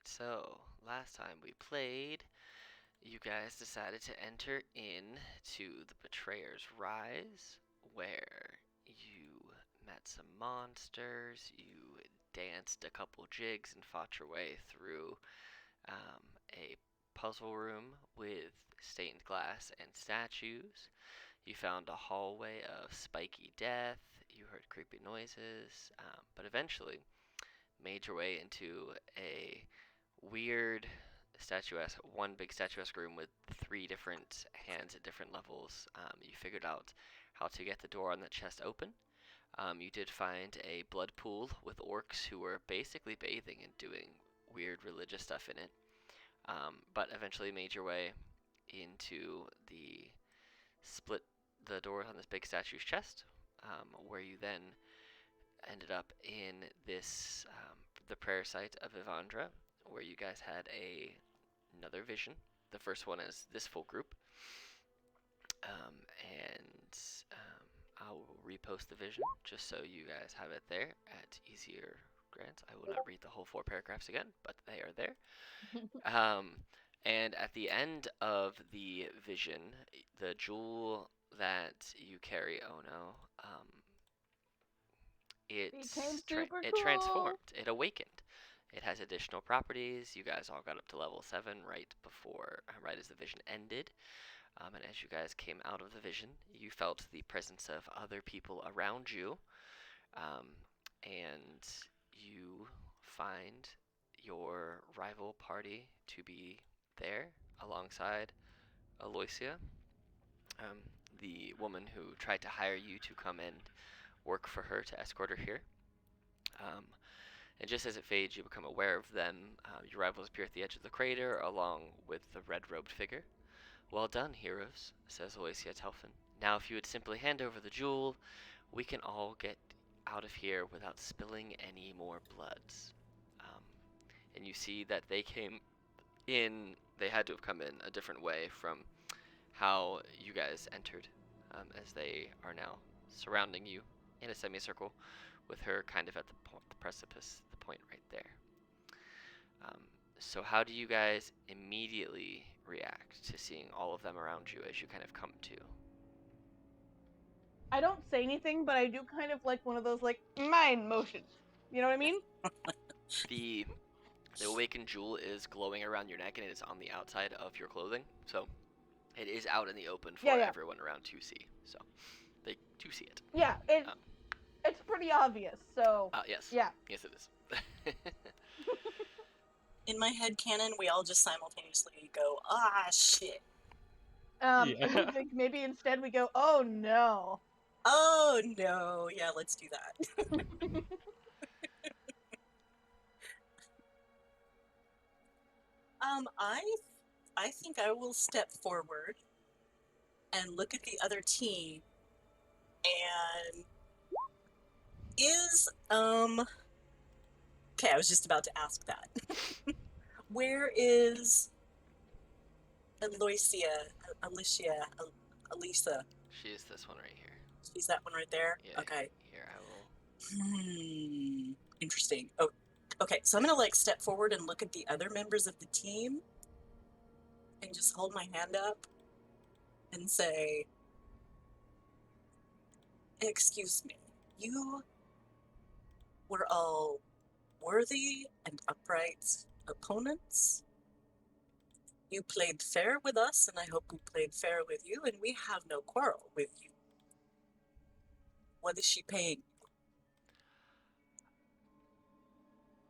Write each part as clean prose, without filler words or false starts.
So, last time we played, you guys decided to enter in to the Betrayer's Rise, where you met some monsters, you danced a couple jigs and fought your way through a puzzle room with stained glass and statues. You found a hallway of spiky death, you heard creepy noises, but eventually made your way into a weird statuesque, one big statuesque room with three different hands at different levels. You figured out how to get the door on the chest open. You did find a blood pool with orcs who were basically bathing and doing weird religious stuff in it. But eventually made your way into the door on this big statue's chest, where you then ended up in the prayer site of Ivandra, where you guys had another vision. The first one is this full group, and I'll repost the vision just so you guys have it there at easier grants. I will not read the whole 4 paragraphs again, but they are there. And at the end of the vision, the jewel that you carry, oh no, it transformed. It awakened. It has additional properties. You guys all got up to level 7 right as the vision ended. And as you guys came out of the vision, you felt the presence of other people around you. And you find your rival party to be there alongside Aloysia, the woman who tried to hire you to come and work for her to escort her here. And just as it fades, you become aware of them. Your rivals appear at the edge of the crater, along with the red-robed figure. "Well done, heroes," says Aloysia Telfin. "Now if you would simply hand over the jewel, we can all get out of here without spilling any more bloods." And you see that they had to have come in a different way from how you guys entered, as they are now surrounding you in a semicircle, with her kind of at the precipice, the point right there. So how do you guys immediately react to seeing all of them around you as you kind of come to? I don't say anything, but I do kind of like one of those mind motions. You know what I mean? The awakened jewel is glowing around your neck and it is on the outside of your clothing, so it is out in the open for everyone around to see. So they do see it. Yeah, it's pretty obvious. So yes, yeah, yes it is. In my head canon, we all just simultaneously go, "Ah, shit." I think maybe instead we go, "Oh no." Oh no, yeah, let's do that. I think I will step forward and look at the other team and okay, I was just about to ask that. Where is Alicia? She is this one right here. She's that one right there? Yeah, okay. Here, I will... Interesting. Oh, okay, so I'm gonna step forward and look at the other members of the team and just hold my hand up and say, "Excuse me, you were all worthy and upright opponents. You played fair with us, and I hope we played fair with you, and we have no quarrel with you. What is she paying you?"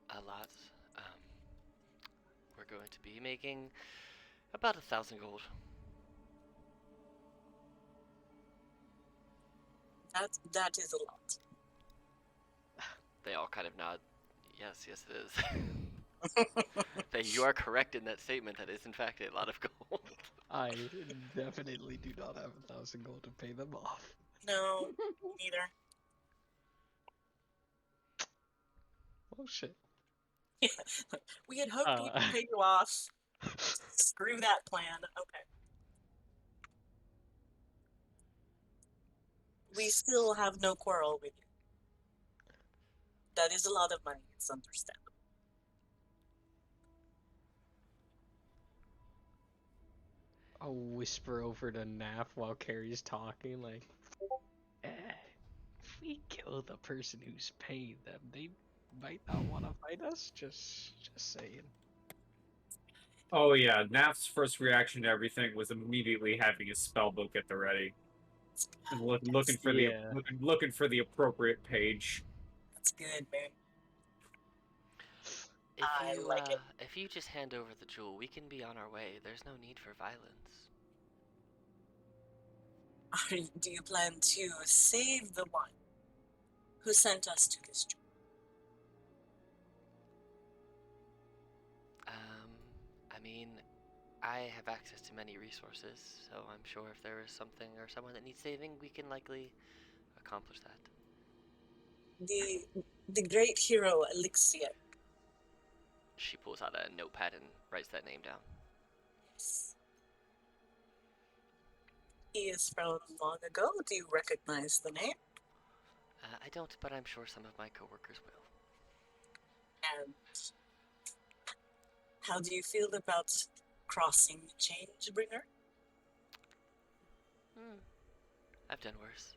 A lot. We're going to be making about 1,000 gold. That is a lot. They all kind of nod. Yes, it is. You are correct in that statement. That is, in fact, a lot of gold. I definitely do not have 1,000 gold to pay them off. No, neither. Oh shit. Yeah. We had hoped we could pay you off. Screw that plan. Okay. We still have no quarrel with you. That is a lot of money. It's understandable. I'll whisper over to Nap while Carrie's talking, like, if we kill the person who's paying them, they might not want to fight us. Just saying. Oh yeah, Naf's first reaction to everything was immediately having his spellbook at the ready, and looking for the Yeah. looking for the appropriate page. That's good, man. If I you, like it. if you just hand over the jewel, we can be on our way. There's no need for violence. Do you plan to save the one who sent us to this job? I mean, I have access to many resources, so I'm sure if there is something or someone that needs saving, we can likely accomplish that. The great hero Elixir. She pulls out a notepad and writes that name down. Yes. He is from long ago. Do you recognize the name? I don't, but I'm sure some of my coworkers will. And how do you feel about crossing the Changebringer? I've done worse.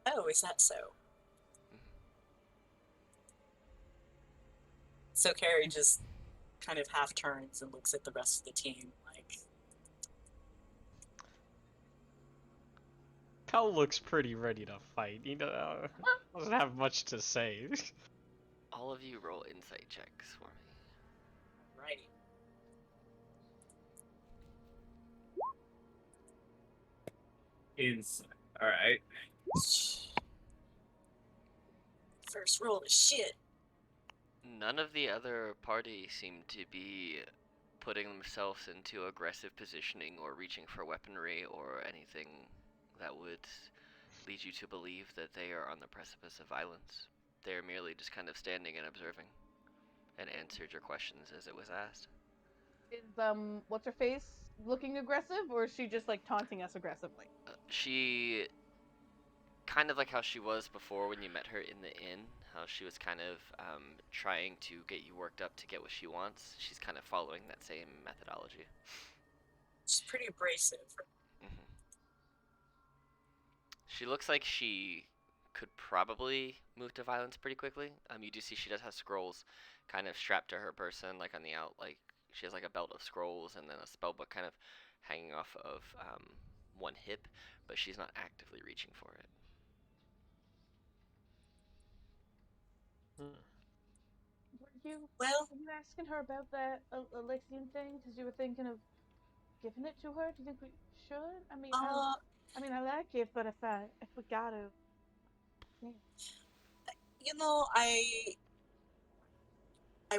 Oh, is that so? So Carrie just kind of half turns and looks at the rest of the team like, Cal looks pretty ready to fight. You know, doesn't have much to say. All of you roll insight checks for me. righty. Inside. All right. First roll is shit. None of the other party seem to be putting themselves into aggressive positioning or reaching for weaponry or anything that would lead you to believe that they are on the precipice of violence. They're merely just kind of standing and observing and answered your questions as it was asked. Is what's her face looking aggressive, or is she just like taunting us aggressively? She kind of like how she was before when you met her in the inn, how she was kind of trying to get you worked up to get what she wants. She's kind of following that same methodology. She's pretty abrasive. She looks like she could probably move to violence pretty quickly. You do see she does have scrolls kind of strapped to her person, like on the out, like she has like a belt of scrolls and then a spell book kind of hanging off of one hip, but she's not actively reaching for it. Were you asking her about that Alexian thing? Because you were thinking of giving it to her? Do you think we should? I mean, I like it, but if we gotta, yeah. You know, I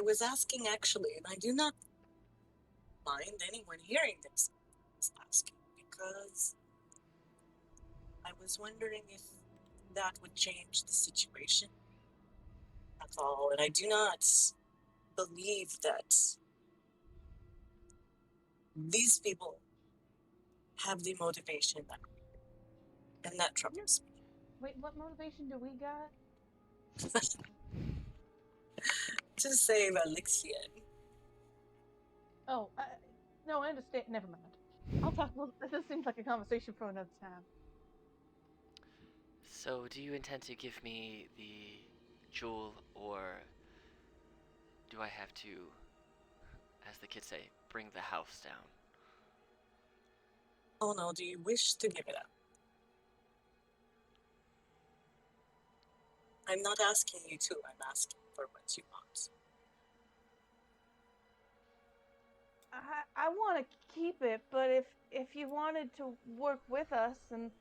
was asking actually, and I do not mind anyone hearing this. I was asking because I was wondering if that would change the situation. That's all, and I do not believe that these people have the motivation that we do, and that troubles me. Wait, what motivation do we got? To save Elixir. Oh, no, I understand. Never mind. I'll talk. Well, this seems like a conversation for another time. So, do you intend to give me the jewel, or do I have to, as the kids say, bring the house down? Oh no, do you wish to give it up? I'm not asking you to, I'm asking for what you want. I want to keep it, but if you wanted to work with us, and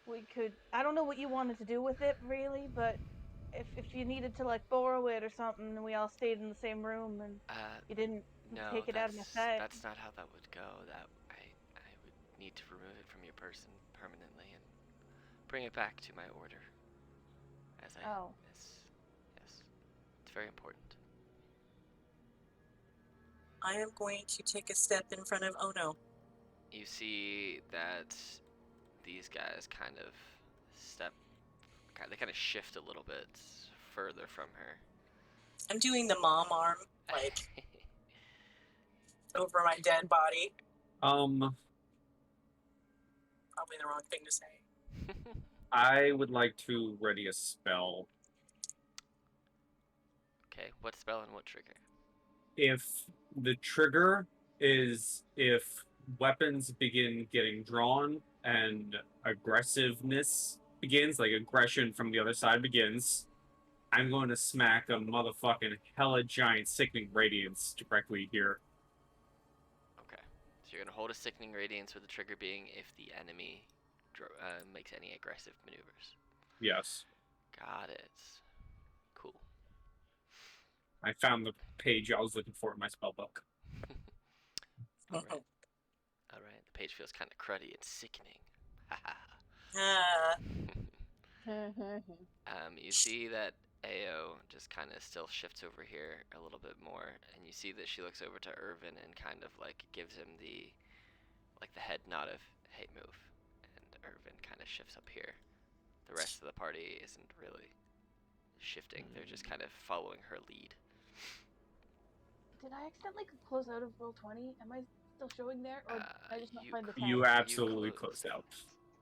we could. I don't know what you wanted to do with it really, but if you needed to like borrow it or something, and we all stayed in the same room, and you didn't take it out of my sight. That's not how that would go. That I would need to remove it from your person permanently and bring it back to my order. Oh. Yes, it's very important. I am going to take a step in front of Ono. You see that these guys kind of they kind of shift a little bit further from her. I'm doing the mom arm, like, over my dead body. Probably the wrong thing to say. I would like to ready a spell. Okay, what spell and what trigger? If the trigger is if weapons begin getting drawn and aggressiveness begins, like aggression from the other side begins, I'm going to smack a motherfucking hella giant sickening radiance directly here. Okay, so you're gonna hold a sickening radiance with the trigger being if the enemy makes any aggressive maneuvers. Yes. Got it. Cool. I found the page I was looking for in my spellbook. All right. All right. The page feels kind of cruddy and sickening. You see that Ao just kind of still shifts over here a little bit more, and you see that she looks over to Irvin and kind of like gives him the head nod of hey, move, and Irvin kind of shifts up here. The rest of the party isn't really shifting; they're just kind of following her lead. Did I accidentally close out of Roll20? Am I still showing there, or did I just not find the tab? You absolutely closed out.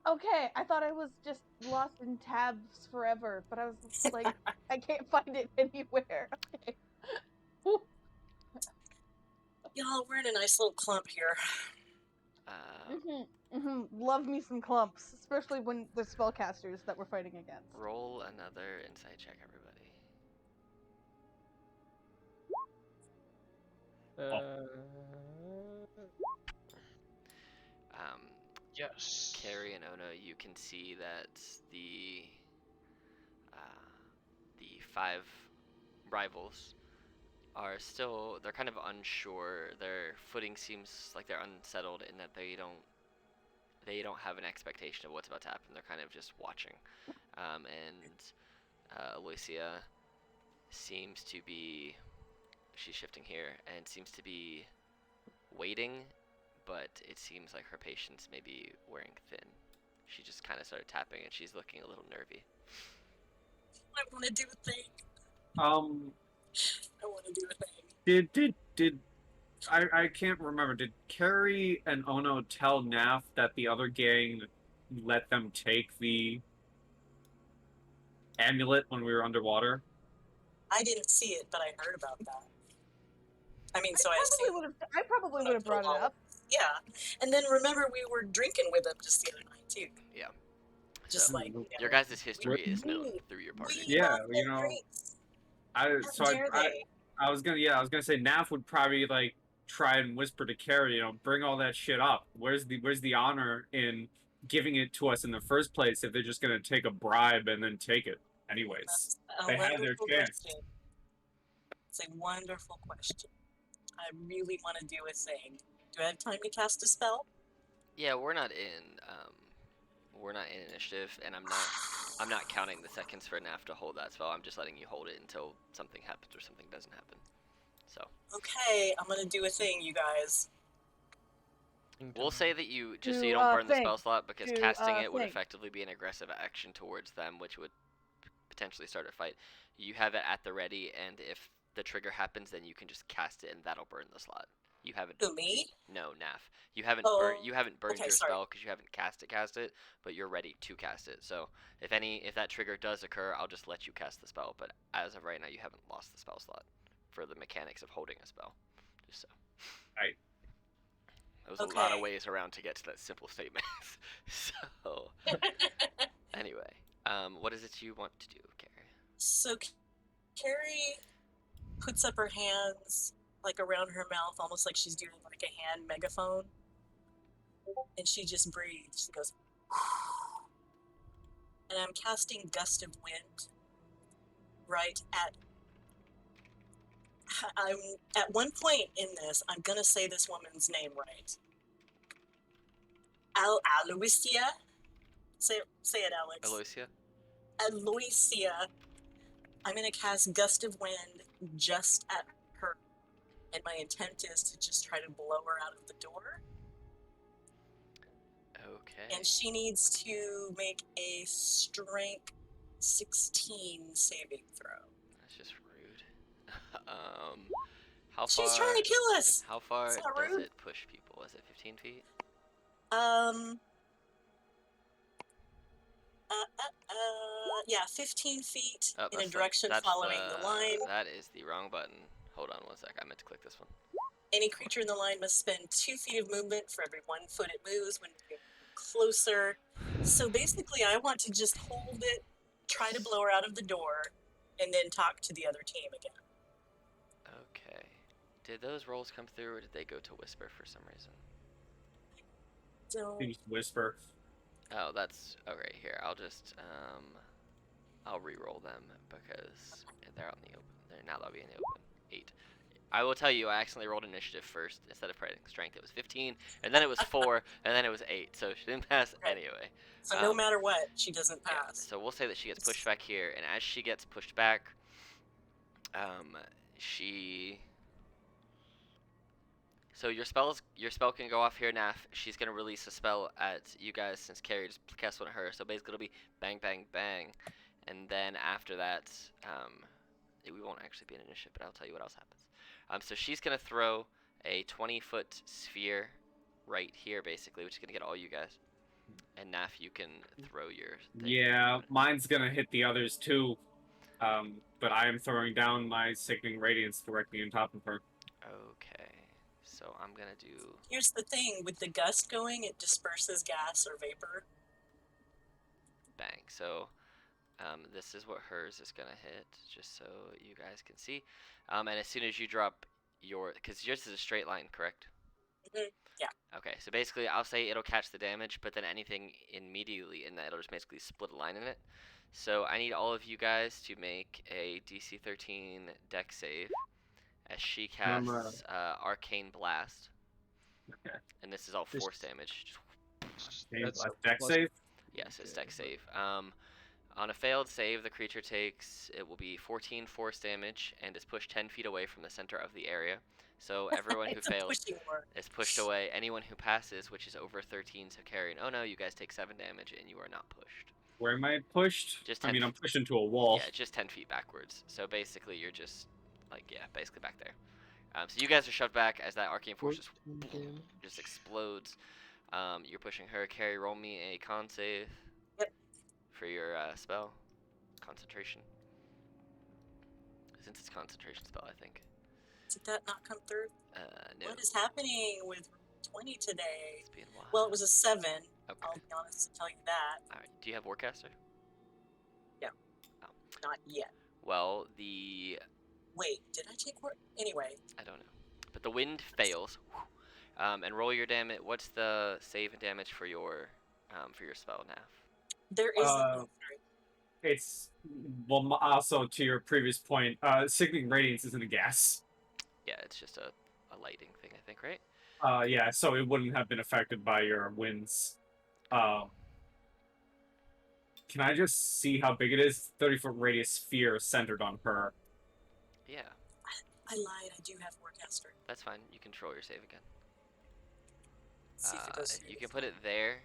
Okay, I thought I was just lost in tabs forever, but I was like, I can't find it anywhere. Okay. Y'all, we're in a nice little clump here. Love me some clumps, especially when the spellcasters that we're fighting against. Roll another insight check, everybody. Yes. Carrie and Ono, you can see that the 5 rivals are still, they're kind of unsure. Their footing seems like they're unsettled in that they don't have an expectation of what's about to happen. They're kind of just watching. Alicia seems to be, she's shifting here, and seems to be waiting, but it seems like her patience may be wearing thin. She just kind of started tapping, and she's looking a little nervy. I want to do a thing. I want to do a thing. Did I can't remember. Did Carrie and Ono tell Naf that the other gang let them take the amulet when we were underwater? I didn't see it, but I heard about that. I mean, so I probably would have brought it up. Yeah, and then remember we were drinking with them just the other night too. Yeah. Just so, like your guys' history is known through your party. Yeah, you know. I was gonna say Naf would probably like try and whisper to Carrie, bring all that shit up. Where's the honor in giving it to us in the first place if they're just gonna take a bribe and then take it anyways? They had their chance. Question. It's a wonderful question. I really want to do a thing. Do I have time to cast a spell? Yeah, we're not in initiative, and I'm not counting the seconds for Naf to hold that spell. I'm just letting you hold it until something happens or something doesn't happen. So. Okay, I'm gonna do a thing, you guys. We'll say that you just so you don't burn the spell slot, because casting it would effectively be an aggressive action towards them, which would potentially start a fight. You have it at the ready, and if the trigger happens, then you can just cast it, and that'll burn the slot. You haven't. Who, me? No, Naf. You haven't burned your spell because you haven't cast it, but you're ready to cast it. So if that trigger does occur, I'll just let you cast the spell. But as of right now, you haven't lost the spell slot for the mechanics of holding a spell. Just so. Right. There was a lot of ways around to get to that simple statement. So. Anyway, what is it you want to do, Carrie? So Carrie puts up her hands like around her mouth, almost like she's doing like a hand megaphone, and she just breathes. She goes, and I'm casting Gust of Wind right I'm at one point in this, I'm gonna say this woman's name right. Aloysia. Say it, Alex. Aloysia. I'm gonna cast Gust of Wind just at her, and my intent is to just try to blow her out of the door. Okay. And she needs to make a Strength 16 saving throw. That's just rude. How far? She's trying to kill us. How far It's not does rude. it push people? Is it 15 feet? Yeah, 15 feet Oh, in a that's direction following the line. That is the wrong button. Hold on one sec. I meant to click this one. Any creature in the line must spend 2 feet of movement for every 1 foot it moves when moving closer. So basically, I want to just hold it, try to blow her out of the door, and then talk to the other team again. Okay. Did those rolls come through, or did they go to whisper for some reason? So, Please whisper. Oh, that's okay. Here, I'll just I'll re-roll them because they're out in the open. They're now they'll be in the open. 8. I will tell you, I accidentally rolled initiative first instead of pressing strength. It was 15, and then it was 4, and then it was 8. So she didn't pass Okay. anyway. so no matter what, she doesn't Yeah, pass. so we'll say that she gets pushed back here, and as she gets pushed back, she. So your spell can go off here, Naf. She's gonna release a spell at you guys since Carrie just cast one at her. So basically, it'll be bang, bang, bang, and then after that, we won't actually be an initiative, but I'll tell you what else happens. So she's gonna throw a 20-foot sphere right here, basically, which is gonna get all you guys. And Naf, you can throw your thing. Yeah, mine's gonna hit the others too. But I am throwing down my Sickening Radiance directly on top of her. Okay. So I'm gonna do. Here's the thing, with the gust going, it disperses gas or vapor. Bang. So this is what hers is gonna hit, just so you guys can see. And as soon as you drop your, because yours is a straight line, correct? Mhm. Yeah. Okay, so basically I'll say it'll catch the damage, but then anything immediately in that, it'll just basically split a line in it. So I need all of you guys to make a DC 13 dex save as she casts Arcane Blast. Okay. And this is all This- force damage. That's a Dex plus- save. Yes, it's Okay, dex save. On a failed save, the creature takes, it will be 14 force damage and is pushed 10 feet away from the center of the area. So everyone who It's a fails pushing word. is pushed away. Anyone who passes, which is over 13, so carrying, oh no, you guys take 7 damage and you are not pushed. Where am I pushed? Just I 10 mean, I'm pushed into a wall. Yeah, just 10 feet backwards. So basically, you're just, like, yeah, basically back there. So you guys are shoved back as that arcane force just explodes. You're pushing her. Carrie, roll me a con save. Yep. For your spell. Concentration. Since it's concentration spell, I think. Did that not come through? No. What is happening with 20 today? It's been wild. Well, it was a 7. Okay. I'll be honest and tell you that. Alright. Do you have Warcaster? Not yet. Well, the... Wait, did I take work? Anyway, I don't know. But the wind fails. And roll your damage. What's the save and damage for your spell, Naf? there is. Sorry. It's well. Also, to your previous point, Sickening Radiance isn't a gas. Yeah, it's just a lighting thing, I think, right? Yeah. So it wouldn't have been affected by your winds. Can I just see how big it is? 30-foot radius sphere centered on her. Yeah, I lied. I do have Warcaster. that's fine. You control your save again. See if it goes through You can this put one. it there.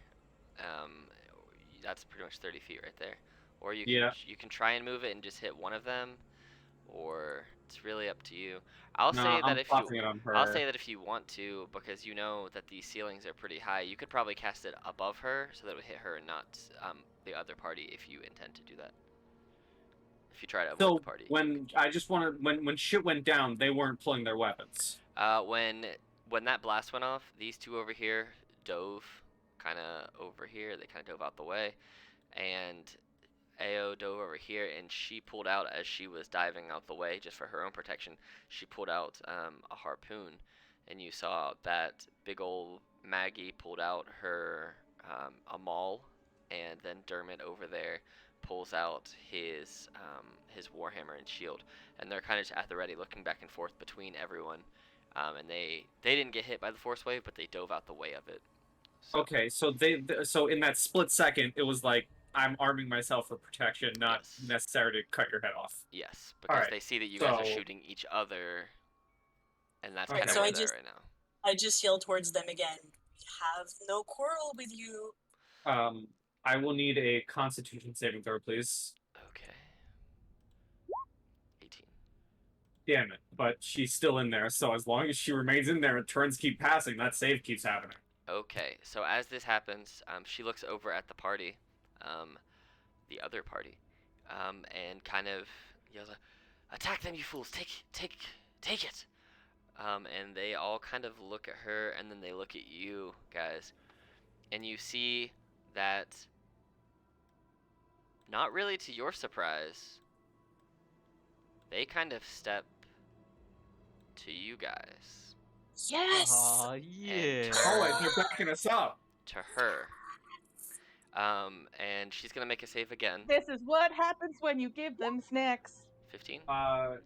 That's pretty much 30 feet right there. Or you can try and move it and just hit one of them, or it's really up to you. I'll No, say I'm that if plopping you it on her. I'll say that if you want to, because you know that these ceilings are pretty high, you could probably cast it above her so that it would hit her and not the other party if you intend to do that. If you try to avoid So the party. when shit went down, they weren't pulling their weapons. When that blast went off, these two over here dove kind of over here. They kind of dove out the way, and Ao dove over here, and she pulled out as she was diving out the way, just for her own protection. She pulled out a harpoon, and you saw that big old Maggie pulled out her a maul, and then Dermot over there pulls out his warhammer and shield, and they're kind of at the ready, looking back and forth between everyone. And they didn't get hit by the force wave, but they dove out the way of it. So, Okay, so so in that split second, it was like I'm arming myself for protection, not Yes. necessary to cut your head off. yes, because Alright, they see that you guys are so- shooting each other, and that's Okay. kind of So where I they're just- right now. I just yelled towards them again. We have no quarrel with you. I will need a Constitution saving throw, please. Okay. 18. damn it. But she's still in there, so as long as she remains in there and turns keep passing, that save keeps happening. Okay, so as this happens, she looks over at the party, the other party, and kind of yells, "Attack them, you fools! Take it!" And they all kind of look at her, and then they look at you guys, and you see that, not really to your surprise, they kind of step to you guys, Yes! Aw, yeah. Oh, wait, they're backing us up. to her. And she's gonna make a save again. This is what happens when you give them snacks. 15.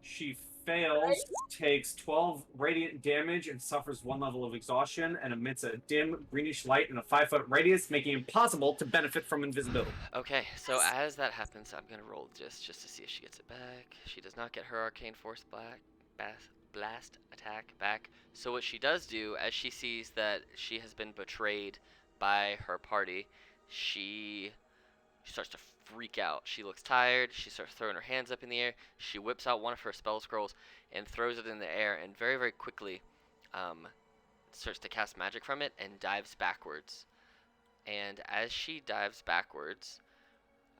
She fails, takes 12 radiant damage, and suffers 1 level of exhaustion, and emits a dim greenish light in a 5-foot radius, making it impossible to benefit from invisibility. Okay, so as that happens, I'm gonna roll just to see if she gets it back. She does not get her arcane force blast attack back. So what she does do, as she sees that she has been betrayed by her party, she starts to freak out. She looks tired. She starts throwing her hands up in the air. She whips out one of her spell scrolls and throws it in the air, and very, very quickly starts to cast magic from it and dives backwards. And as she dives backwards,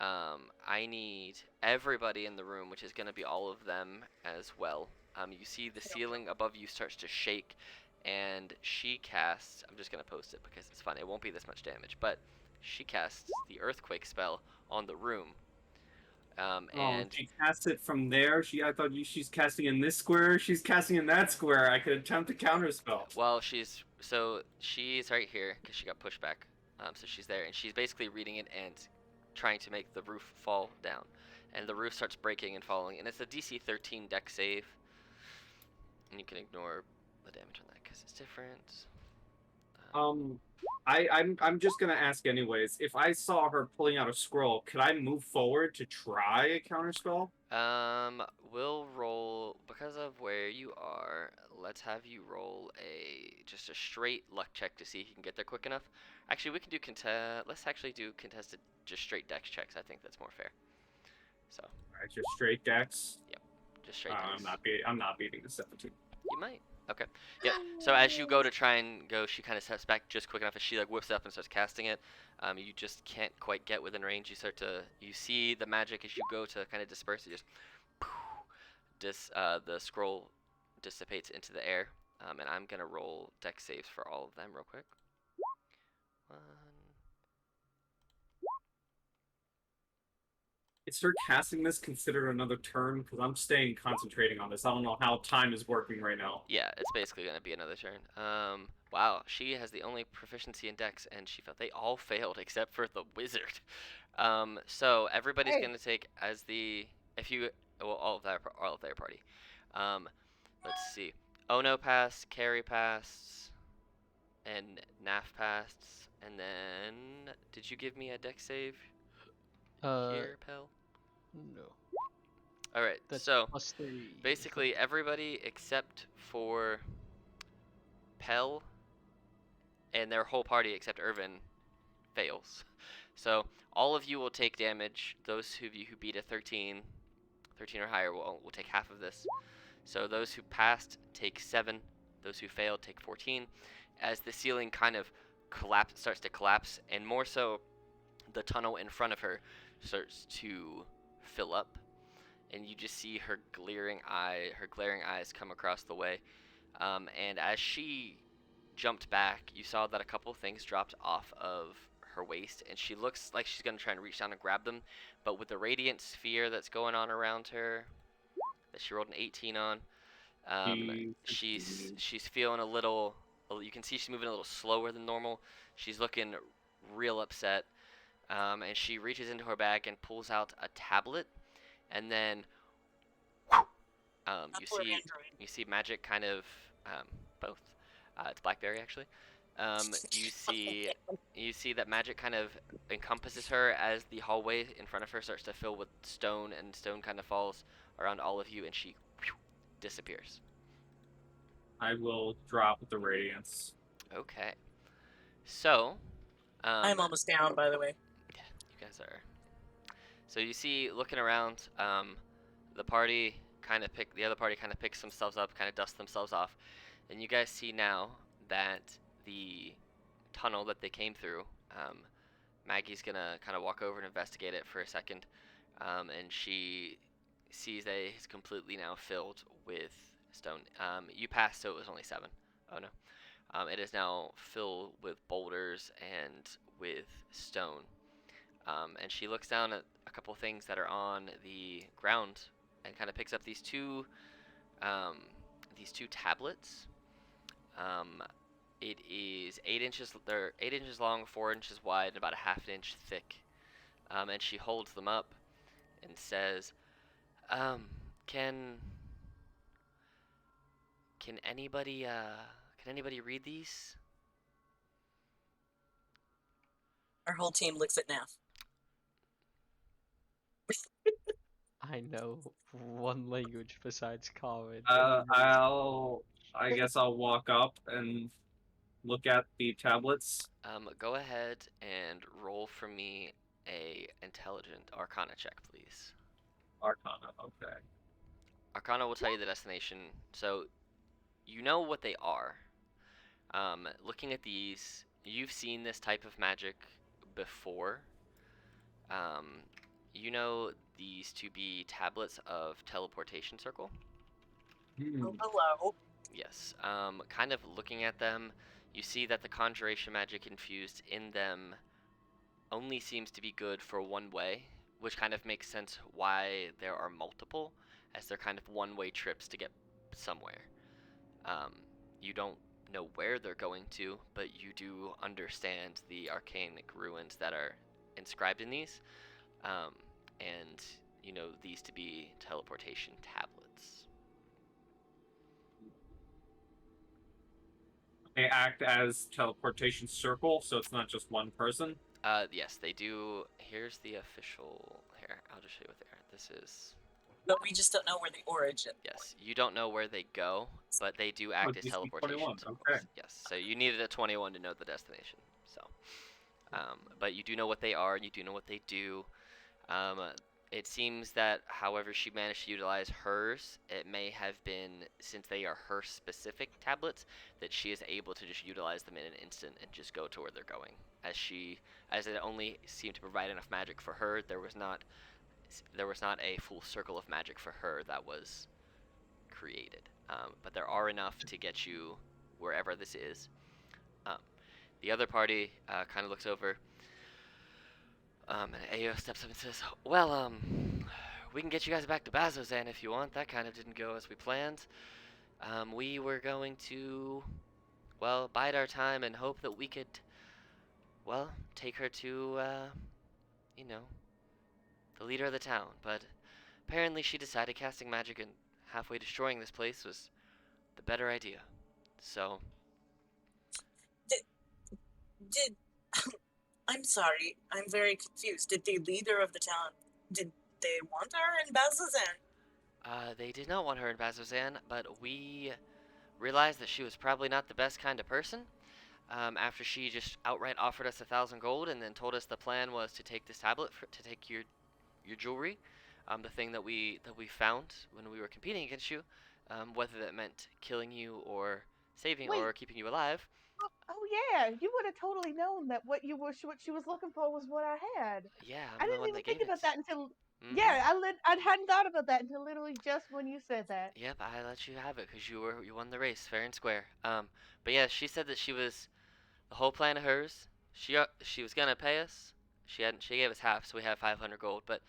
I need everybody in the room, which is going to be all of them as well. You see the ceiling above you starts to shake, and she casts, I'm just going to post it because it's fun, it won't be this much damage, but she casts the earthquake spell on the room. And she casts it from there. I thought she's casting in this square. She's casting in that square. I could attempt to counterspell. well, she's right here because she got pushed back. So she's there, and she's basically reading it and trying to make the roof fall down, and the roof starts breaking and falling, and it's a DC 13 deck save, and you can ignore the damage on that because it's different. I'm just gonna ask anyways. If I saw her pulling out a scroll, could I move forward to try a counterspell? We'll roll because of where you are. Let's have you roll just a straight luck check to see if you can get there quick enough. Actually, we can do let's actually do contested, just straight dex checks. I think that's more fair. So. Alright, just straight dex. Just straight dex. I'm not beating the 17. You might. Okay. Yeah. So as you go to try and go, she kind of steps back just quick enough as she like whips up and starts casting it. You just can't quite get within range. You see the magic as you go to kind of disperse it. The scroll dissipates into the air. And I'm gonna roll dex saves for all of them real quick. Is her casting this considered another turn? Because I'm staying concentrating on this. I don't know how time is working right now. Yeah, it's basically gonna be another turn. Wow, she has the only proficiency in dex, and they all failed except for the wizard. So everybody's gonna take all of their party. Let's see. Ono passed, Carrie passed, and Naf passed, and then did you give me a dex save? Here, Pel? No. Alright, That's so +3. basically everybody except for Pel and their whole party except Irvin fails. So all of you will take damage. Those of you who beat a 13 or higher will take half of this. So those who passed take 7. Those who failed take 14. As the ceiling kind of starts to collapse, and more so the tunnel in front of her starts to fill up, and you just see her glaring eyes come across the way. And as she jumped back, you saw that a couple things dropped off of her waist, and she looks like she's gonna try and reach down and grab them, but with the radiant sphere that's going on around her, that she rolled an 18 on, she's feeling a little. You can see she's moving a little slower than normal. She's looking real upset. And she reaches into her bag and pulls out a tablet, and then you see magic kind of both. It's BlackBerry actually. You see that magic kind of encompasses her as the hallway in front of her starts to fill with stone, and stone kind of falls around all of you, and she disappears. I will drop the radiance. Okay. So. I'm almost down, by the way. You guys are. So you see, looking around, the party the other party kind of picks themselves up, kind of dust themselves off, and you guys see now that the tunnel that they came through, Maggie's gonna kind of walk over and investigate it for a second, and she sees that it's completely now filled with stone. You passed, so it was only 7. Oh no. It is now filled with boulders and with stone. And she looks down at a couple things that are on the ground and kind of picks up these two tablets. It is 8 inches. They're 8 inches long, 4 inches wide, and about a half an inch thick. And she holds them up and says, "Can anybody read these?" Our whole team looks at Nath. I know one language besides common. I guess I'll walk up and look at the tablets. Go ahead and roll for me a intelligent Arcana check, please. Arcana, okay. Arcana will tell you the destination, so you know what they are. Looking at these, you've seen this type of magic before. You know these to be tablets of teleportation circle. Oh, hello. Yes. Kind of looking at them, you see that the conjuration magic infused in them only seems to be good for one way, which kind of makes sense why there are multiple, as they're kind of one-way trips to get somewhere. You don't know where they're going to, but you do understand the arcanic ruins that are inscribed in these, and you know these to be teleportation tablets. They act as teleportation circle, so it's not just one person. Yes, they do. Here's the official. Here, I'll just show you what they are. This is. But we just don't know where the origin. Yes, you don't know where they go, but they do act as DC teleportation 21, circles. okay. Yes, so you needed a 21 to know the destination. So, but you do know what they are, and you do know what they do. It seems that, however she managed to utilize hers, it may have been, since they are her specific tablets, that she is able to just utilize them in an instant and just go to where they're going. As it only seemed to provide enough magic for her, there was not a full circle of magic for her that was created. But there are enough to get you wherever this is. The other party kind of looks over. And Ayo steps up and says, "Well, we can get you guys back to Bazozan if you want. That kind of didn't go as we planned. We were going to, well, bide our time and hope that we could, well, take her to, you know, the leader of the town. But apparently she decided casting magic and halfway destroying this place was the better idea. So, Did I'm sorry, I'm very confused. Did the leader of the town, did they want her in Bazazan? they did not want her in Bazozan, but we realized that she was probably not the best kind of person. After she just outright offered us 1,000 gold and then told us the plan was to take this tablet to take your jewelry, the thing that we found when we were competing against you, whether that meant killing you or saving Wait. or keeping you alive. Oh yeah, you would have totally known that what she was looking for was what I had. Yeah, I I'm the didn't one even that think gave about it. that until Mhm. yeah, I hadn't thought about that until literally just when you said that. Yep, I let you have it because you won the race fair and square. But yeah, she said that she was the whole plan of hers. She was gonna pay us. She gave us half, so we have 500 gold. But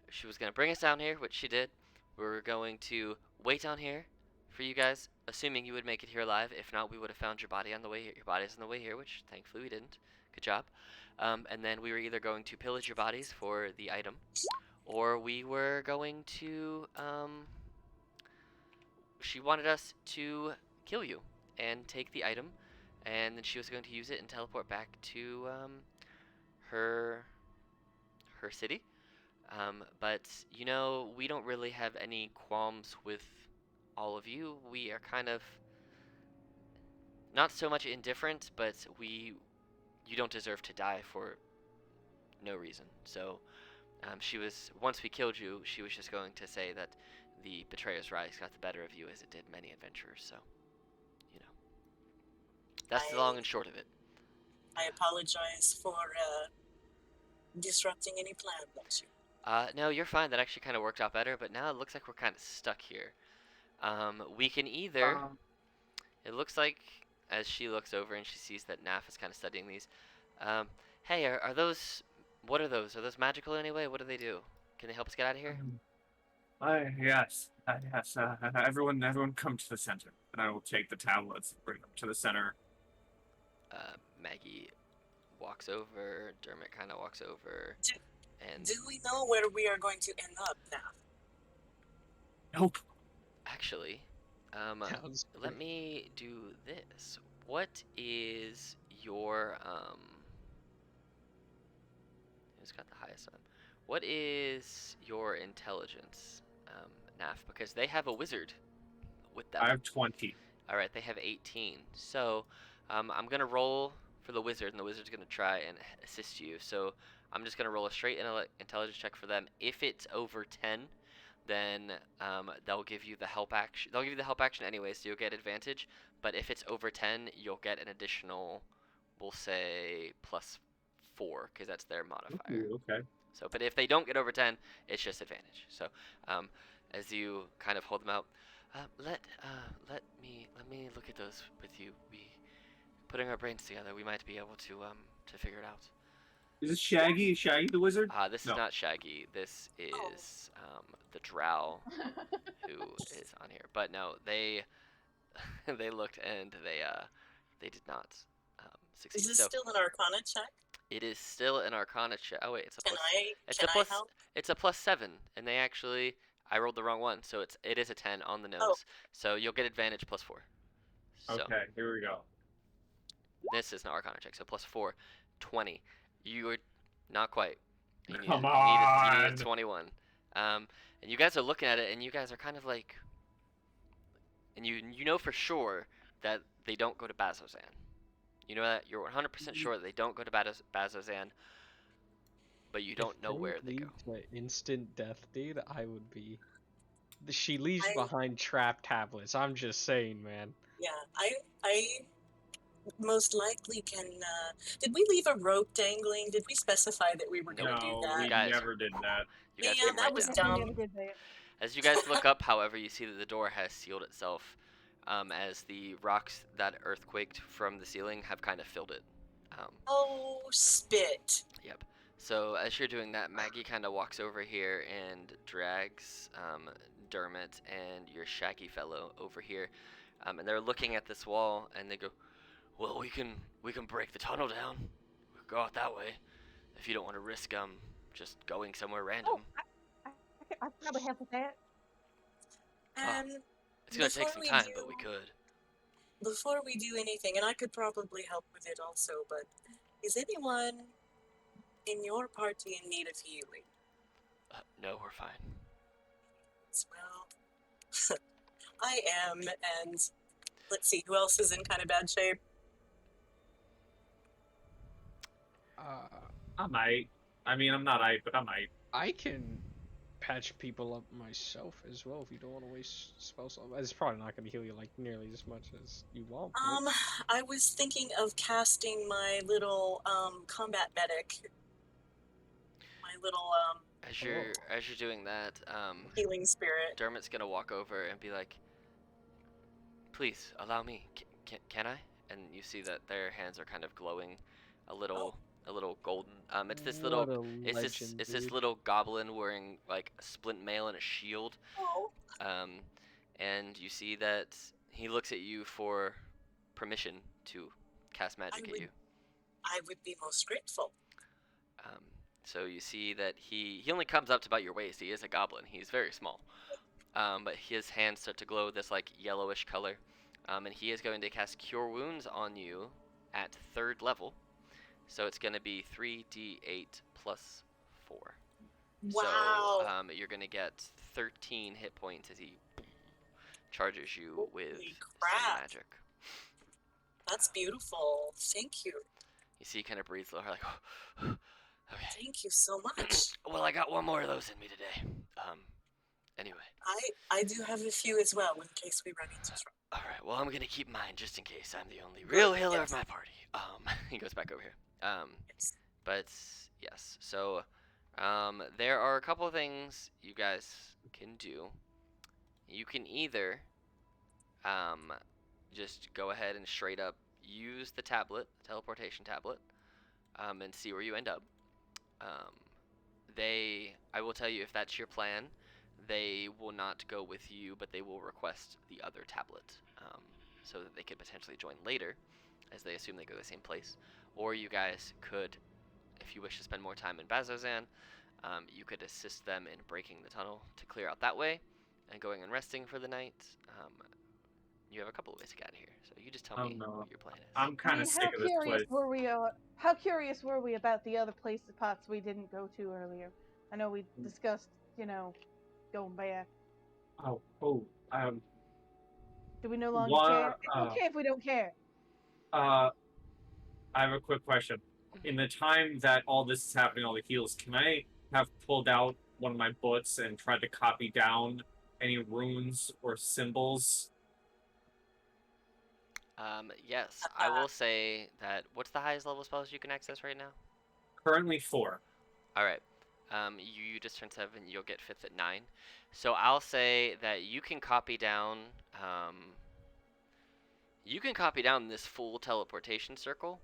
she was gonna bring us down here, which she did. We were going to wait down here for you guys, assuming you would make it here alive. If not, we would have found your body on the way here. Your body's on the way here, which thankfully we didn't. Good job. And then we were either going to pillage your bodies for the item, or we were going to. She wanted us to kill you and take the item, and then she was going to use it and teleport back to her city. But you know, we don't really have any qualms with all of you. We are kind of not so much indifferent, but you don't deserve to die for no reason. So once we killed you, she was just going to say that the Betrayer's Rise got the better of you as it did many adventurers. So, you know, that's the long and short of it. I apologize for disrupting any plan that you. No, you're fine. That actually kind of worked out better. But now it looks like we're kind of stuck here. We can either. It looks like as she looks over and she sees that Naf is kind of studying these. Hey, are those? What are those? Are those magical in any way? What do they do? Can they help us get out of here? Yes. Everyone come to the center. And I will take the tablets and bring them to the center. Maggie walks over. Dermot kind of walks over. And Do we know where we are going to end up now? Nope. actually, let great. me do this. What is your who's got the highest one? What is your intelligence, Naf? Because they have a wizard with them. I have 20. All right, they have 18. So, I'm gonna roll for the wizard, and the wizard's gonna try and assist you. So, I'm just gonna roll a straight intelligence check for them. If it's over 10, then they'll give you the help action. They'll give you the help action anyway, so you'll get advantage. But if it's over 10, you'll get an additional, we'll say +4, because that's their modifier. Ooh, okay. So, but if they don't get over 10, it's just advantage. So, as you kind of hold them out, let me look at those with you. Putting our brains together, we might be able to figure it out. Is this Shaggy? Is Shaggy the wizard? This No. is not Shaggy. This is the Drow who is on here. But no, they they looked and they did not succeed. Is this So still an Arcana check? it is still an Arcana check. Oh wait, it's a Can plus. It's Can a I plus. help? It's a +7, and they actually. I rolled the wrong one, so it is a 10 on the nose. Oh. So you'll get advantage +4. So Okay, here we go. this is an Arcana check, so +4, 20. You are not quite. You need, Come you need on. a 21. And you guys are looking at it, and you guys are kind of like, and you know for sure that they don't go to Bazozan. You know that you're 100% sure that they don't go to Bazozan, but you don't know where they go. To instant death, dude, I would be. She leaves I- behind trap tablets. I'm just saying, man. Yeah, I most likely can. Did we leave a rope dangling? Did we specify that we were going to do No, that? we Guys- never did that. You guys Yeah, come that right was down. dumb. We never did that. As you guys look up, however, you see that the door has sealed itself, as the rocks that earthquaked from the ceiling have kind of filled it. Oh, spit. Yep. So as you're doing that, Maggie kind of walks over here and drags Dermot and your Shaggy fellow over here, and they're looking at this wall, and they go, "Well, we can break the tunnel down. We'll go out that way. If you don't want to risk just going somewhere random." I could probably help with that. It's gonna take before some we time, do- but we could. Before we do anything, and I could probably help with it also, but is anyone in your party in need of healing? No, we're fine. Well, I am, and let's see, who else is in kind of bad shape? I might. I mean, I'm not but I might. I can patch people up myself as well if you don't want to waste spell slot. It's probably not going to heal you like nearly as much as you want. but- I was thinking of casting my little combat medic. My little As you're doing that, healing spirit. Dermot's gonna walk over and be like, "Please allow me. Can I?" And you see that their hands are kind of glowing, a little golden. It's this What little. a It's legend, this dude. little goblin wearing like a splint mail and a shield. Oh, And you see that he looks at you for permission to cast magic at you. I would be most grateful. So you see that he only comes up to about your waist. He is a goblin. He's very small. But his hands start to glow this like yellowish color. And he is going to cast Cure Wounds on you at 3rd level. So it's going to be 3d8 plus 4. Wow. So you're going to get 13 hit points as he charges you with Holy some crap. magic. That's beautiful. Thank you. You see he kind of breathes a little, like, okay. Thank you so much. Well, I got one more of those in me today. Anyway. I do have a few as well in case we run into trouble. Alright, well, I'm gonna keep mine just in case I'm the only Good, real healer yes. of my party. He goes back over here. Yes. But, yes, so, there are a couple of things you guys can do. You can either, just go ahead and straight up use the tablet, teleportation tablet, and see where you end up. Um, I will tell you if that's your plan, they will not go with you, but they will request the other tablet, so that they could potentially join later, as they assume they go to the same place. Or you guys could, if you wish to spend more time in Bazzoxan, you could assist them in breaking the tunnel to clear out that way, and going and resting for the night. You have a couple of ways to get out of here, so you just tell me no. what your plan is. I'm kind of sick of this place. How curious were we about the other places, spots we didn't go to earlier? I know we discussed, going back. Do we no longer care? It's okay if we don't care. I have a quick question. In the time that all this is happening, all the heals, can I have pulled out one of my books and tried to copy down any runes or symbols? Yes, I will say that. What's the highest level spells you can access right now? Currently 4. All right. You just turned 7. You'll get 5th at 9. So I'll say that you can copy down. You can copy down this full teleportation circle,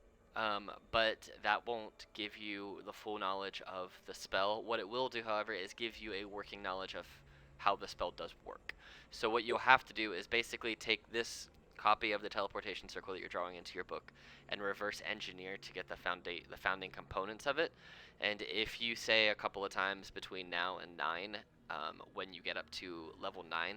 but that won't give you the full knowledge of the spell. What it will do, however, is give you a working knowledge of how the spell does work. So what you'll have to do is basically take this copy of the teleportation circle that you're drawing into your book and reverse engineer to get the founding components of it. And if you say a couple of times between now and 9, when you get up to level 9,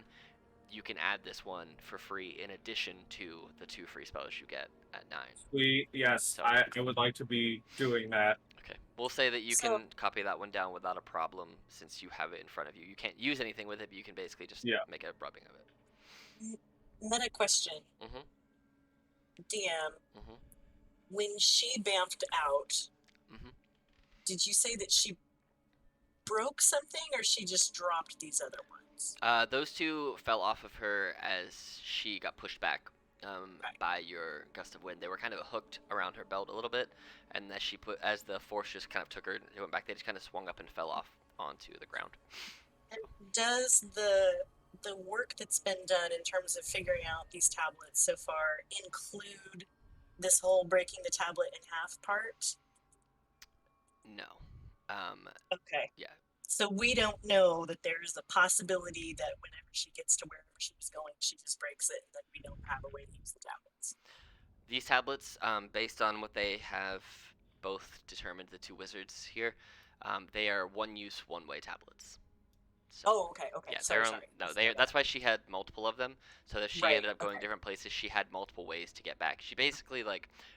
you can add this one for free in addition to the 2 free spells you get at 9. Yes, So- I would like to be doing that. Okay, we'll say that you can copy that one down without a problem since you have it in front of you. You can't use anything with it, but you can basically just make a rubbing of it. Meta question. Mhm. DM. Mhm. When she bamfed out, Mhm. did you say that she broke something or she just dropped these other ones? Those 2 fell off of her as she got pushed back by your gust of wind. They were kind of hooked around her belt a little bit, and as the force just kind of took her, they went back. They just kind of swung up and fell off onto the ground. Does the work that's been done in terms of figuring out these tablets so far include this whole breaking the tablet in half part? No. Okay. Yeah. So we don't know that there's a possibility that whenever she gets to wherever she's going, she just breaks it, and that we don't have a way to use the tablets. These tablets, based on what they have both determined, the 2 wizards here, they are one-use, one-way tablets. So, okay. yeah, Sorry. that's why she had multiple of them. So that she ended up going different places, she had multiple ways to get back. She basically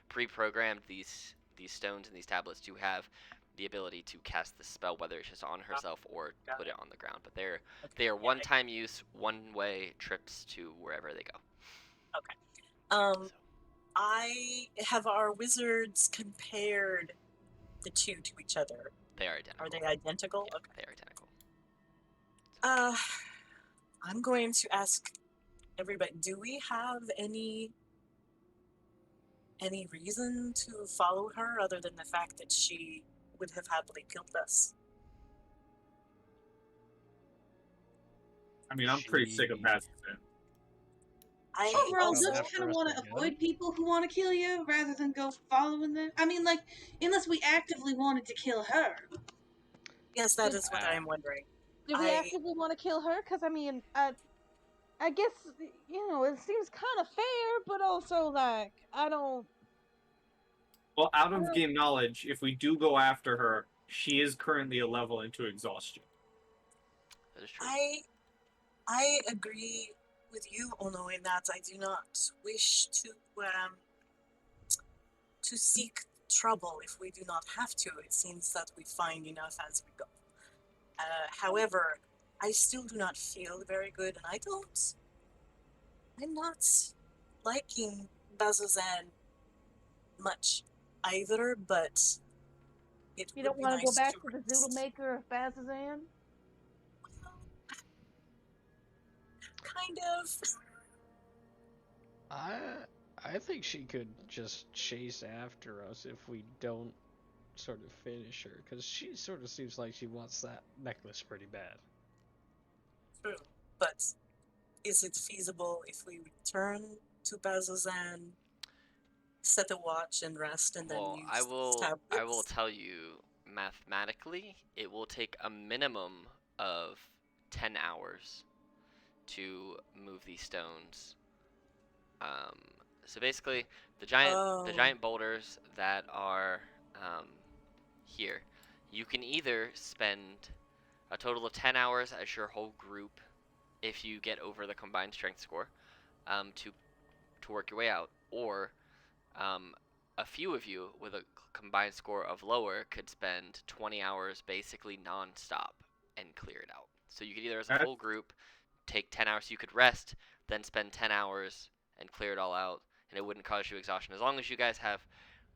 pre-programmed these stones and these tablets to have the ability to cast the spell, whether it's just on herself or put it on the ground. But they are one-time use, one-way trips to wherever they go. Okay. I have our wizards compared the 2 to each other. They are identical. Are they identical? Yeah, okay. They are identical. I'm going to ask everybody, do we have any reason to follow her other than the fact that she would have happily killed us? I mean, I'm pretty sick of Bazzoxan. Overall, also don't kind of want to avoid people who want to kill you rather than go following them. I mean, unless we actively wanted to kill her. Yes, that is what I am wondering. Do we actively want to kill her? Because, I mean, I guess, it seems kind of fair, but also, I don't... Well, out of game knowledge, if we do go after her, she is currently a level into exhaustion. That is true. I agree with you, Ono, in that I do not wish to seek trouble if we do not have to. It seems that we find enough as we go. However, I still do not feel very good, and I'm not liking Bazzoxan much either, but You don't want to go back to the Zoodle Maker of Bazzoxan? kind of. I think she could just chase after us if we don't sort of finish her, because she sort of seems like she wants that necklace pretty bad. True. But is it feasible if we return to Bazozan, set a watch and rest, and then Well, use I these will tablets? tell you mathematically, it will take a minimum of 10 hours to move these stones. Um, so basically, the Oh. giant boulders that are here, you can either spend a total of 10 hours as your whole group if you get over the combined strength score to work your way out, or um, a few of you with a combined score of lower could spend 20 hours basically non-stop and clear it out. So you could either, as a full group, take 10 hours. You could rest, then spend 10 hours and clear it all out, and it wouldn't cause you exhaustion as long as you guys have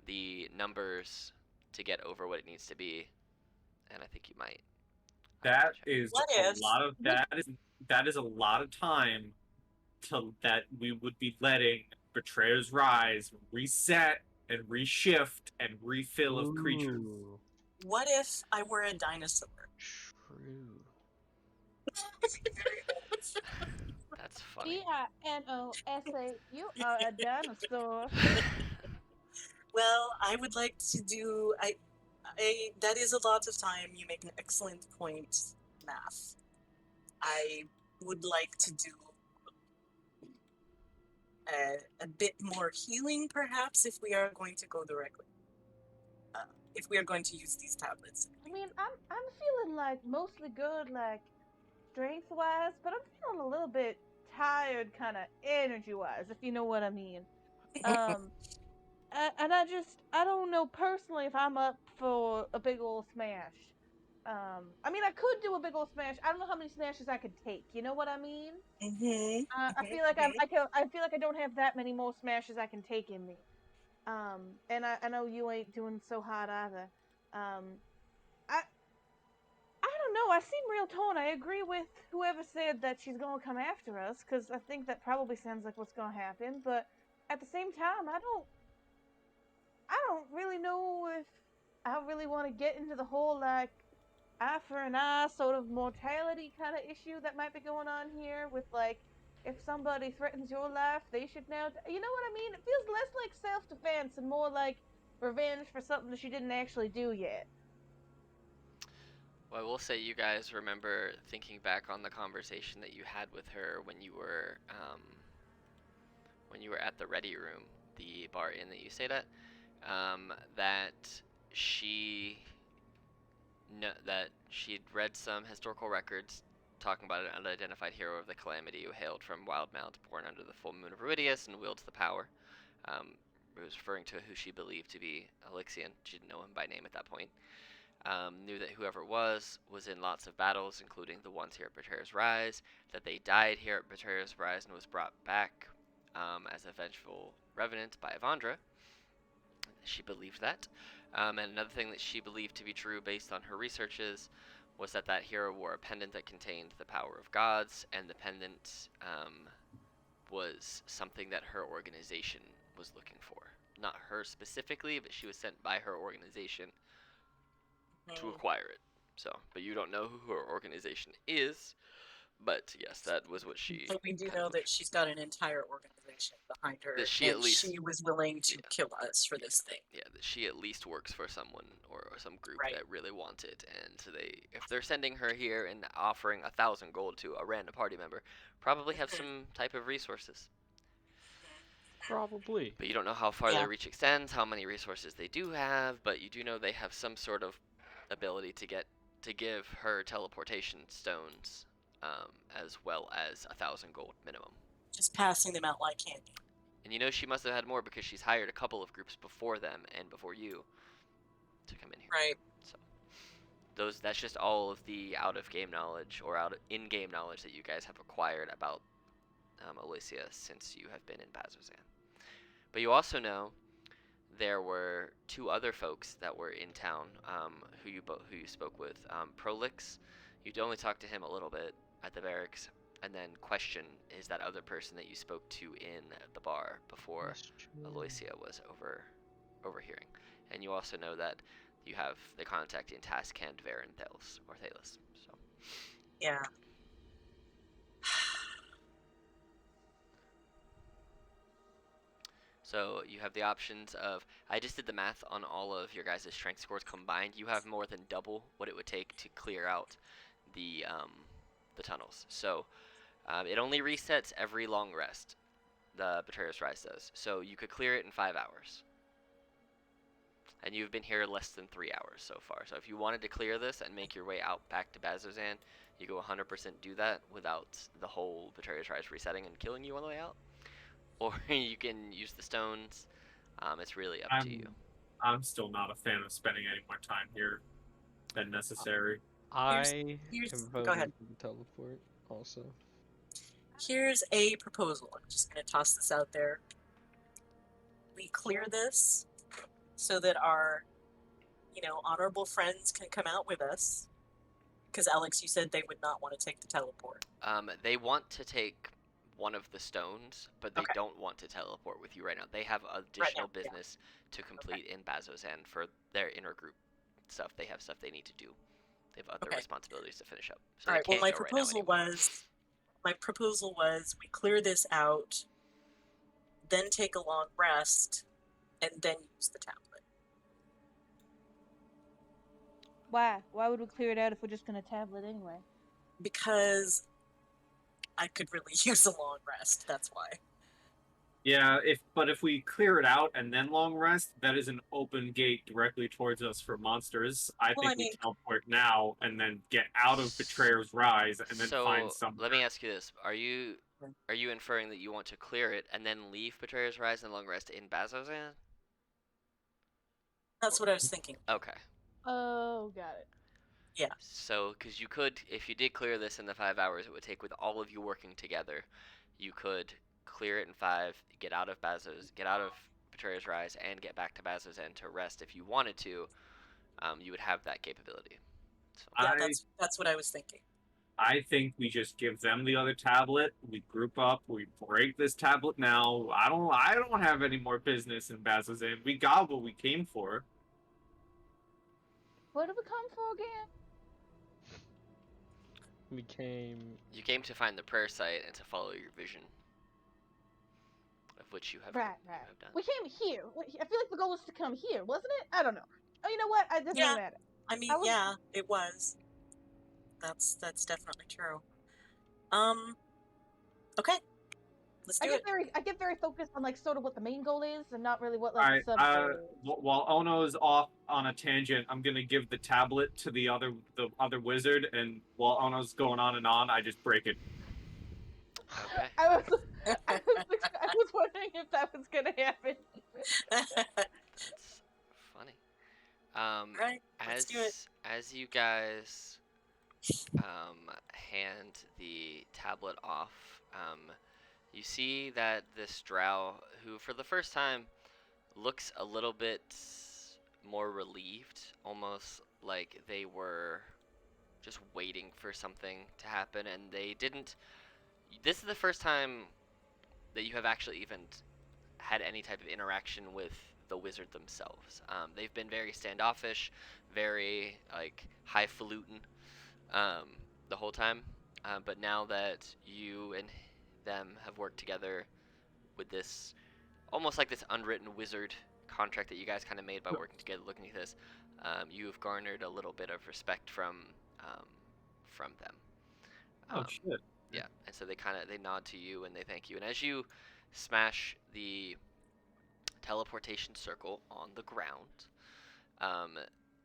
the numbers to get over what it needs to be. And I think you might. That is What a if lot of that is a lot of time that we would be letting Betrayer's Rise reset and reshift and refill of creatures. Ooh, what if I were a dinosaur? true. That's funny. Dinosa, you are a dinosaur. Well, I would like to do. That is a lot of time. You make an excellent point, math. I would like to do a bit more healing, perhaps, if we are going to go directly. If we are going to use these tablets. I mean, I'm feeling like mostly good, like strength wise, but I'm feeling a little bit tired, kind of energy wise, if you know what I mean. And I don't know personally if I'm up for a big old smash. I mean, I could do a big old smash. I don't know how many smashes I could take. You know what I mean? I feel like I feel like I don't have that many more smashes I can take in me. And I know you ain't doing so hot either. I I don't know. I seem real torn. I agree with whoever said that she's gonna come after us, because I think that probably sounds like what's gonna happen. But at the same time, I don't really know if I really want to get into the whole like eye for an eye sort of mortality kind of issue that might be going on here with like if somebody threatens your life, they should now. You know what I mean? It feels less like self-defense and more like revenge for something that she didn't actually do yet. Well, I will say you guys remember thinking back on the conversation that you had with her when you were at the Ready Room, the bar inn that you stayed at, that she that she'd read some historical records talking about an unidentified hero of the Calamity who hailed from Wildemount, born under the full moon of Ruidius and wields the power. It was referring to who she believed to be Elixion. She didn't know him by name at that point. Knew that whoever was in lots of battles, including the ones here at Betrayer's Rise, that they died here at Betrayer's Rise and was brought back as a vengeful revenant by Evandra. She believed that. And another thing that she believed to be true based on her researches was that that hero wore a pendant that contained the power of gods, and the pendant was something that her organization was looking for. Not her specifically, but she was sent by her organization to acquire it. So, but you don't know who her organization is. But yes, that was what she. But we do know that she's got an entire organization behind her, That she at least- she was willing to kill us for this thing. Yeah, that she at least works for someone or some group Right. that really wants it, and so if they're sending her here and offering 1,000 gold to a random party member, probably have some type of resources. Probably. But you don't know how far Yeah. their reach extends, how many resources they do have, but you do know they have some sort of ability to give her teleportation stones, as well as 1,000 gold minimum. Just passing them out like candy. And you know she must have had more because she's hired a couple of groups before them and before you to come in here. Right. So that's just all of the out of game knowledge or in game knowledge that you guys have acquired about Alicia since you have been in Bazozan. But you also know there were two other folks that were in town who you spoke with. Prolix, you'd only talked to him a little bit at the barracks, And then question is that other person that you spoke to in the bar before That's true. Aloysia was overhearing. And you also know that you have the contact in Taskand, Varen, Thales, or Thalos. So Yeah. So you have the options of, I just did the math on all of your guys' strength scores combined. You have more than double what it would take to clear out the tunnels. So it only resets every long rest. The Betrayer's Rise does. So you could clear it in 5 hours. And you've been here less than 3 hours so far. So if you wanted to clear this and make your way out back to Bazzoxan, you go 100% do that without the whole Betrayer's Rise resetting and killing you on the way out. Or you can use the stones. It's really up to you. I'm still not a fan of spending any more time here than necessary. I here's- am go voting ahead. for the teleport also. Here's a proposal. I'm just going to toss this out there. We clear this so that our, honorable friends can come out with us. Because Alex, you said they would not want to take the teleport. They want to take one of the stones, but they Okay. don't want to teleport with you right now. They have additional business to complete in Bazzoxan for their inner group stuff. They have stuff they need to do. They have other responsibilities to finish up. So All right. they Well, can't go right now anyway. my proposal was we clear this out, then take a long rest, and then use the tablet. Why? Why would we clear it out if we're just gonna tablet anyway? Because I could really use a long rest. That's why. Yeah, if we clear it out and then long rest, that is an open gate directly towards us for monsters. I Well, think I mean- we teleport now and then get out of Betrayer's Rise and then find some. Let me ask you this: Are you inferring that you want to clear it and then leave Betrayer's Rise and long rest in Bazzoxan? That's what I was thinking. Okay. Oh, got it. Yeah. So, because you could, if you did clear this in the 5 hours it would take with all of you working together, you could clear it in 5, get out of Betrayer's Rise, and get back to Bazzoxan to rest if you wanted to. You would have that capability. So, Yeah, that's what I was thinking. I think we just give them the other tablet. We group up. We break this tablet now. I don't have any more business in Bazzoxan. We got what we came for. What did we come for again? We came. you came to find the prayer site and to follow your vision, of which you have, Right. have done. We came here. I feel like the goal was to come here, wasn't it? I don't know. Oh, you know what? It doesn't Yeah. matter. I mean, I was- yeah, it was. That's definitely true. Okay. Let's I do it. get very focused on like sort of what the main goal is, and not really what All like right. the sub goal is. While Ono is off on a tangent, I'm gonna give the tablet to the other wizard, and while Ono's going on and on, I just break it. Okay. I was wondering if that was gonna happen. That's funny. Right. Let's do it. As you guys hand the tablet off, you see that this drow, who for the first time looks a little bit more relieved, almost like they were just waiting for something to happen, and they didn't. This is the first time that you have actually even had any type of interaction with the wizard themselves. They've been very standoffish, very like highfalutin the whole time. But now that you and them have worked together with this, almost like this unwritten wizard contract that you guys kind of made by working together, looking at this, you have garnered a little bit of respect from them. Oh shit. Yeah, and so they nod to you and they thank you. And as you smash the teleportation circle on the ground,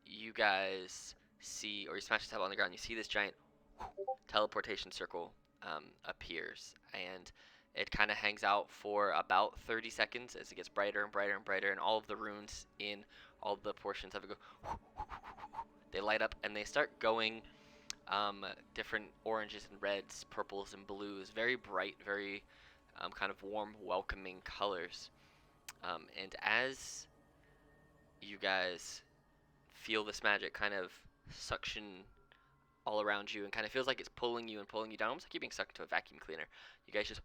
you guys see, or you smash the tablet on the ground, you see this giant teleportation circle appears, and it kind of hangs out for about 30 seconds as it gets brighter and brighter and brighter, and all of the runes in all the portions of it go, they light up, and they start going different oranges and reds, purples and blues, very bright, very kind of warm, welcoming colors. And as you guys feel this magic kind of suction all around you and kind of feels like it's pulling you and pulling you down, almost like you're being sucked into a vacuum cleaner. You guys just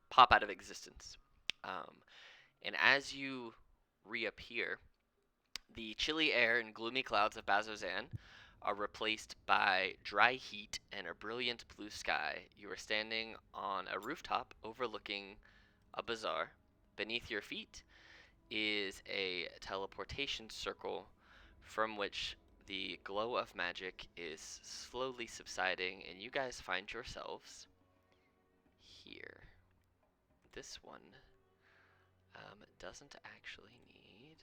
pop out of existence. And as you reappear, the chilly air and gloomy clouds of Bazozan are replaced by dry heat and a brilliant blue sky. You are standing on a rooftop overlooking a bazaar. Beneath your feet is a teleportation circle from which the glow of magic is slowly subsiding, and you guys find yourselves here. This one doesn't actually need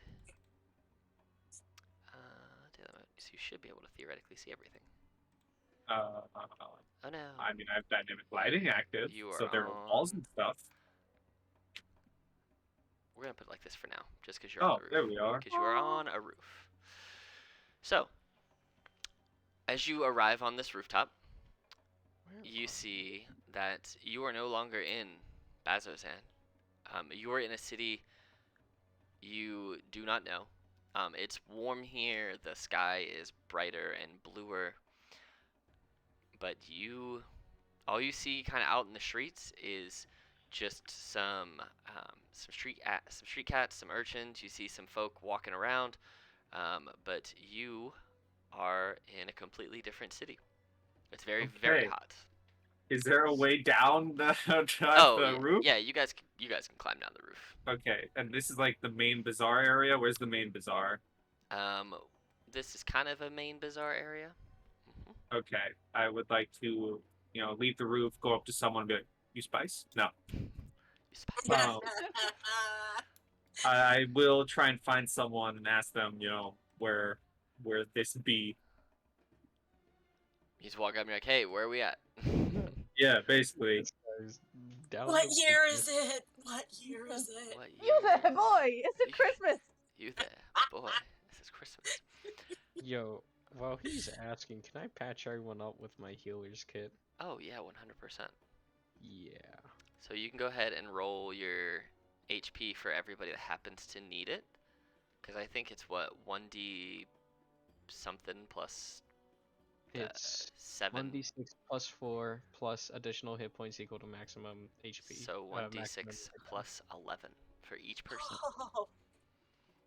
so you should be able to theoretically see everything. Oh no. I mean, I have dynamic lighting active, You are so there are walls and stuff. We're gonna put it like this for now, just because you're on the roof. There we are. Because you are on a roof. So, as you arrive on this rooftop, you see that you are no longer in Bazozan. You are in a city you do not know. It's warm here. The sky is brighter and bluer. But all you see kind of out in the streets is just some street cats, some urchins. You see some folk walking around, but you are in a completely different city. It's very very hot. Is there a way down the roof? Yeah, you guys can climb down the roof. Okay, and this is like the main bazaar area. Where's the main bazaar? This is kind of a main bazaar area. Okay, I would like to, leave the roof, go up to someone, and be like, "You spice?" No. You spice? I will try and find someone and ask them, where this be. You just walk up and you're like, "Hey, where are we at?" Yeah, basically. What year is it? What year is it? You there, boy! It's Christmas! You there, boy. This is Christmas. Yo, while he's asking, can I patch everyone up with my healer's kit? Oh, yeah, 100%. Yeah. So you can go ahead and roll your HP for everybody that happens to need it. Because I think it's, 1d something plus it's 7. 1d6 plus 4 plus additional hit points equal to maximum HP. So 1d6 plus 11 for each person. Oh.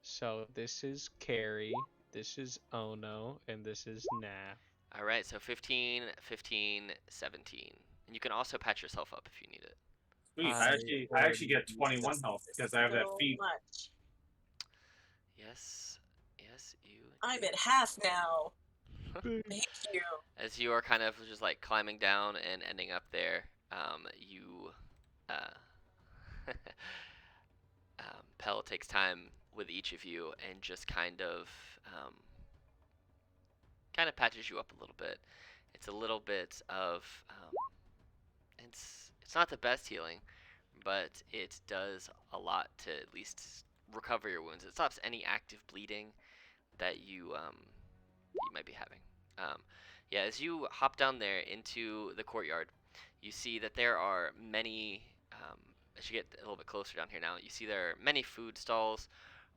So this is Carrie, this is Ono, and this is Naf. Alright, so 15, 15, 17. And you can also patch yourself up if you need it. Sweet, I actually get 21 health because I have that feat. Much. Yes, you. I'm at half now. Thank you. As you are kind of just like climbing down and ending up there, Pell takes time with each of you and just kind of patches you up a little bit. It's a little bit of it's not the best healing, but it does a lot to at least recover your wounds. It stops any active bleeding that you might be having. Yeah, as you hop down there into the courtyard, you see that there are many, as you get a little bit closer down here now, you see there are many food stalls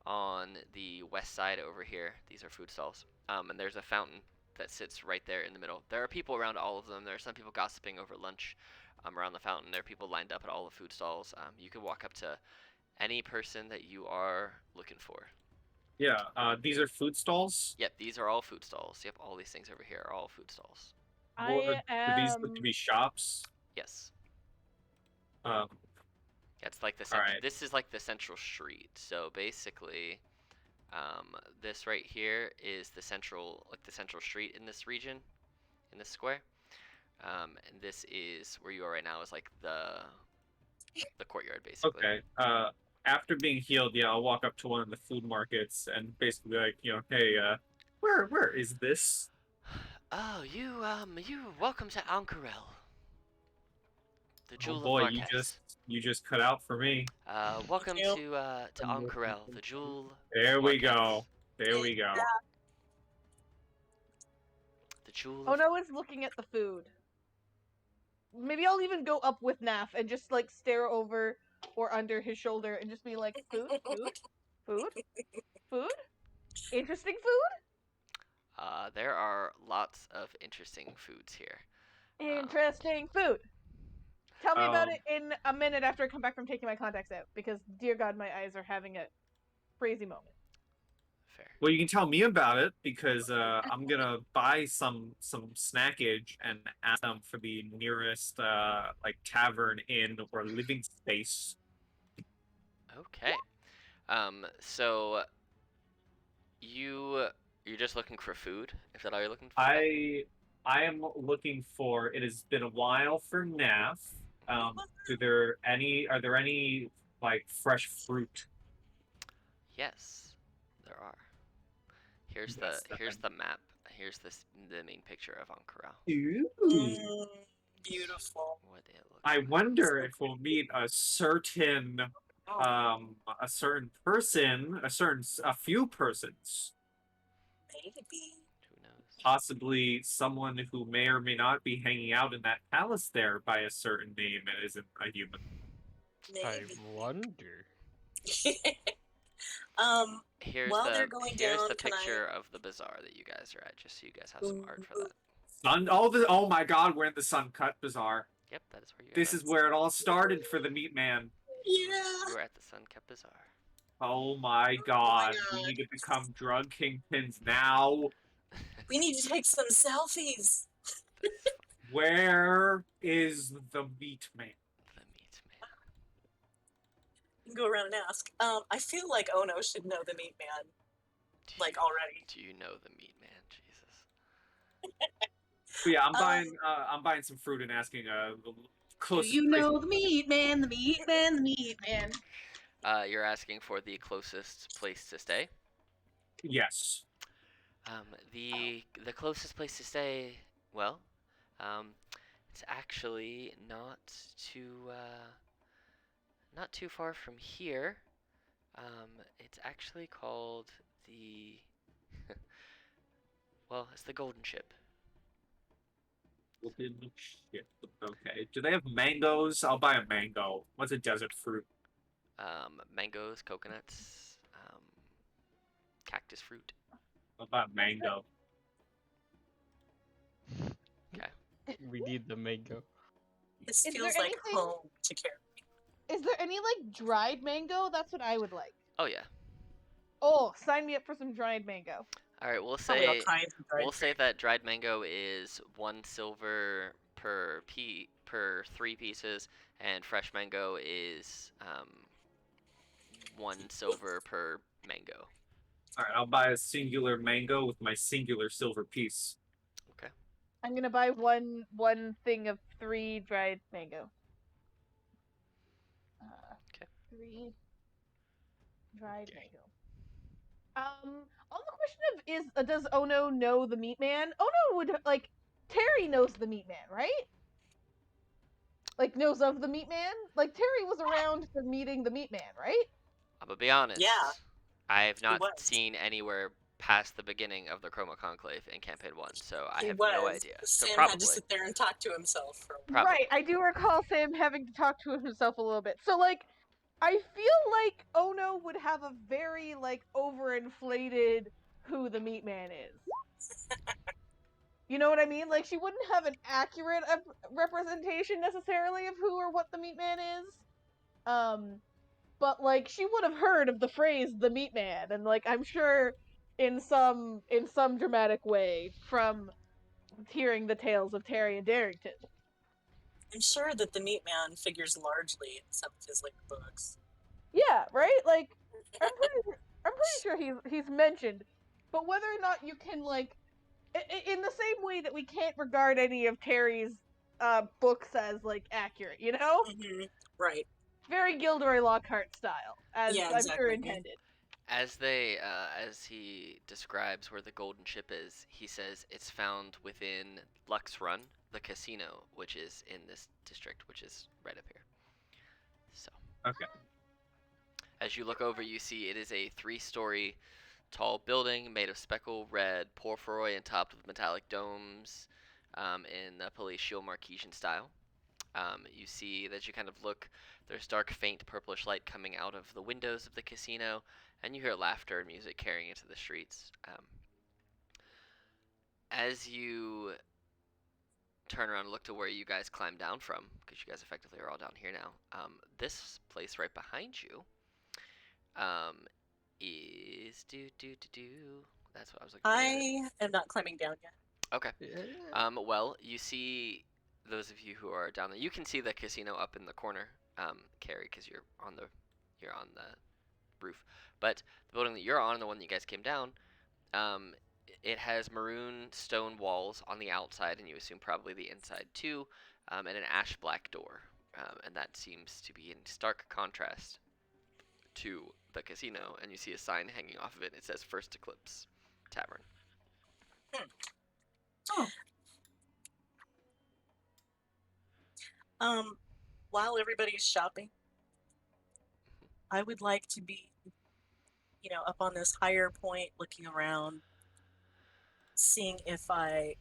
on the west side over here. These are food stalls. And there's a fountain that sits right there in the middle. There are people around all of them. There are some people gossiping over lunch around the fountain. There are people lined up at all the food stalls. You can walk up to any person that you are looking for. Yeah, these are food stalls? Yep, these are all food stalls. Yep, all these things over here are all food stalls. Do these look to be shops? Yes. Um, It's like the This is like the central street. So basically, this right here is the central street in this region, in this square. And this is where you are right now, is like the courtyard basically. Okay. After being healed, yeah, I'll walk up to one of the food markets and basically be like, hey, where is this? Oh, you welcome to Ank'Harel, the jewel of boy, Marquez. you just cut out for me. Welcome to Ank'Harel, the jewel. There we go. There we go. The jewel. Oh no, it's looking at the food. Maybe I'll even go up with Naf and just like stare over or under his shoulder and just be like, food? Interesting food? There are lots of interesting foods here. Interesting food. Tell me about Um, it in a minute after I come back from taking my contacts out, because dear God, my eyes are having a crazy moment. Fair. Well, you can tell me about it because I'm gonna buy some snackage and ask them for the nearest like tavern, inn, or living space. Okay. So you're just looking for food? Is that all you're looking for? I am looking for. It has been a while for Naf. Are there any like fresh fruit? Yes, there are. Here's Yes, the map. Here's the main picture of Ank'Harel. Ooh. Beautiful. What it looks I like. wonder if we'll meet a certain person, a few persons, Maybe. Who knows? possibly someone who may or may not be hanging out in that palace there by a certain name and isn't a human. I Maybe. wonder. Here's While the they're going here's down, the can I- picture of the bazaar that you guys are at, just so you guys have some art for that. Oh my God, we're in the Sun Cut Bazaar. Yep, that is where you This are. is where it all started for the Meat Man. Yeah. You are at the Sun Kept Bazaar. Oh my God, we need to become drug kingpins now. We need to take some selfies. Where is the Meat Man? The Meat Man. You can go around and ask. I feel like Ono should know the Meat Man, Do like you- already. Do you know the Meat Man? Jesus. But yeah, I'm buying some fruit and asking Do closest you place. know the meat man, the meat man, the meat man? You're asking for the closest place to stay. Yes. The closest place to stay, well, it's actually not too far from here. It's actually called the well, it's the Golden Ship. Shit. Okay. Do they have mangoes? I'll buy a mango. What's a desert fruit? Mangoes, coconuts, cactus fruit. I'll buy a mango. We need the mango. This Is feels there like anything- home to Carrie. Is there any like dried mango? That's what I would like. Oh yeah. Oh, sign me up for some dried mango. All right, Probably all kinds of dried we'll say fruit. that dried mango is 1 silver per 3 pieces, and fresh mango is 1 silver per mango. All right, I'll buy a singular mango with my singular silver piece. Okay. I'm gonna buy one thing of 3 dried mango. Okay. 3 dried Okay. mango. On the question of does Ono know the Meat Man? Ono would like Terry knows the Meat Man, right? Like knows of the Meat Man. Like Terry was around for meeting the Meat Man, right? I'm gonna be honest. Yeah. I have not was. seen anywhere past the beginning of the Chroma Conclave in Campaign 1, so I He have was. no idea. So Sam probably. had to sit there and talk to himself for a while. Probably. Right. I do recall Sam having to talk to himself a little bit. So like I feel like Ono would have a very like overinflated who the Meat Man is. You know what I mean? Like she wouldn't have an accurate representation necessarily of who or what the Meat Man is. But like she would have heard of the phrase the Meat Man, and like I'm sure in some dramatic way from hearing the tales of Terry and Darrington. I'm sure that the Meat Man figures largely in some of his later books. Yeah, right? Like I'm pretty sure he's mentioned, but whether or not you can like in the same way that we can't regard any of Terry's books as like accurate, you know? Mm-hmm. Right. Very Gilderoy Lockhart style, as Yeah, I'm sure exactly. intended. As he describes where the Golden Ship is, he says it's found within Lux Run, the casino, which is in this district, which is right up here. So. Okay. As you look over, you see it is a 3-story tall building made of speckle red porphyroid and topped with metallic domes in the palatial Marquesian style. You see that you kind of look, there's dark, faint purplish light coming out of the windows of the casino, and you hear laughter and music carrying into the streets. as you turn around and look to where you guys climbed down from, because you guys effectively are all down here now, this place right behind you is that's what I was looking for. I am not climbing down yet. Okay. Yeah. Well, you see, those of you who are down there, you can see the casino up in the corner, Carrie, because you're on the roof. But the building that you're on, the one that you guys came down, it has maroon stone walls on the outside, and you assume probably the inside too, and an ash black door, and that seems to be in stark contrast to the casino. And you see a sign hanging off of it. It says First Eclipse Tavern. While everybody's shopping, I would like to be, up on this higher point, looking around, seeing if I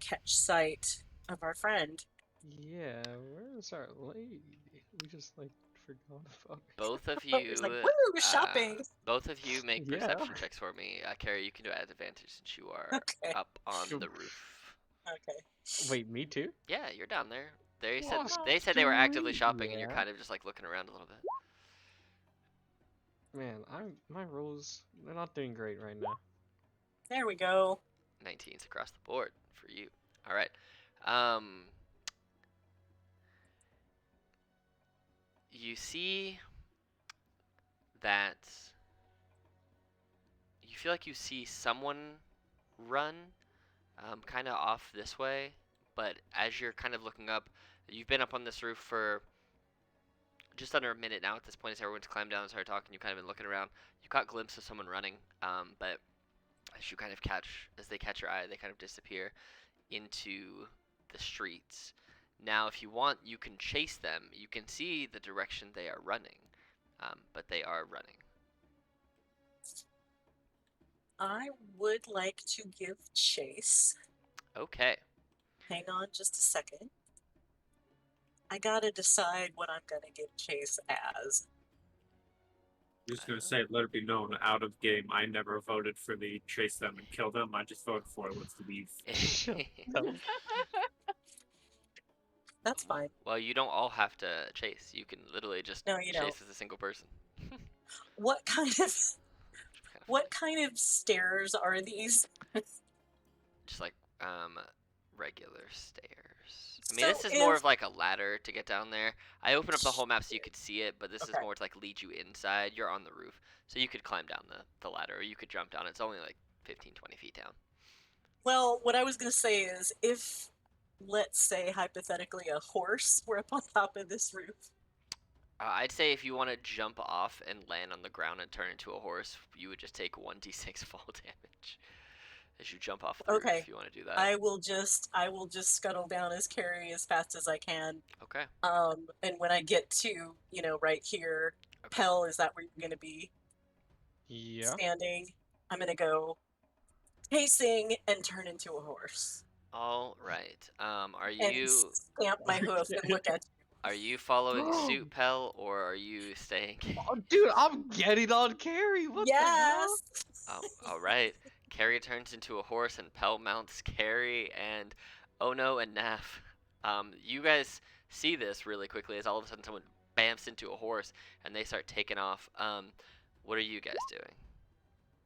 catch sight of our friend. Yeah, where's our lady? We just forgot about her. Both of But it's you, like, woo, we're shopping. both of you make Yeah. perception checks for me. Carrie, you can do it at advantage since you are Okay. up on the roof. Okay. Wait, me too? Yeah, you're down there. They Oh, said they were actively sweet. shopping, and you're Yeah. kind of just looking around a little bit. Man, my rolls, they're not doing great right now. There we go. 19s across the board for you. All right. You see that you feel like you see someone run kind of off this way, but as you're kind of looking up, you've been up on this roof for just under a minute now at this point. As everyone's climbed down and started talking, you've kind of been looking around. You caught a glimpse of someone running, but as they catch your eye, they kind of disappear into the streets. Now, if you want, you can chase them. You can see the direction they are running, but they are running. I would like to give chase. Okay. Hang on just a second. I gotta decide what I'm gonna give chase as. I'm just gonna say, let it be known, out of game, I never voted for the chase them and kill them. I just voted for let's leave. That's fine. Well, you don't all have to chase. You can literally just No, you chase don't. as a single person. What kind of stairs are these? Just like regular stairs. I mean, So this is more if- of like a ladder to get down there. I opened up the whole map so you could see it, but this is Okay. more to lead you inside. You're on the roof, so you could climb down the ladder, or you could jump down. It's only 15, 20 feet down. Well, what I was gonna say is, if, let's say, hypothetically, a horse were up on top of this roof. I'd say if you want to jump off and land on the ground and turn into a horse, you would just take 1d6 fall damage as you jump off the roof. Okay. If you want to do that. I will just scuttle down as Carrie as fast as I can. Okay. And when I get to, right here, Okay. Pell, is that where you're gonna be Yeah. standing? I'm gonna go pacing and turn into a horse. All right. Are And you stamp my hoof and look at following suit, Pell, or are you staying? Oh, dude, I'm getting on Carrie. What the hell? Yes. All right. Carrie turns into a horse, and Pell mounts Carrie, and Ono and Naf. You guys see this really quickly as all of a sudden someone bamps into a horse, and they start taking off. What are you guys doing?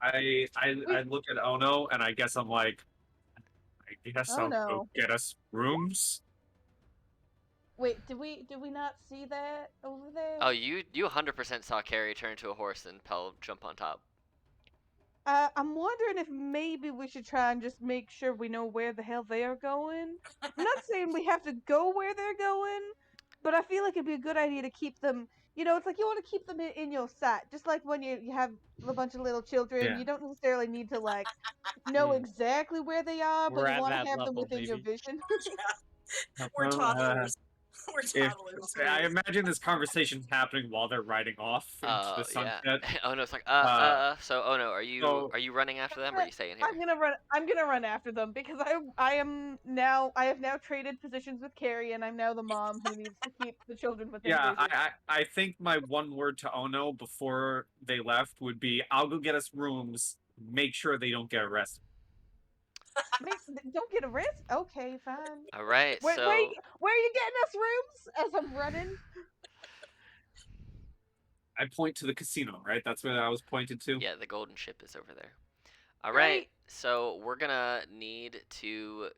I look at Ono and I guess I'm like, I guess Oh, I'll go no. get us rooms. Wait, did we not see that over there? Oh, you 100% saw Carrie turn into a horse and Pell jump on top. I'm wondering if maybe we should try and just make sure we know where the hell they are going. I'm not saying we have to go where they're going, but I feel like it'd be a good idea to keep them. It's like you want to keep them in your sight, just like when you have a bunch of little children. Yeah. You don't necessarily need to know exactly where they are, but We're you at want to that have them level, within your baby. vision. We're Well, toddlers. We're If, toddlers. I imagine this conversation's happening while they're riding off into the sunset. Yeah. Ono's like, So Ono, are you running after them, or are you staying here? I'm gonna run after them because I have now traded positions with Carrie, and I'm now the mom who needs to keep the children within Yeah, vision. I think my one word to Ono before they left would be, I'll go get us rooms, make sure they don't get arrested. Don't get a wrist? Okay, fine. All right, Where, so where, you, where are you getting us rooms? As I'm running. I point to the casino, right? That's where I was pointed to. yeah, the golden ship is over there. All right, Great. so we're gonna need to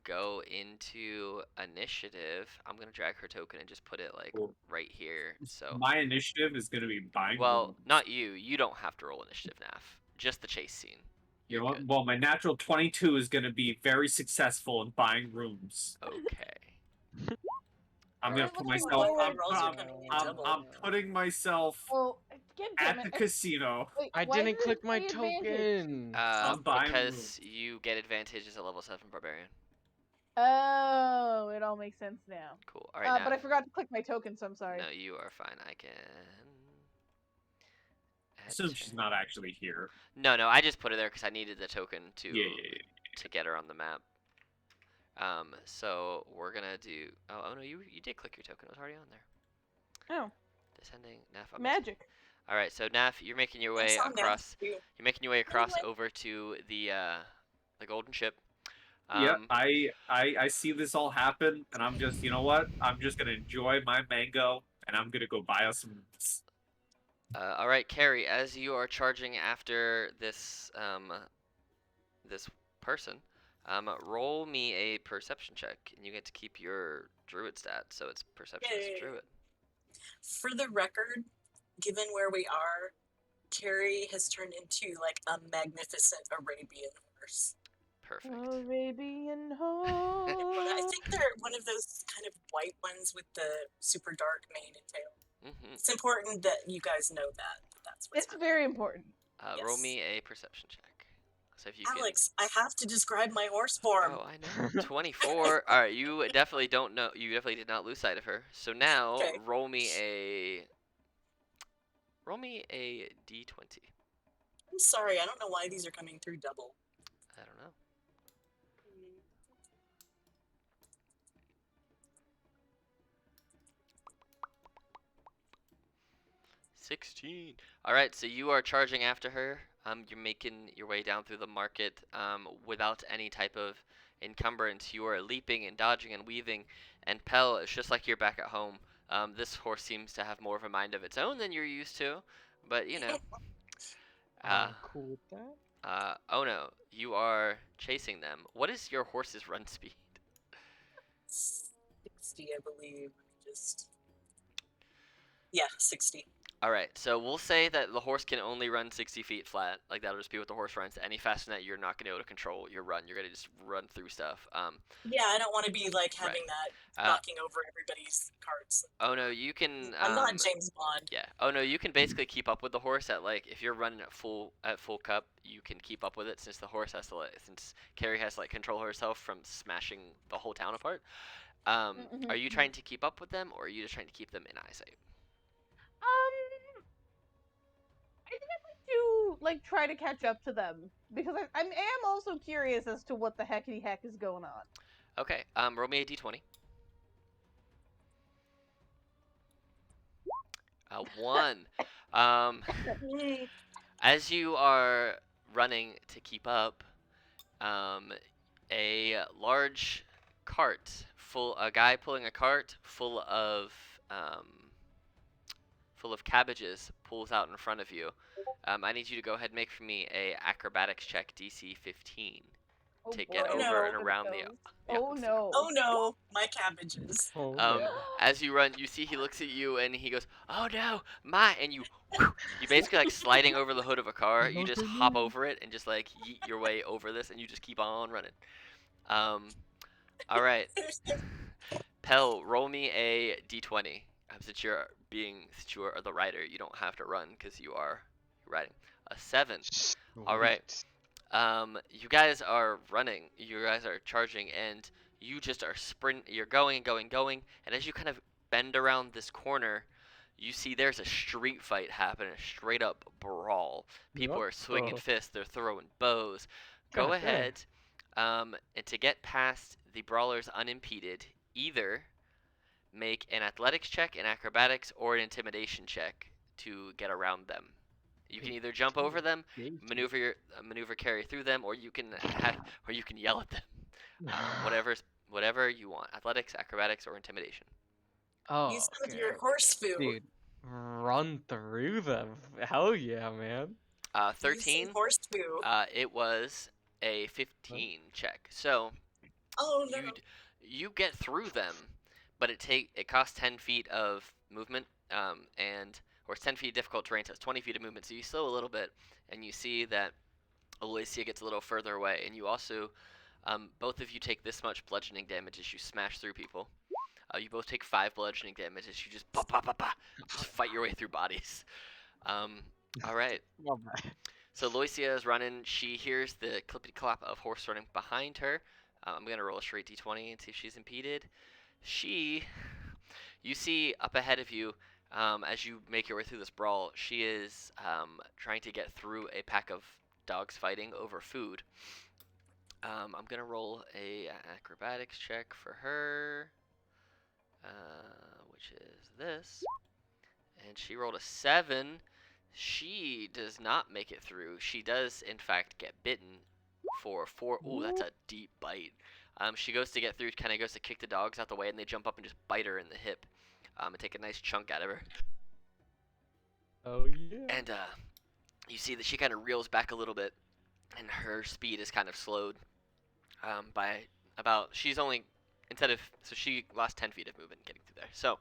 go into initiative. I'm gonna drag her token and just put it like Cool. right here. So, My initiative is going to be buying well, rooms. not you. You don't have to roll initiative, Naf. Just the chase scene. You You're know what? good. Well, my natural 22 is going to be very successful in buying rooms. Okay. I'm Alright, going to put let's myself. roll My it. rolls are gonna be a double. I'm putting myself Oh, damn at it. the casino. Wait, I why didn't does it click my say advantage? token. I'm buying Because you get advantages at level 7 barbarian. Oh, it all makes sense now. Cool. All right, But I Naf. forgot to click my token, so I'm sorry. No, you are fine. I can. Assume she's not actually here. No, I just put her there because I needed the token to Yeah. to get her on the map. So we're gonna do. Oh no, you did click your token. It was already on there. Oh, Descending Naf. magic. All right, so Naf, you're making your way It's on there. across. You're making your way across Anyway. over to the golden ship. Yeah, I see this all happen, and I'm just, you know what? I'm just gonna enjoy my mango, and I'm gonna go buy us some rooms. All right, Carrie, as you are charging after this this person, roll me a perception check, and you get to keep your druid stat, so it's perception as a Yay. druid. For the record, given where we are, Carrie has turned into like a magnificent Arabian horse. Perfect. Arabian I horse. think they're one of those kind of white ones with the super dark mane and tail. Mm-hmm. It's important that you guys know that. That's what's It's very important. Roll Yes. me a perception check. So if you Alex, I have to describe my horse form. Oh, I know. 24. All right, you definitely don't know. You definitely did not lose sight of her. So now Okay. roll me a d20. I'm sorry, I don't know why these are coming through double. I don't know. 16. All right, so you are charging after her. You're making your way down through the market without any type of encumbrance. You are leaping and dodging and weaving. And Pell, it's just like you're back at home. This horse seems to have more of a mind of its own than you're used to, but you know. I'm cool with that. Oh no, you are chasing them. What is your horse's run speed? 60, I believe. Yeah, 60. All right, so we'll say that the horse can only run 60 feet flat. Like that'll just be what the horse runs. Any faster than that, you're not gonna be able to control your run. You're gonna just run through stuff. Yeah, I don't want to be like having that knocking over everybody's carts. Oh no, you can. I'm not James Bond. Yeah. Oh no, you can basically keep up with the horse at like if you're running at full cup, you can keep up with it since the horse has to since Carrie has to control herself from smashing the whole town apart. Are you trying to keep up with them, or are you just trying to keep them in eyesight? I think I'd like to try to catch up to them because I am also curious as to what the heckity heck is going on. Okay. Roll me a d20. 1. As you are running to keep up, a large cart a guy pulling a cart full of cabbages pulls out in front of you. I need you to go ahead and make for me a acrobatics check DC 15 to get over and around the. Oh no! Oh no! My cabbages. Oh, no. As you run, you see he looks at you and he goes, "Oh no, my!" And you basically sliding over the hood of a car. You just hop over it and just yeet your way over this, and you just keep on running. All right, Pell, roll me a d20. Since you are the rider, you don't have to run because you're riding. A 7. All right. You guys are running. You guys are charging, and you just are You're going and going and going. And as you kind of bend around this corner, you see there's a street fight happening, a straight up brawl. People are swinging fists. They're throwing bows. Go ahead. And to get past the brawlers unimpeded, either make an athletics check, an acrobatics, or an intimidation check to get around them. You can either jump over them, maneuver carry through them, or you can yell at them. Whatever you want. Athletics, acrobatics, or intimidation. Oh, Use some of okay. your horse foo. Dude, run through them. Hell yeah, man. 13. Use some horse foo. It was a 15 check. So Oh no. you get through them, but it costs 10 feet of movement, or it's 10 feet of difficult terrain, so it's 20 feet of movement. So you slow a little bit, and you see that Alicia gets a little further away, and you also, both of you take this much bludgeoning damage as you smash through people. You both take 5 bludgeoning damage as you just just fight your way through bodies. All right. Well, bad. So Loisia is running. She hears the clippity clop of horse running behind her. I'm gonna roll a straight d20 and see if she's impeded. You see up ahead of you, as you make your way through this brawl, she is trying to get through a pack of dogs fighting over food. I'm gonna roll a acrobatics check for her, which is this, and she rolled a 7. She does not make it through. She does, in fact, get bitten for 4. Ooh, that's a deep bite. She goes to get through, kind of goes to kick the dogs out the way, and they jump up and just bite her in the hip, and take a nice chunk out of her. Oh yeah. And you see that she kind of reels back a little bit, and her speed is kind of slowed by about. She's only so she lost 10 feet of movement getting through there. So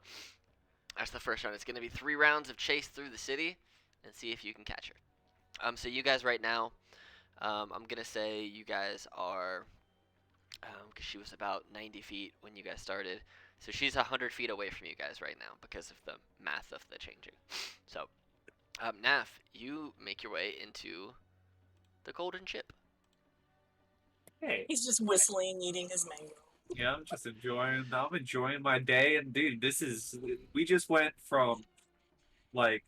that's the first round. It's going to be 3 rounds of chase through the city, and see if you can catch her. So you guys right now, I'm gonna say you guys are, because she was about 90 feet when you guys started, so she's 100 feet away from you guys right now because of the math of the changing. So, Naf, you make your way into the golden ship. Hey. He's just whistling, eating his mango. Yeah, I'm enjoying my day, and dude, we just went from, like,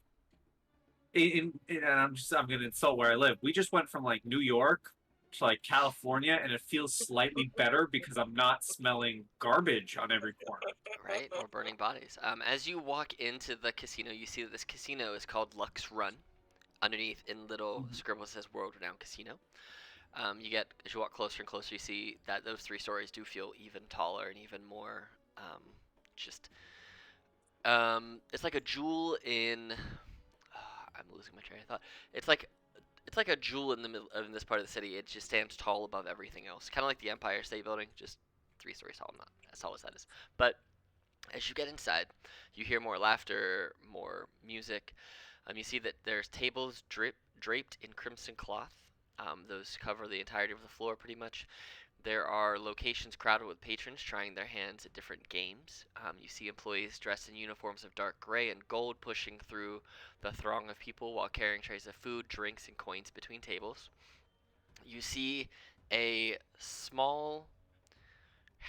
and I'm gonna insult where I live. We just went from like New York to like California, and it feels slightly better because I'm not smelling garbage on every corner. Right, or burning bodies. As you walk into the casino, you see that this casino is called Lux Run. Underneath, in little scribbles, says World Renowned Casino. As you walk closer and closer, you see that those 3 stories do feel even taller and even more, it's like a jewel in. I'm losing my train of thought. It's like a jewel in the middle in this part of the city. It just stands tall above everything else, kind of like the Empire State Building, just 3 stories tall. Not as tall as that is, but as you get inside, you hear more laughter, more music. You see that there's tables draped in crimson cloth. Those cover the entirety of the floor pretty much. There are locations crowded with patrons trying their hands at different games. You see employees dressed in uniforms of dark gray and gold pushing through the throng of people while carrying trays of food, drinks, and coins between tables. You see a small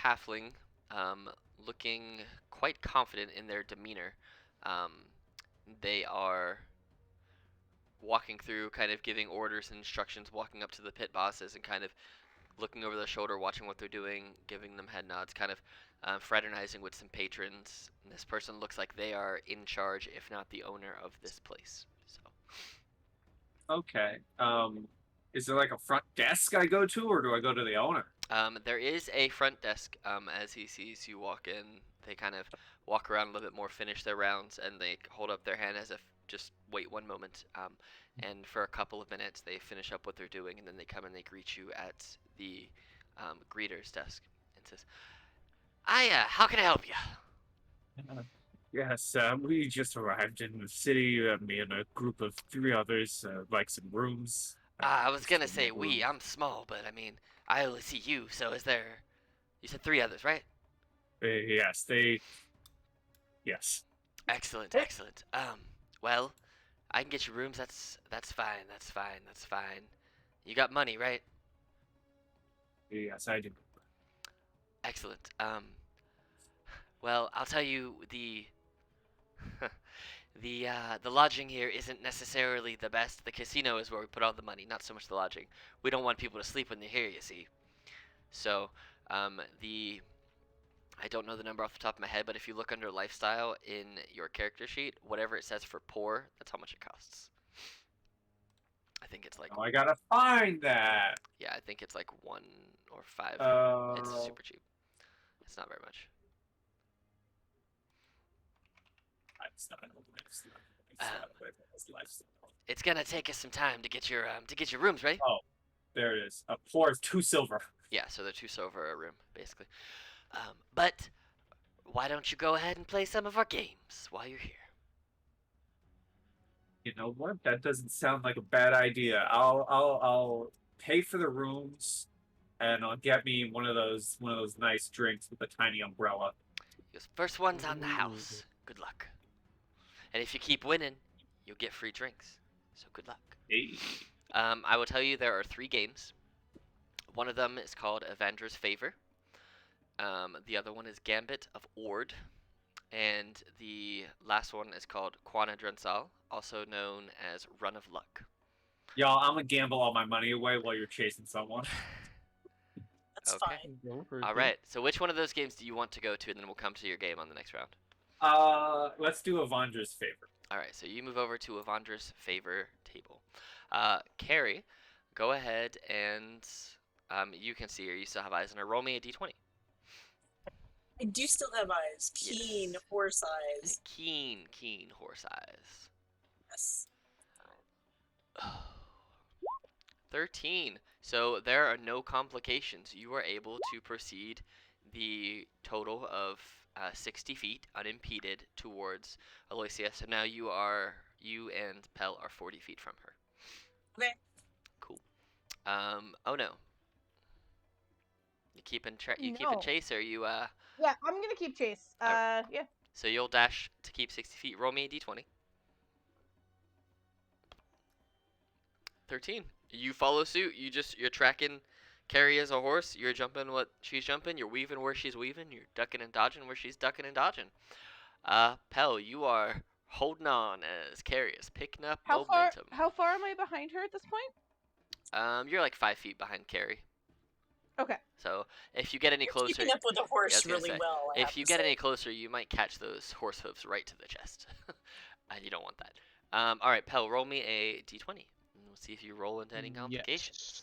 halfling looking quite confident in their demeanor. They are walking through, kind of giving orders and instructions, walking up to the pit bosses and kind of looking over their shoulder, watching what they're doing, giving them head nods, kind of fraternizing with some patrons. And this person looks like they are in charge, if not the owner of this place. So. Okay. Is there like a front desk I go to, or do I go to the owner? There is a front desk. As he sees you walk in, they kind of walk around a little bit more, finish their rounds, and they hold up their hand as if just wait one moment. And for a couple of minutes, they finish up what they're doing, and then they come and they greet you at the greeter's desk and says, how can I help you? Yes, we just arrived in the city. Me and a group of 3 others, like some rooms. I was gonna say we. I'm small, but I mean, I only see you. So is there? You said 3 others, right? Yes, Yes. Excellent. Well, I can get you rooms. That's fine. That's fine. You got money, right? Yes, I do. Excellent. Well, I'll tell you the the lodging here isn't necessarily the best. The casino is where we put all the money, not so much the lodging. We don't want people to sleep when they're here, you see. So, I don't know the number off the top of my head, but if you look under lifestyle in your character sheet, whatever it says for poor, that's how much it costs. it's like, Oh, I gotta find that. yeah, I think it's like 1 or 5. It's Uh, super cheap. It's not very much. It's gonna take us some time to get your rooms ready. Oh, there it is. Floor is 2 silver. Yeah, so they're 2 silver a room, basically. But why don't you go ahead and play some of our games while you're here? You know what? That doesn't sound like a bad idea. I'll pay for the rooms, and I'll get me one of those nice drinks with a tiny umbrella. Because first one's on the house. Good luck. And if you keep winning, you'll get free drinks. So good luck. Hey. I will tell you there are 3 games. One of them is called Avenger's Favor. The other one is Gambit of Ord. And the last one is called Quana Drensal, also known as Run of Luck. Y'all, I'm gonna gamble all my money away while you're chasing someone. That's Okay. fine. Go for it, All dude. right. So which one of those games do you want to go to, and then we'll come to your game on the next round. Let's do Avandra's Favor. All right. So you move over to Avandra's Favor table. Carrie, go ahead and you can see her. You still have eyes on her. Roll me a d20. I do still have eyes. Keen Yes. horse eyes. Keen horse eyes. Yes. 13. So there are no complications. You are able to proceed the total of 60 feet unimpeded towards Aloysia. So now you and Pell are 40 feet from her. Okay. Cool. Oh no. You keeping No. chase, or you Yeah, I'm gonna keep chase. Yeah. So you'll dash to keep 60 feet. Roll me a d20. 13. You follow suit. You're tracking Carrie as a horse. You're jumping what she's jumping. You're weaving where she's weaving. You're ducking and dodging where she's ducking and dodging. Pell, you are holding on as Carrie is picking up momentum. How far am I behind her at this point? You're like 5 feet behind Carrie. Okay. So if you get any You're closer, keeping up with the horse I was gonna really say, well. I have if you to get say. any closer, you might catch those horse hooves right to the chest, and you don't want that. All right, Pell, roll me a d20. And we'll see if you roll into any complications.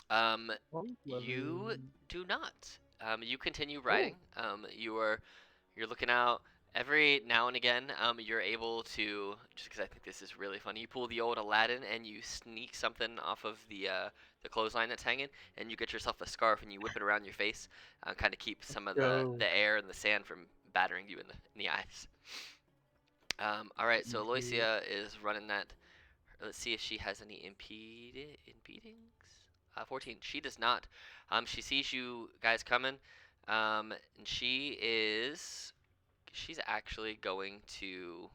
Yes. You do not. You continue riding. You're looking out. Every now and again, you're able to, just because I think this is really funny, you pull the old Aladdin and you sneak something off of the clothesline that's hanging, and you get yourself a scarf and you whip it around your face, kind of keep some of Go. the air and the sand from battering you in the eyes. All right, so Aloysia is running that. Let's see if she has any impedings. 14. She does not. She sees you guys coming, and she's actually going to.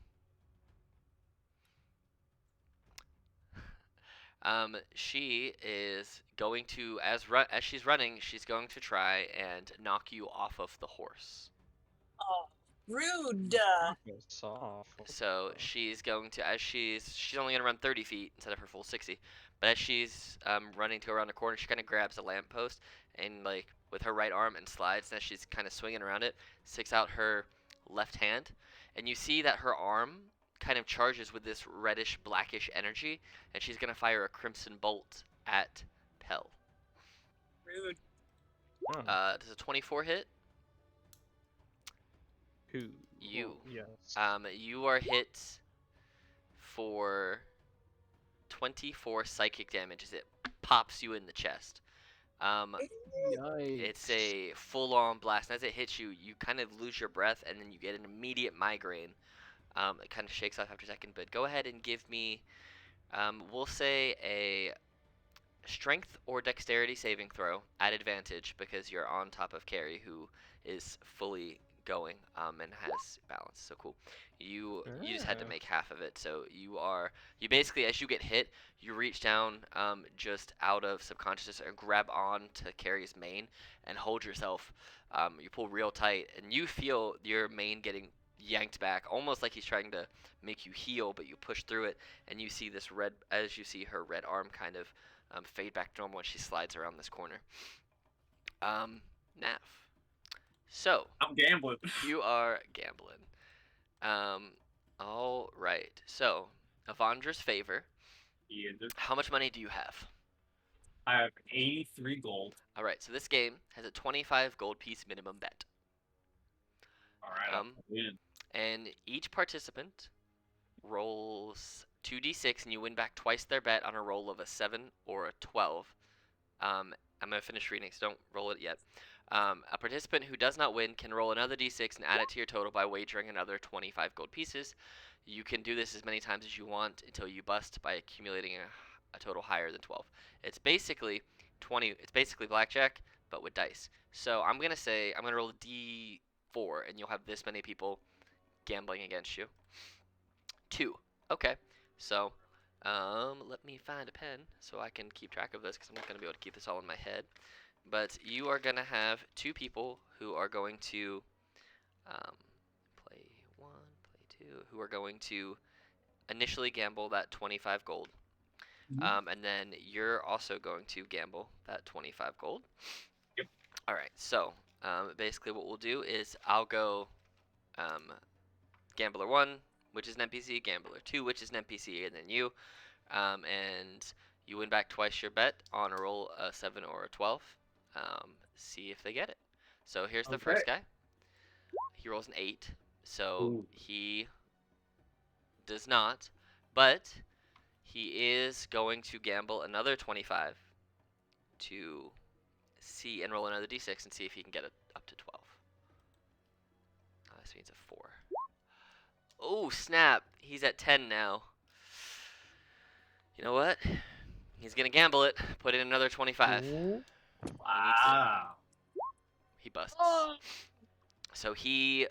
She is going to, as she's running, she's going to try and knock you off of the horse. Oh, rude. Soft. So she's going to, as she's only going to run 30 feet instead of her full 60. But as she's running to go around the corner, she kind of grabs a lamppost and, like, with her right arm and slides. And as she's kind of swinging around it, sticks out her left hand. And you see that her arm kind of charges with this reddish blackish energy. And she's going to fire a crimson bolt at Pell. Rude. Does a 24 hit? Who? You. Oh, yes. You are hit for 24 psychic damage as it pops you in the chest. Yikes. It's a full-on blast. And as it hits you, you kind of lose your breath, and then you get an immediate migraine. It kind of shakes off after a second. But go ahead and give me, we'll say, a strength or dexterity saving throw at advantage because you're on top of Carrie, who is fully going and has balance. So cool. You just had to make half of it. So you basically, as you get hit, you reach down just out of subconsciousness and grab on to Carrie's mane and hold yourself. You pull real tight and you feel your mane getting yanked back, almost like he's trying to make you heal, but you push through it, and you see this red, as you see her red arm kind of fade back to normal when she slides around this corner. Naf. So I'm gambling. you are gambling. All right. So Avandra's Favor. How much money do you have? I have 83 gold. All right, so this game has a 25 gold piece minimum bet. All right, I'll Um, win. And each participant rolls 2d6, and you win back twice their bet on a roll of a 7 or a 12. I'm going to finish reading, so don't roll it yet. A participant who does not win can roll another d6 and add it to your total by wagering another 25 gold pieces. You can do this as many times as you want until you bust by accumulating a total higher than 12. It's basically 20. It's basically blackjack, but with dice. So I'm going to say I'm going to roll a d4, and you'll have this many people gambling against you. 2. Okay. So let me find a pen so I can keep track of this, because I'm not going to be able to keep this all in my head. But you are going to have 2 people who are going to play 1, play 2, who are going to initially gamble that 25 gold. And then you're also going to gamble that 25 gold. Yep. All right. So basically what we'll do is I'll go Gambler 1, which is an NPC, Gambler 2, which is an NPC, and then you. And you win back twice your bet on a roll a 7 or a 12. See if they get it. So here's the first guy. He rolls an 8, so Ooh. he does not, but he is going to gamble another 25 to see and roll another d6 and see if he can get it up to 12. This means a 4. Oh, snap. He's at 10 now. You know what? He's going to gamble it. Put in another 25. Wow. He busts. Oh. So he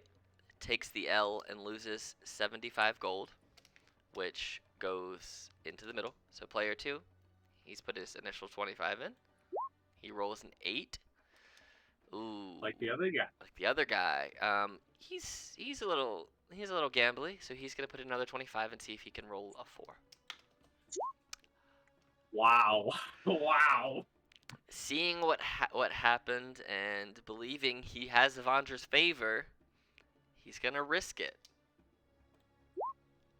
takes the L and loses 75 gold, which goes into the middle. So player 2, he's put his initial 25 in. He rolls an 8. Ooh. Like the other guy. Like the other guy. He's a little gambly, so he's gonna put in another 25 and see if he can roll a 4. Wow. Wow. Seeing what happened and believing he has Evandra's favor, he's gonna risk it.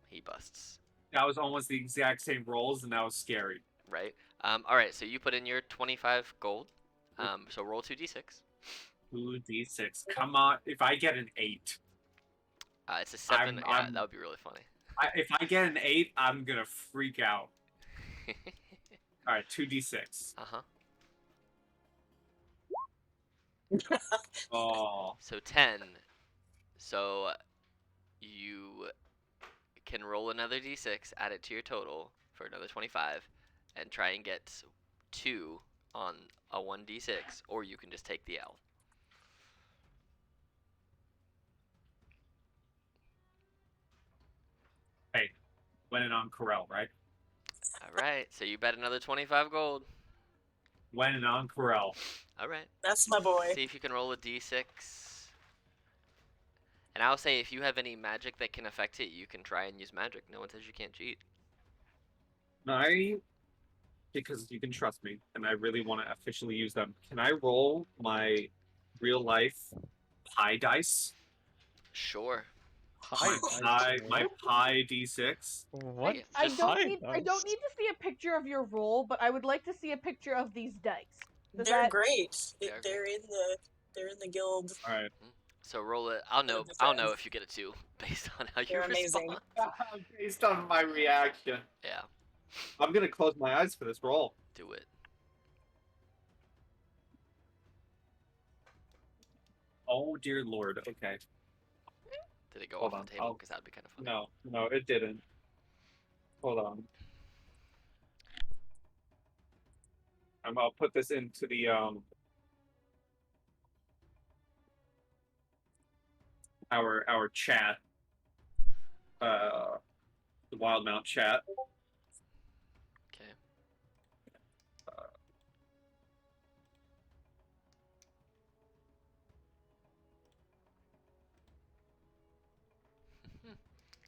He busts. That was almost the exact same rolls, and that was scary. Right. All right. So you put in your 25 gold. So roll 2d6. 2d6. Come on. If I get an 8. It's a 7. Yeah, that would be really funny. If I get an 8, I'm going to freak out. All right, 2d6. Uh-huh. Oh. So 10. So you can roll another d6, add it to your total for another 25, and try and get 2 on a 1d6, or you can just take the L. Hey, winning on Ank'Harel, right? All right. So you bet another 25 gold. Winning on Ank'Harel. All right. That's my boy. See if you can roll a d6. And I'll say if you have any magic that can affect it, you can try and use magic. No one says you can't cheat. Because you can trust me, and I really want to officially use them. Can I roll my real life pie dice? Sure. My pie d6? What? I Just don't need to see a picture of your roll, but I would like to see a picture of these dice. They're great. They're They're in the guild. All right. So roll it. I'll know if you get a 2 based on how you They're amazing. respond. Based on my reaction. Yeah. I'm gonna close my eyes for this roll. Do it. Oh dear lord. Okay. Did it go Hold off on, the table? Because that'd be kind of funny. No, it didn't. Hold on. I'm gonna put this into the our chat. The Wildemount chat. Okay.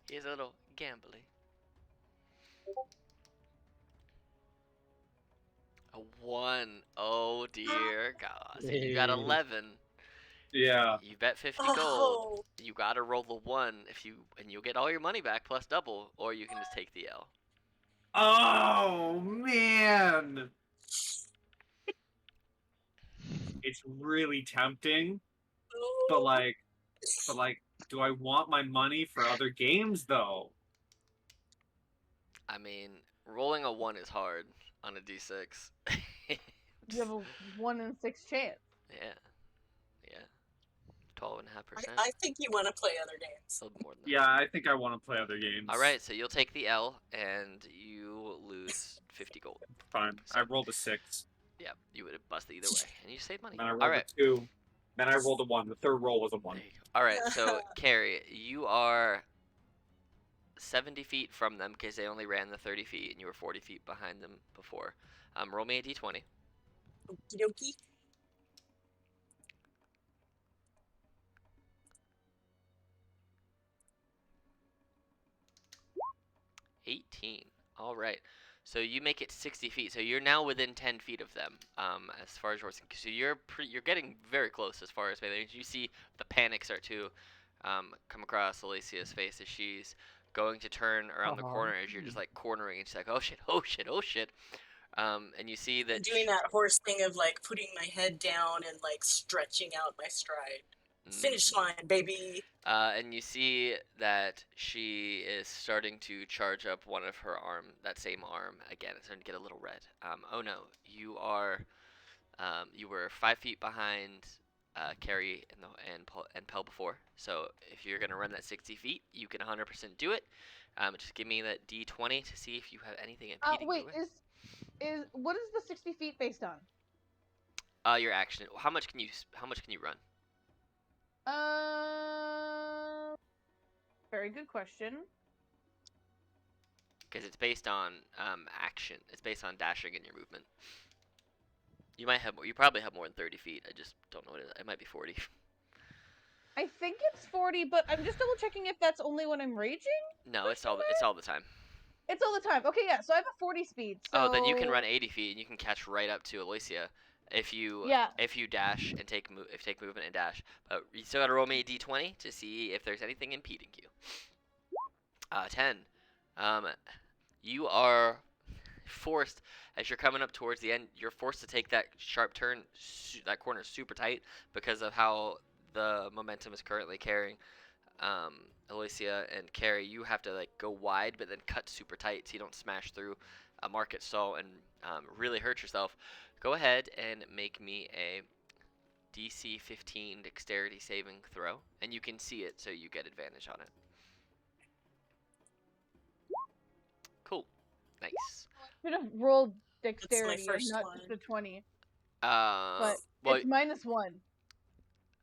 He's a little gambly. A 1. Oh dear God. So you got 11. Yeah. You bet 50 gold. Oh, You gotta roll the 1 and you'll get all your money back plus double, or you can just take the L. Oh man, it's really tempting, but like, do I want my money for other games though? I mean, rolling a 1 is hard on a d6. You have a 1 in 6 chance. Yeah. Yeah. 12.5%. I think you want to play other games. A little more than that. Yeah, I think I want to play other games. All right, so you'll take the L and you lose 50 gold. Fine. So- I rolled a 6. Yeah, you would have busted either way, and you save money. Then I rolled All right. a 2. Then I rolled a 1. The third roll was a 1. There you go. All right, so Carrie, you are 70 feet from them because they only ran the 30 feet, and you were 40 feet behind them before. Roll me a d20. Okie dokie. 18. All right. So you make it 60 feet. So you're now within 10 feet of them. As far as yours, so you're getting very close as far as melee. You see the panic start to come across Alicia's face as she's going to turn around the corner as you're just like cornering, and she's like, "Oh shit! Oh shit! Oh shit!" And you see that I'm doing that horse thing of like putting my head down and like stretching out my stride. Finish line, baby. And you see that she is starting to charge up one of her arm, that same arm again. It's starting to get a little red. Oh no, you were 5 feet behind Carrie and Pell before. So if you're gonna run that 60 feet, you can 100% do it. Just give me that D20 to see if you have anything impeding Wait, you. is what is the 60 feet based on? Your action. How much can you run? Very good question. Because it's based on action. It's based on dashing and your movement. You might have more. You probably have more than 30 feet. I just don't know what it is. It might be 40. I think it's 40, but I'm just double checking if that's only when I'm raging. No, it's all the time. It's all the time. Okay, yeah. So I have a 40 speed. So... Oh, then you can run 80 feet and you can catch right up to Alicia if you dash and take movement and dash. But you still gotta roll me a d20 to see if there's anything impeding you. 10. You are forced, as you're coming up towards the end, you're forced to take that sharp turn. That corner super tight because of how the momentum is currently carrying. Alicia and Carrie, you have to like go wide but then cut super tight so you don't smash through a market stall and really hurt yourself. Go ahead and make me a DC 15 dexterity saving throw, and you can see it so you get advantage on it. Cool. Nice. Should have rolled dexterity and first not one. just a 20. But It's -1.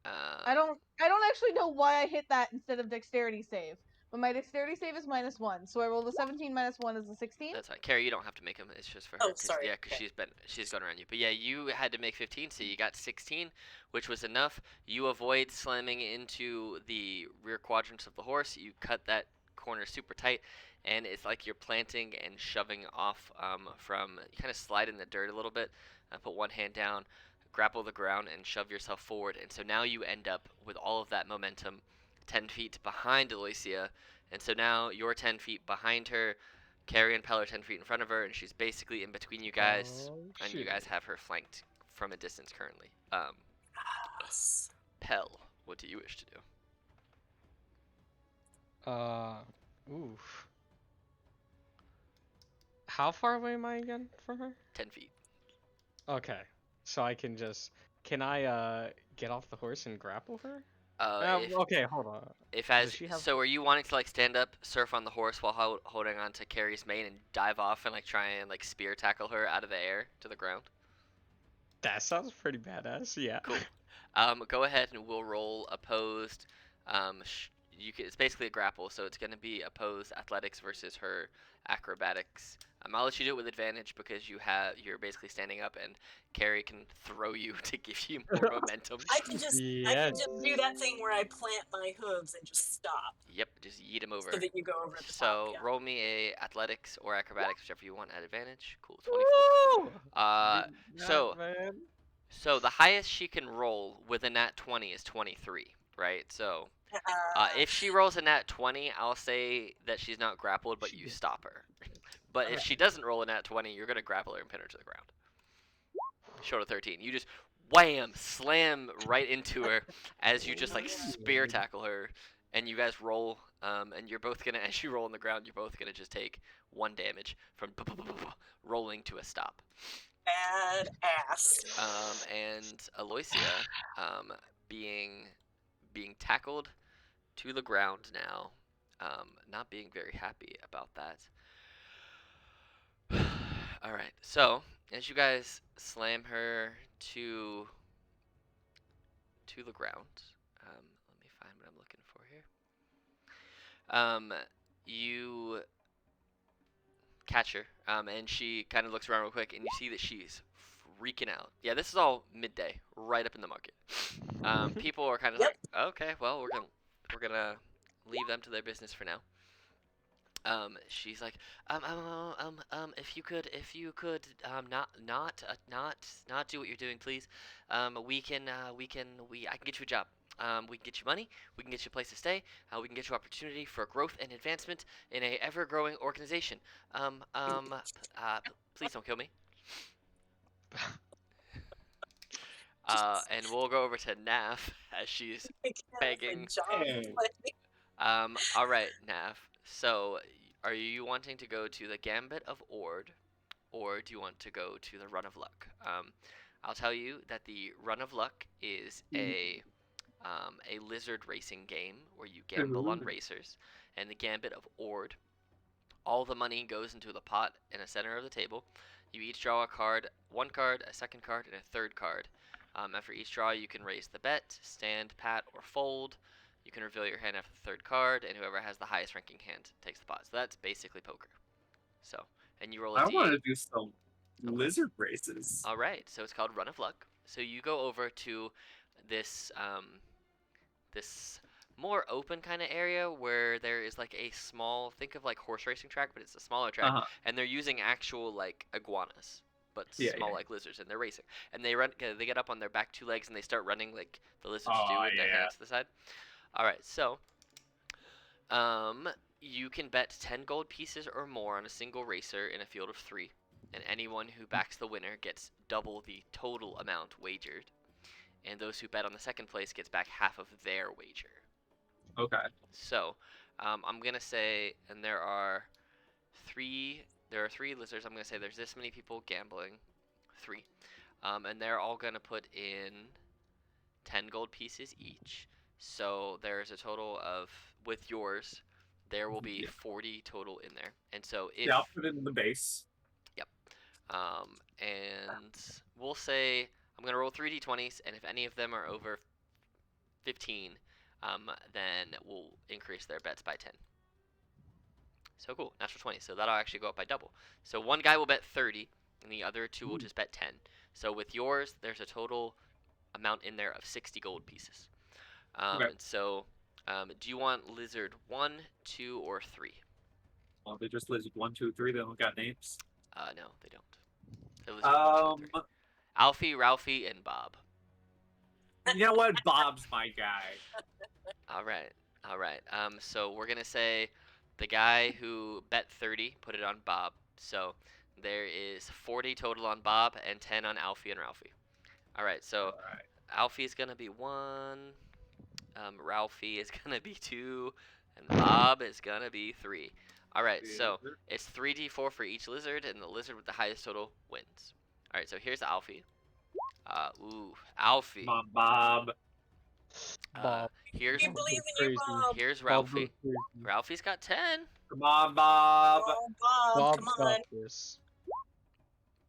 I don't actually know why I hit that instead of dexterity save. But my dexterity save is -1, so I rolled a 17 -1 is a 16. That's fine. Carrie, you don't have to make them. It's just for her. Oh, sorry. Yeah, because Okay. she's gone around you. But yeah, you had to make 15, so you got 16, which was enough. You avoid slamming into the rear quadrants of the horse. You cut that corner super tight, and it's like you're planting and shoving off from. You kind of slide in the dirt a little bit. Put one hand down, grapple the ground, and shove yourself forward. And so now you end up with all of that momentum 10 feet behind Alicia, and so now you're 10 feet behind her. Carrie and Pell are 10 feet in front of her, and she's basically in between you guys, and you guys have her flanked from a distance currently. Yes. Pell, what do you wish to do? Oof. How far away am I again from her? 10 feet. Okay, so I can just. Can I get off the horse and grapple her? If, Okay, hold on. if Does as she have- so, are you wanting to like stand up, surf on the horse while holding on to Carrie's mane and dive off and like try and like spear tackle her out of the air to the ground? That sounds pretty badass. Yeah. Cool. Go ahead and we'll roll opposed. It's basically a grapple, so it's going to be opposed athletics versus her acrobatics. I'll let you do it with advantage because you're basically standing up, and Carrie can throw you to give you more momentum. I can just do that thing where I plant my hooves and just stop Yep, just yeet him over. so that you go over the So top. Yeah. roll me a athletics or acrobatics, whichever you want, at advantage. Cool, 24. Man. So the highest she can roll with a nat 20 is 23, right? So If she rolls a nat 20, I'll say that she's not grappled, but you stop her. But if she doesn't roll a nat 20, you're gonna grapple her and pin her to the ground. Short of 13, you just wham, slam right into her as you just like spear tackle her, and you guys roll. And you're both gonna, as you roll on the ground, you're both gonna just take 1 damage from rolling to a stop. Badass. And Aloysia, being tackled to the ground now, not being very happy about that. All right, so as you guys slam her to the ground, let me find what I'm looking for here. You catch her, and she kind of looks around real quick, and you see that she's freaking out. Yeah, this is all midday, right up in the market. People are kind of Yep. like, okay, well, we're gonna leave them to their business for now. She's like, if you could, not do what you're doing, please. I can get you a job. We can get you money. We can get you a place to stay. We can get you opportunity for growth and advancement in a ever-growing organization. Please don't kill me. And we'll go over to Naf as she's begging. All right, Nav. So, are you wanting to go to the Gambit of Ord, or do you want to go to the Run of Luck? I'll tell you that the Run of Luck is a lizard racing game where you gamble on racers, and the Gambit of Ord, all the money goes into the pot in the center of the table. You each draw a card, 1 card, a 2nd card, and a 3rd card. After each draw, you can raise the bet, stand, pat, or fold. You can reveal your hand after the 3rd card, and whoever has the highest ranking hand takes the pot. So that's basically poker. So, and you roll a I d8. want to do some lizard races. All right, so it's called Run of Luck. So you go over to this this more open kind of area where there is like a small, think of like horse racing track, but it's a smaller track, and they're using actual like iguanas, but small like lizards, and they're racing. And they get up on their back 2 legs and they start running like the lizards do with their hands to the side. All right, so you can bet 10 gold pieces or more on a single racer in a field of 3, and anyone who backs the winner gets double the total amount wagered, and those who bet on the 2nd place gets back half of their wager. Okay. So, I'm gonna say, and there are 3 lizards. I'm gonna say there's this many people gambling, 3, and they're all gonna put in 10 gold pieces each. So there's a total of, with yours, there will be 40 total in there. And so if I'll put it in the base. Yep. And we'll say I'm gonna roll 3 d20s, and if any of them are over 15, then we'll increase their bets by 10. So cool, natural 20. So that'll actually go up by double. So one guy will bet 30, and the other 2 will just bet 10. So with yours, there's a total amount in there of 60 gold pieces. And so, do you want lizard 1, 2, or 3? Well, they just lizard 1, 2, 3. They don't got names. No, they don't. They're lizard 1, 2, and 3. Alfie, Ralphie, and Bob. You know what? Bob's my guy. All right. So we're gonna say the guy who bet 30 put it on Bob. So there is 40 total on Bob and 10 on Alfie and Ralphie. All right. So Alfie's gonna be 1. Ralphie is gonna be 2, and Bob is gonna be 3. All right, so it's 3d4 for each lizard, and the lizard with the highest total wins. All right, so here's Alfie. Alfie. Come on, Bob. Bob. Here's We believe in you, Bob. Here's Ralphie. Ralphie's got 10. Come on, Bob. Oh, Bob, come on. This.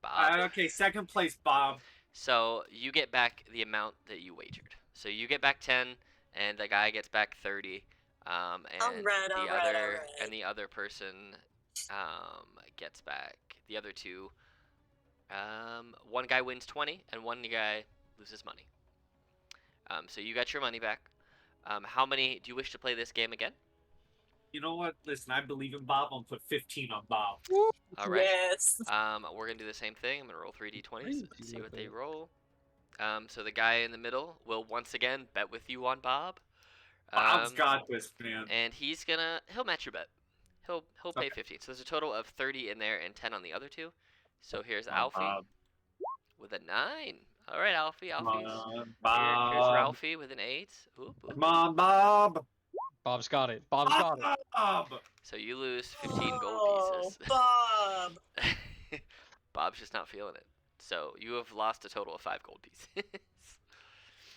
Bob. Okay, 2nd place, Bob. So you get back the amount that you wagered. So you get back 10, and the guy gets back 30. And the other person gets back the other 2. One guy wins 20, and one guy loses money. So you got your money back. How many do you wish to play this game again? You know what? Listen, I believe in Bob. I'm gonna put 15 on Bob. All right. Yes. We're gonna do the same thing. I'm gonna roll 3 d20s and see what they roll. So the guy in the middle will once again bet with you on Bob. Bob's got this, man. And he'll match your bet. He'll pay Okay. 15. So there's a total of 30 in there and 10 on the other two. So here's Come on, Alfie Bob. with a 9. All right, Alfie. Come Alfie's on, here's Bob. Ralphie with an 8. Oop, oop, Come on, Bob. Bob's got it. Bob's got it. Bob. So you lose 15 gold Oh, pieces. Bob. Bob's just not feeling it. So you have lost a total of 5 gold pieces.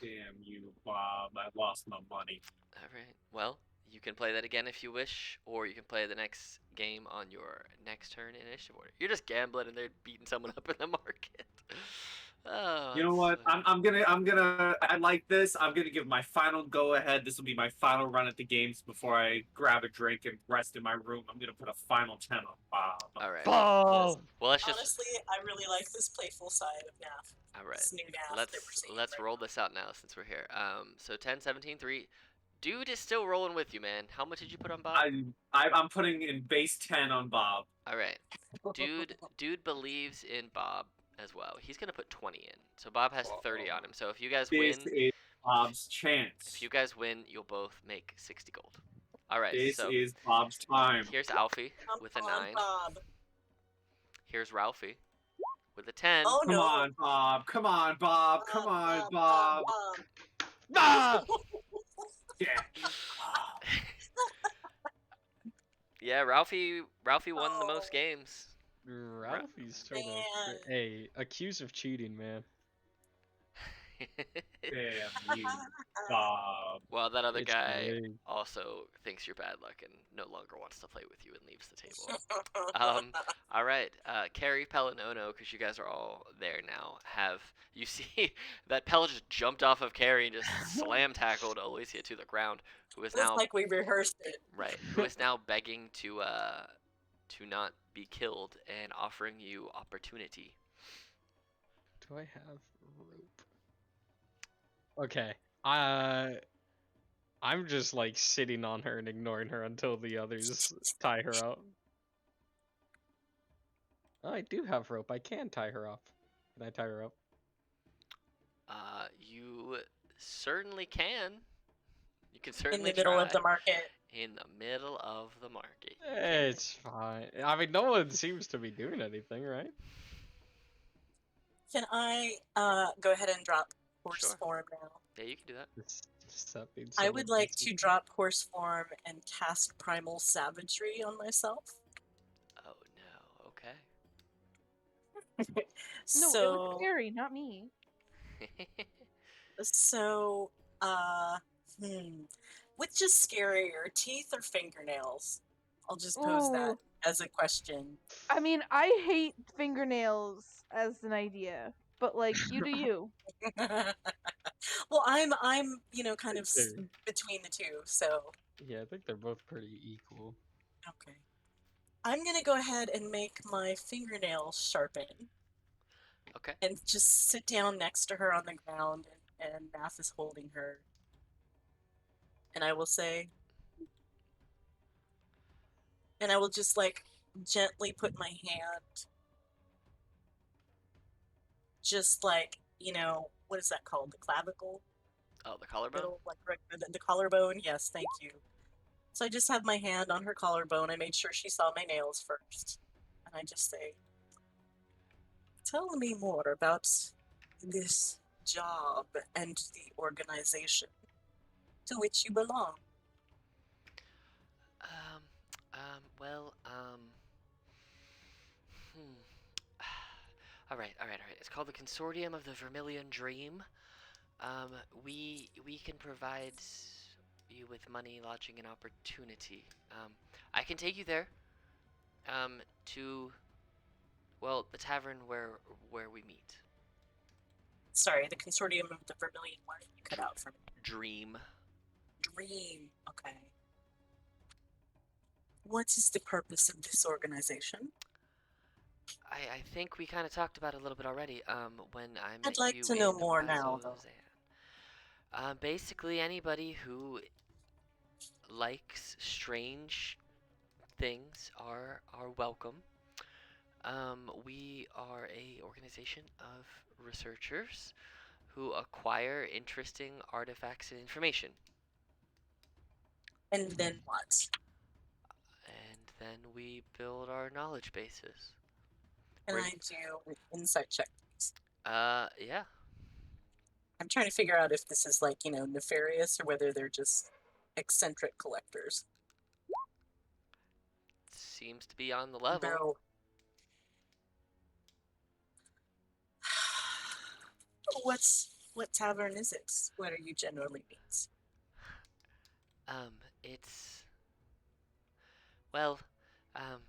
Damn you, Bob. I lost my money. All right. Well, you can play that again if you wish, or you can play the next game on your next turn in initiative order. You're just gambling and they're beating someone up in the market. Oh, You know what? I like this. I'm gonna give my final go ahead. This will be my final run at the games before I grab a drink and rest in my room. I'm gonna put a final 10 on Bob. All right. Bob! Well, let's just. Honestly, I really like this playful side of NAF. All right. This new NAF that we're seeing Let's right roll now. this out now since we're here. So 10, 17, 3. Dude is still rolling with you, man. How much did you put on Bob? I'm putting in base 10 on Bob. All right. Dude believes in Bob as well. He's gonna put 20 in. So Bob has 30 on him. So if you guys This win, is Bob's chance. if you guys win, you'll both make 60 gold. All right. This so is Bob's time. here's Alfie Come with a on, 9. Bob. Here's Ralphie with a 10. Oh Come no. on, Bob. Come on, Bob. Come on, Bob. Ah! Yeah. Yeah, Ralphie won the most games. Ralphie's sort of Man. accused of cheating, man. Damn you, Bob. Well, that other It's guy rigged. also thinks you're bad luck and no longer wants to play with you and leaves the table. All right, Carrie, Pell, and Ono, because you guys are all there now, you see that Pell just jumped off of Carrie and just slam tackled Alicia to the ground, who is It's now like we rehearsed it. right, who is now begging to not be killed and offering you opportunity. Do I have rope? Okay. I'm just like sitting on her and ignoring her until the others tie her up. Oh, I do have rope. I can tie her up. Can I tie her up? You certainly can. You can In certainly the middle of try. the market. In the middle of the market. It's fine. I mean, no one seems to be doing anything, right? Can I go ahead and drop horse Sure. form now? Yeah, you can do that. That means I someone would like needs to drop horse form and cast primal savagery on myself. Oh no. Okay. No, it was So Carrie, not me. so which is scarier, teeth or fingernails? I'll just pose that Ooh. as a question. I mean, I hate fingernails as an idea, but like, you do you. Well, I'm kind of Fair. between the two, so Yeah, I think they're both pretty equal. okay. I'm gonna go ahead and make my fingernails sharpen Okay. and just sit down next to her on the ground, and Math is holding her. And I will say, and I will just like gently put my hand, just like, what is that called? The clavicle? Oh, the collarbone? Little, like, the collarbone? Yes, thank you. So I just have my hand on her collarbone. I made sure she saw my nails first. And I just say, tell me more about this job and the organization to which you belong. Well, all right. It's called the Consortium of the Vermillion Dream. We can provide you with money, lodging, and opportunity. I can take you there. To, well, the tavern where we meet. Sorry, the Consortium of the Vermillion. Why did you cut out for me? Dream. Dream. Okay. What is the purpose of this organization? I think we kind of talked about it a little bit already. When I met I'd like you to know in more now, though. Roseanne. Basically, anybody who likes strange things are welcome. We are a organization of researchers who acquire interesting artifacts and information. And then what? And then we build our knowledge bases. And Where- I do an insight check, please. Yeah. I'm trying to figure out if this is like, nefarious or whether they're just eccentric collectors. Seems to be on the level. Barrel. What tavern is it? What are you generally meet? It's well, um,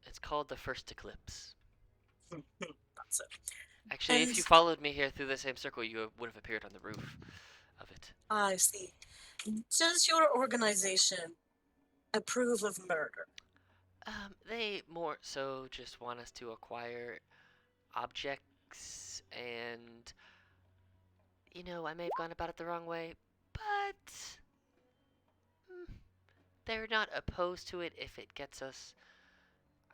it's called the First Eclipse. Not so. Actually, if And- you followed me here through the same circle, you would have appeared on the roof of it. I see. Does your organization approve of murder? They more so just want us to acquire objects, and I may have gone about it the wrong way, but they're not opposed to it if it gets us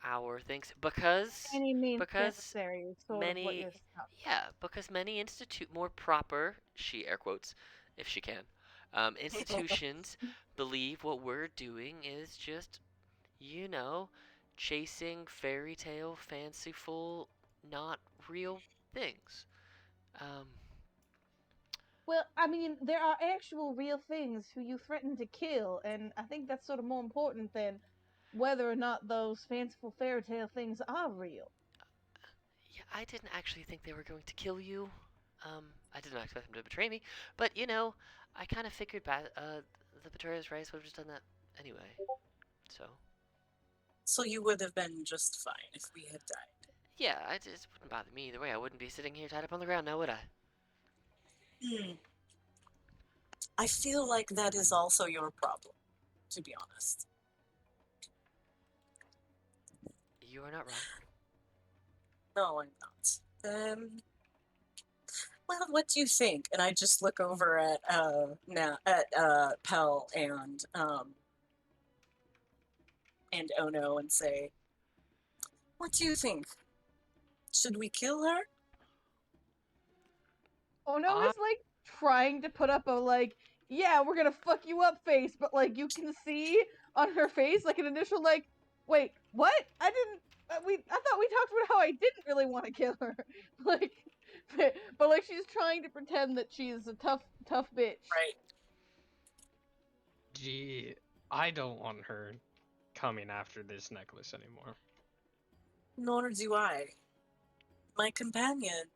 our things, because Any means because necessary is sort of what many you're because many more proper, she air quotes if she can, institutions believe what we're doing is just chasing fairy tale fanciful not real things. Well, I mean, there are actual real things who you threaten to kill, and I think that's sort of more important than whether or not those fanciful fairy tale things are real. Yeah, I didn't actually think they were going to kill you. I did not expect them to betray me, but I kind of figured the betrayer's rice would have just done that anyway. So you would have been just fine if we had died. Yeah, it just wouldn't bother me either way. I wouldn't be sitting here tied up on the ground now, would I? I feel like that is also your problem, to be honest. You are not wrong. No, I'm not. Well, what do you think? And I just look over at Pell and Ono and say, "What do you think? Should we kill her?" Ono is like trying to put up a yeah, we're gonna fuck you up face, but you can see on her face an initial wait, what? I didn't. I thought we talked about how I didn't really want to kill her, but she's trying to pretend that she's a tough bitch. Right. Gee, I don't want her coming after this necklace anymore. Nor do I. My companion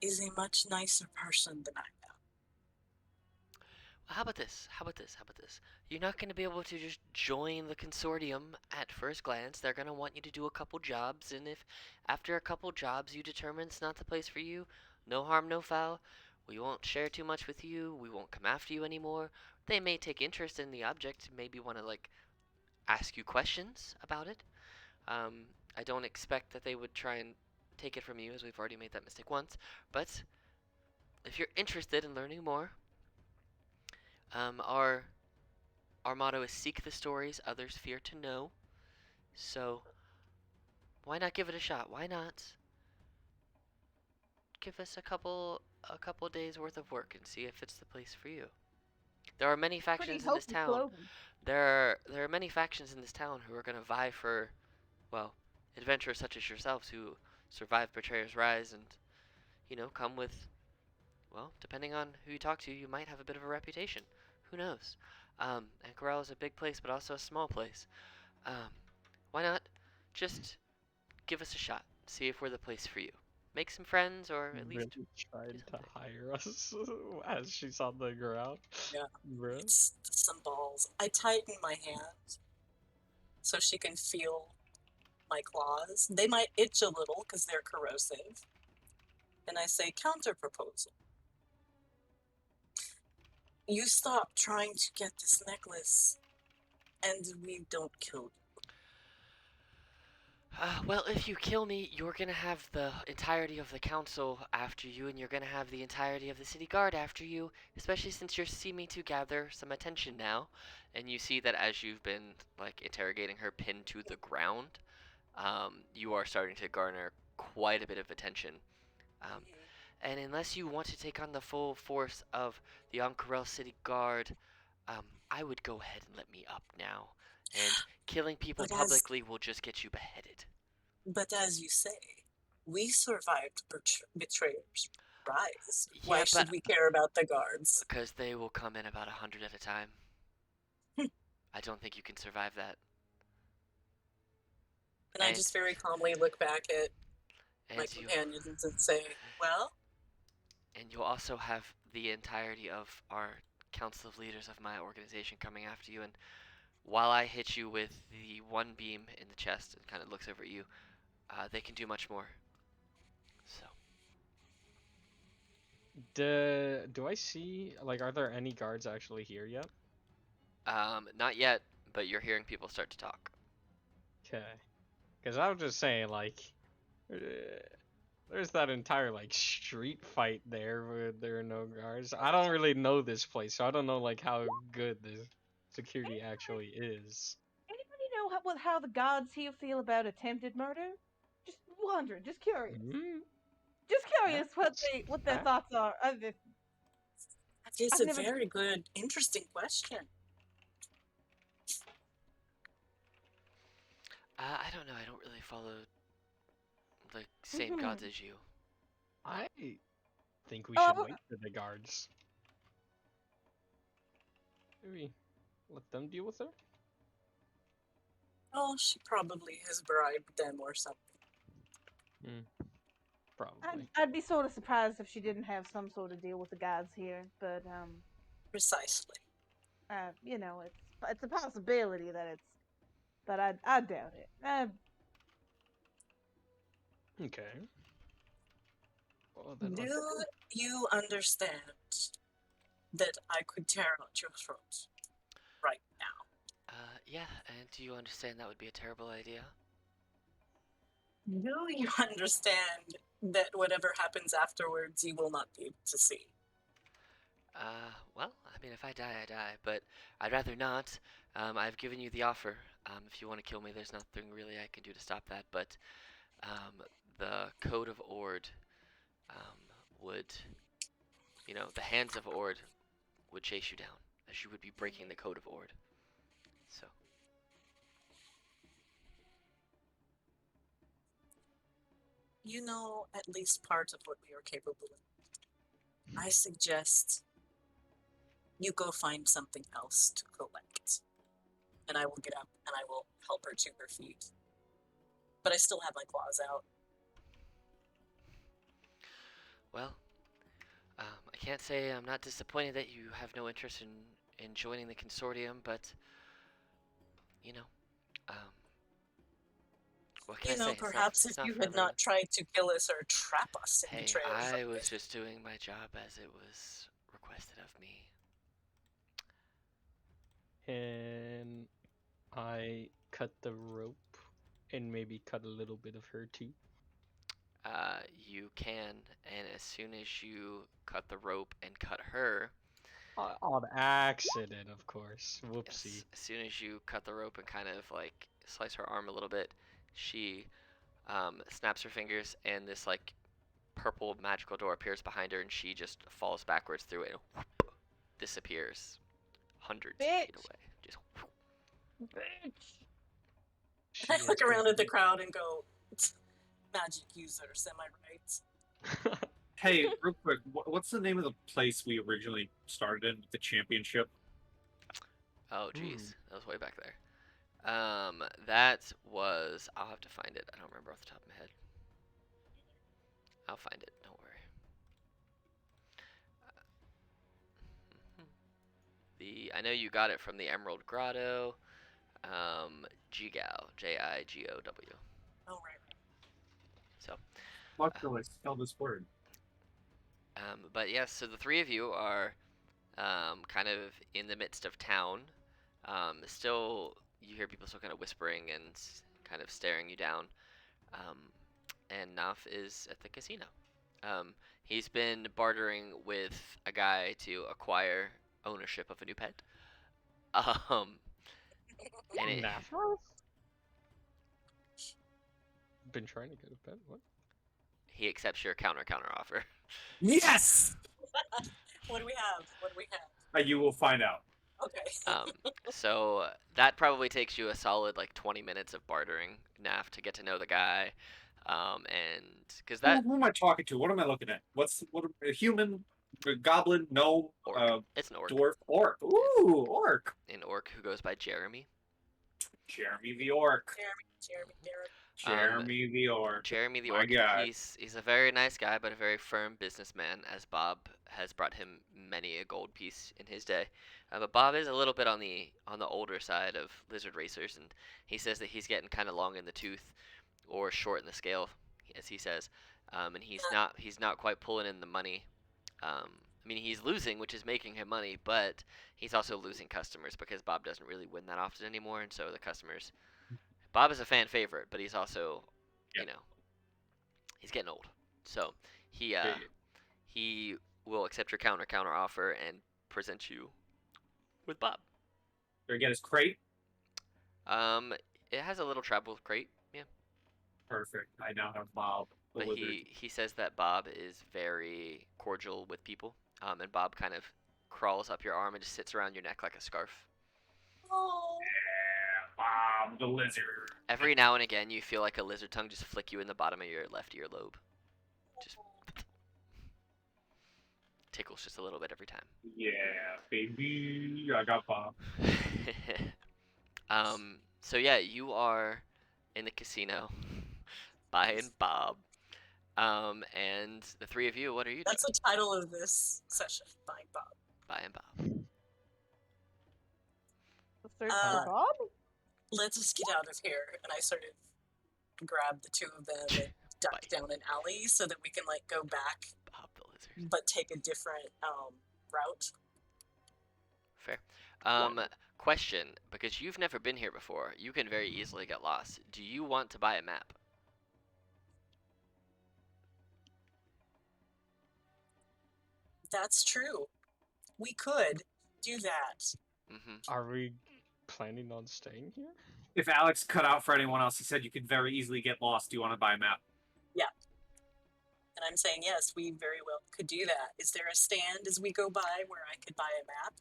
is a much nicer person than I am. Well, how about this? You're not going to be able to just join the Consortium at first glance. They're going to want you to do a couple jobs, and if after a couple jobs you determine it's not the place for you, no harm, no foul. We won't share too much with you. We won't come after you anymore. They may take interest in the object, maybe want to ask you questions about it. I don't expect that they would try and take it from you, as we've already made that mistake once. But if you're interested in learning more, our motto is seek the stories others fear to know. So why not give it a shot? Why not give us a couple days worth of work and see if it's the place for you? There are many factions in this town. There are many factions in this town who are going to vie for, well, adventurers such as yourselves who survive Betrayer's Rise and, come with, well, depending on who you talk to, you might have a bit of a reputation. Who knows? Ank'Harel is a big place, but also a small place. Why not just give us a shot, see if we're the place for you. Make some friends, or at least really tried to something. hire us as she's on the ground. Yeah. Bro. It's some balls. I tighten my hand so she can feel my claws. They might itch a little because they're corrosive. And I say, counter proposal. You stop trying to get this necklace, and we don't kill you. Well, if you kill me, you're gonna have the entirety of the council after you, and you're gonna have the entirety of the city guard after you, especially since you're seeming to gather some attention now. And you see that as you've been, interrogating her pinned to the ground, you are starting to garner quite a bit of attention. And unless you want to take on the full force of the Ank'Harel City Guard, I would go ahead and let me up now. And killing people But as- publicly will just get you beheaded. But as you say, we survived betrayers' rise. Why Yeah, should but we care about the guards? because they will come in about 100 at a time. I don't think you can survive that. And I And- just very calmly look back at my And you companions and say, well, and you'll also have the entirety of our council of leaders of my organization coming after you. And while I hit you with the one beam in the chest and kind of looks over at you, they can do much more. So Do I see, like, are there any guards actually here yet? not yet, but you're hearing people start to talk. Okay. Because I was just saying, like, there's that entire, like, street fight there where there are no guards. I don't really know this place, so I don't know, like, how good the security actually is. Anybody know how the gods here feel about attempted murder? Just wondering, just curious. Mm, Just curious what their that- thoughts are. it's I've a never- very good, interesting question. I don't know. I don't really follow the same gods as you. I think we Oh, should well- wait for the guards. Maybe let them deal with her? Oh, she probably has bribed them or something. Probably. I'd be sort of surprised if she didn't have some sort of deal with the gods here, but Precisely. you know, it's a possibility that it's, but I doubt it. Okay. Well, then let's Do go. you understand that I could tear out your throat right now? Yeah, and do you understand that would be a terrible idea? Do you understand that whatever happens afterwards, you will not be able to see? Well, I mean, if I die, I die, but I'd rather not. I've given you the offer. If you want to kill me, there's nothing really I can do to stop that, but the Code of Ord would, the hands of Ord would chase you down, as you would be breaking the Code of Ord. So, You know at least part of what we are capable of. I suggest you go find something else to collect. And I will get up and I will help her to her feet. But I still have my claws out. well, I can't say I'm not disappointed that you have no interest in joining the Consortium, but, what can I say? It's not- Perhaps it's if not you for had everyone. not tried to kill us or trap us in Hey, betrayals I like was this. just doing my job as it was requested of me. And I cut the rope and maybe cut a little bit of her too. You can, and as soon as you cut the rope and cut her, On accident, of course. Whoopsie. yes, as soon as you cut the rope and kind of like slice her arm a little bit, she snaps her fingers, and this like purple magical door appears behind her, and she just falls backwards through it and whoop, disappears hundreds of feet Bitch. away. Just Bitch. She I is look around at the definitely- crowd and go, magic users, am I right? Hey, real quick, what's the name of the place we originally started in with the championship? oh geez, that was way back there. That was, I'll have to find it. I don't remember off the top of my head. I'll find it. Don't worry. I know you got it from the Emerald Grotto. Jigow, Jigow. Oh, right. So, Fuck, no, I spelled this word. but yes, so the three of you are kind of in the midst of town. Still, you hear people still kind of whispering and kind of staring you down. And Naf is at the casino. He's been bartering with a guy to acquire ownership of a new pet. And it, Nafros? Been trying to get a pet. What? he accepts your counter offer. Yes! What do we have? What do we have? You will find out. Okay. So that probably takes you a solid like 20 minutes of bartering Naf to get to know the guy, and because that Who am I talking to? What am I looking at? A human, a goblin, gnome, orc, it's an orc, dwarf, orc? Ooh, orc. an orc who goes by Jeremy. Jeremy the orc. Jeremy. Jeremy the orc. Jeremy the My orc. God. He's a very nice guy, but a very firm businessman, as Bob has brought him many a gold piece in his day. But Bob is a little bit on the older side of lizard racers, and he says that he's getting kind of long in the tooth, or short in the scale, as he says. And he's not quite pulling in the money. I mean, he's losing, which is making him money, but he's also losing customers because Bob doesn't really win that often anymore, and so the customers. Bob is a fan favorite, but he's also, you know, he's getting old. So he will accept your counter offer and present you with Bob. Did I get his crate? It has a little travel crate, yeah. Perfect. I now have Bob. But he says that Bob is very cordial with people. And Bob kind of crawls up your arm and just sits around your neck like a scarf. Oh. Yeah, Bob the lizard. Every now and again, you feel like a lizard tongue just flick you in the bottom of your left earlobe. Just tickles just a little bit every time. Yeah, baby, I got Bob. So yeah, you are in the casino buying Bob. And the three of you, what are you That's the title of this session, Buying Bob. Buying Bob. The search for Bob? Let's just get out of here. And I sort of grab the two of them and duck down an alley so that we can like go back, Bob the lizard. but take a different route. Fair. Question, because you've never been here before, you can very easily get lost. Do you want to buy a map? That's true. We could do that. Mm-hmm. Are we planning on staying here? If Alex cut out for anyone else, he said you could very easily get lost. Do you want to buy a map? Yeah. And I'm saying, yes, we very well could do that. Is there a stand as we go by where I could buy a map?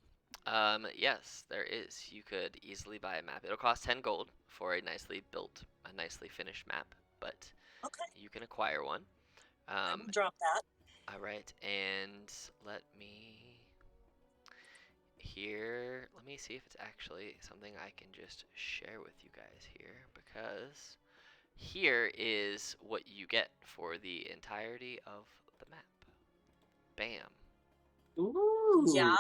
Yes, there is. You could easily buy a map. It'll cost 10 gold for a nicely built, a nicely finished map, but Okay. you can acquire one. I will drop that. All right, and let me see if it's actually something I can just share with you guys here, because here is what you get for the entirety of the map. Bam. Ooh. Yeah.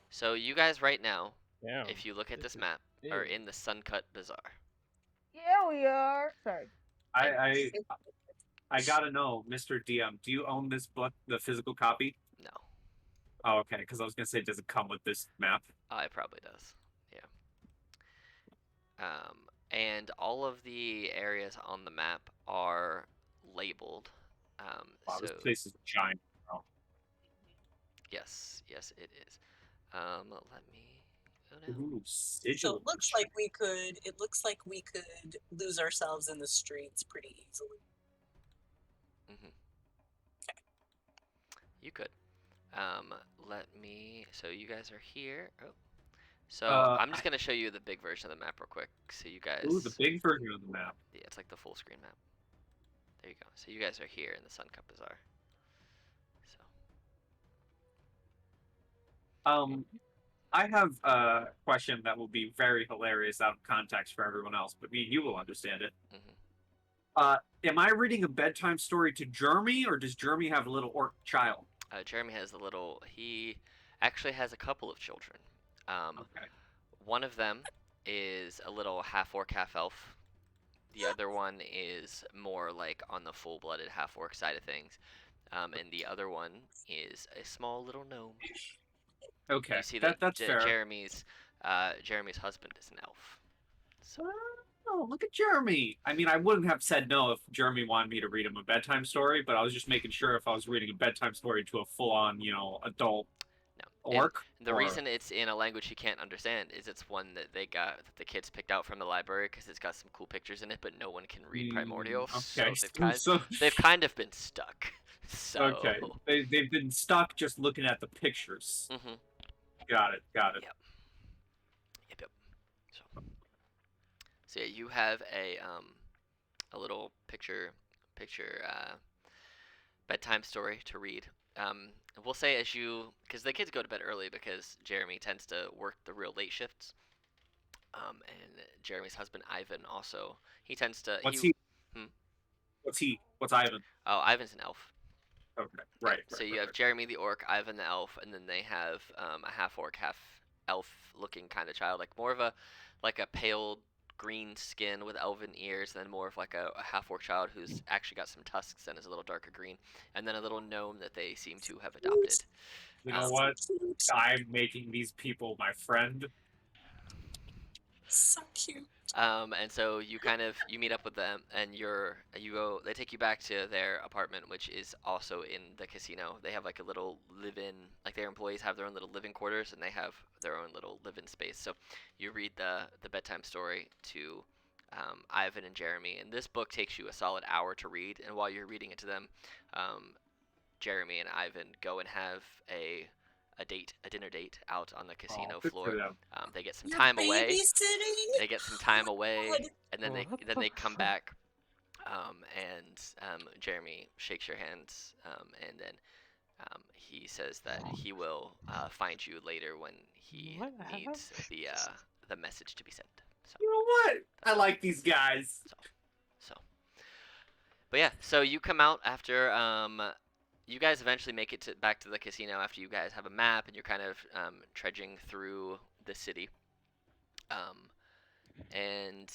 So you guys right now, Yeah. if you look at this map, are in the Suncut Bazaar. Yeah, we are. Sorry. I gotta know, Mr. DM, do you own this book, the physical copy? No. Oh, okay, because I was gonna say, does it come with this map? It probably does. Yeah. And all of the areas on the map are labeled. Wow, So this place is giant. Bro. yes, it is. Let me go down. Ooh, So sigil. it looks like we could lose ourselves in the streets pretty easily. You could. So you guys are here. Oh. So I'm just gonna show you the big version of the map real quick, so you guys. Ooh, the big version of the map. Yeah, it's like the full screen map. There you go. So you guys are here in the Suncut Bazaar. So. I have a question that will be very hilarious out of context for everyone else, but you will understand it. Am I reading a bedtime story to Jeremy, or does Jeremy have a little orc child? Jeremy has a little. He actually has a couple of children. Okay. One of them is a little half orc, half elf. The other one is more like on the full-blooded half orc side of things. And the other one is a small little gnome. Okay, You see that's fair. Jeremy's husband is an elf. So. Oh, look at Jeremy. I mean, I wouldn't have said no if Jeremy wanted me to read him a bedtime story, but I was just making sure if I was reading a bedtime story to a full-on, adult orc. The reason it's in a language he can't understand is it's one that that the kids picked out from the library because it's got some cool pictures in it, but no one can read Primordial. Okay. So they've kind of been stuck. So. Okay. They've been stuck just looking at the pictures. Mm-hmm. Got it. Yep. Yep. So yeah, you have a little picture bedtime story to read. We'll say as you, because the kids go to bed early because Jeremy tends to work the real late shifts. And Jeremy's husband Ivan also, he tends to. What's he? Hmm? What's he? What's Ivan? Oh, Ivan's an elf. Okay, right. So you have Jeremy the orc, Ivan the elf, and then they have a half orc, half elf looking kind of child, like more of a pale green skin with elven ears, and then more of like a half orc child who's actually got some tusks and is a little darker green, and then a little gnome that they seem to have adopted. You know what? I'm making these people my friend. So cute. And so you meet up with them, and you go. They take you back to their apartment, which is also in the casino. They have like a little live-in, like their employees have their own little living quarters, and they have their own little live-in space. So you read the bedtime story to Ivan and Jeremy, and this book takes you a solid hour to read. And while you're reading it to them, Jeremy and Ivan go and have a dinner date out on the casino floor. They get some time away. They get some time away, and then they come back. Jeremy shakes your hands, and then he says that he will find you later when he needs the message to be sent. So, you know what? I like these guys. But yeah, so you come out after you guys eventually make it back to the casino after you guys have a map and you're kind of trudging through the city. And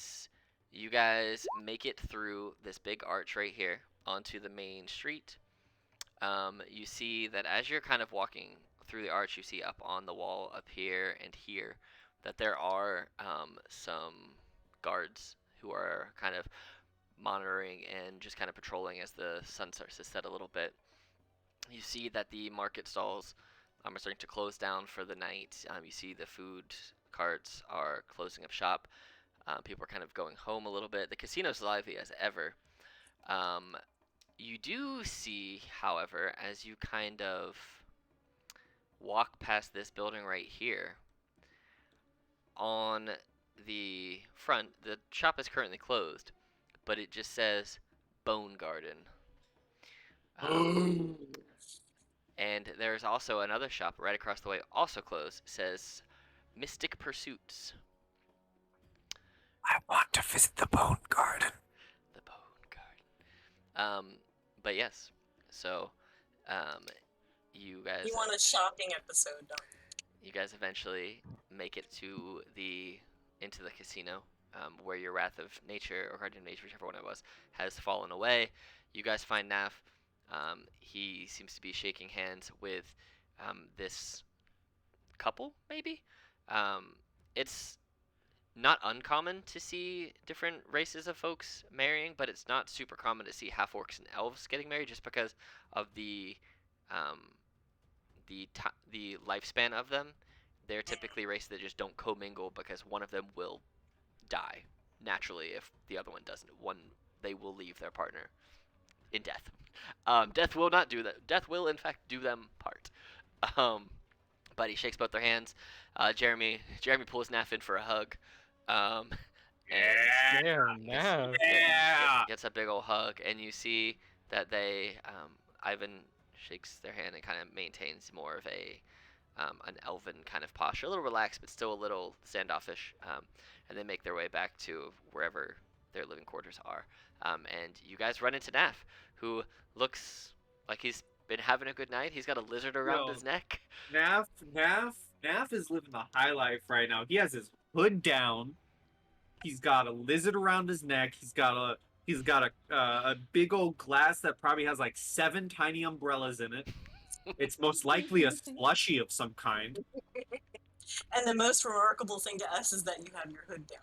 you guys make it through this big arch right here onto the main street. You see that as you're kind of walking through the arch, you see up on the wall up here and here that there are some guards who are kind of monitoring and just kind of patrolling as the sun starts to set a little bit. You see that the market stalls are starting to close down for the night. You see the food carts are closing up shop. People are kind of going home a little bit. The casino's lively as ever. You do see, however, as you kind of walk past this building right here, on the front, the shop is currently closed, but it just says Bone Garden. And there's also another shop right across the way, also closed, says Mystic Pursuits. I want to visit the Bone Garden. The Bone Garden. But yes, so you guys. You want a shopping episode, don't you? You guys eventually make it into the casino, where your Wrath of Nature or Guardian of Nature, whichever one it was, has fallen away. You guys find Naf. He seems to be shaking hands with this couple, maybe. It's not uncommon to see different races of folks marrying, but it's not super common to see half orcs and elves getting married, just because of the lifespan of them. They're typically races that just don't commingle because one of them will die naturally if the other one doesn't. They will leave their partner in death. Death will not do that. Death will, in fact, do them part. But he shakes both their hands. Jeremy pulls Naf in for a hug. And gets a big old hug, and you see that Ivan shakes their hand and kind of maintains more of an elven kind of posture, a little relaxed, but still a little standoffish. And they make their way back to wherever their living quarters are. And you guys run into Naf, who looks like he's been having a good night. He's got a lizard around his neck. Naf is living the high life right now. He has his hood down. He's got a lizard around his neck. He's got a big old glass that probably has like 7 tiny umbrellas in it. It's most likely a slushie of some kind. And the most remarkable thing to us is that you have your hood down.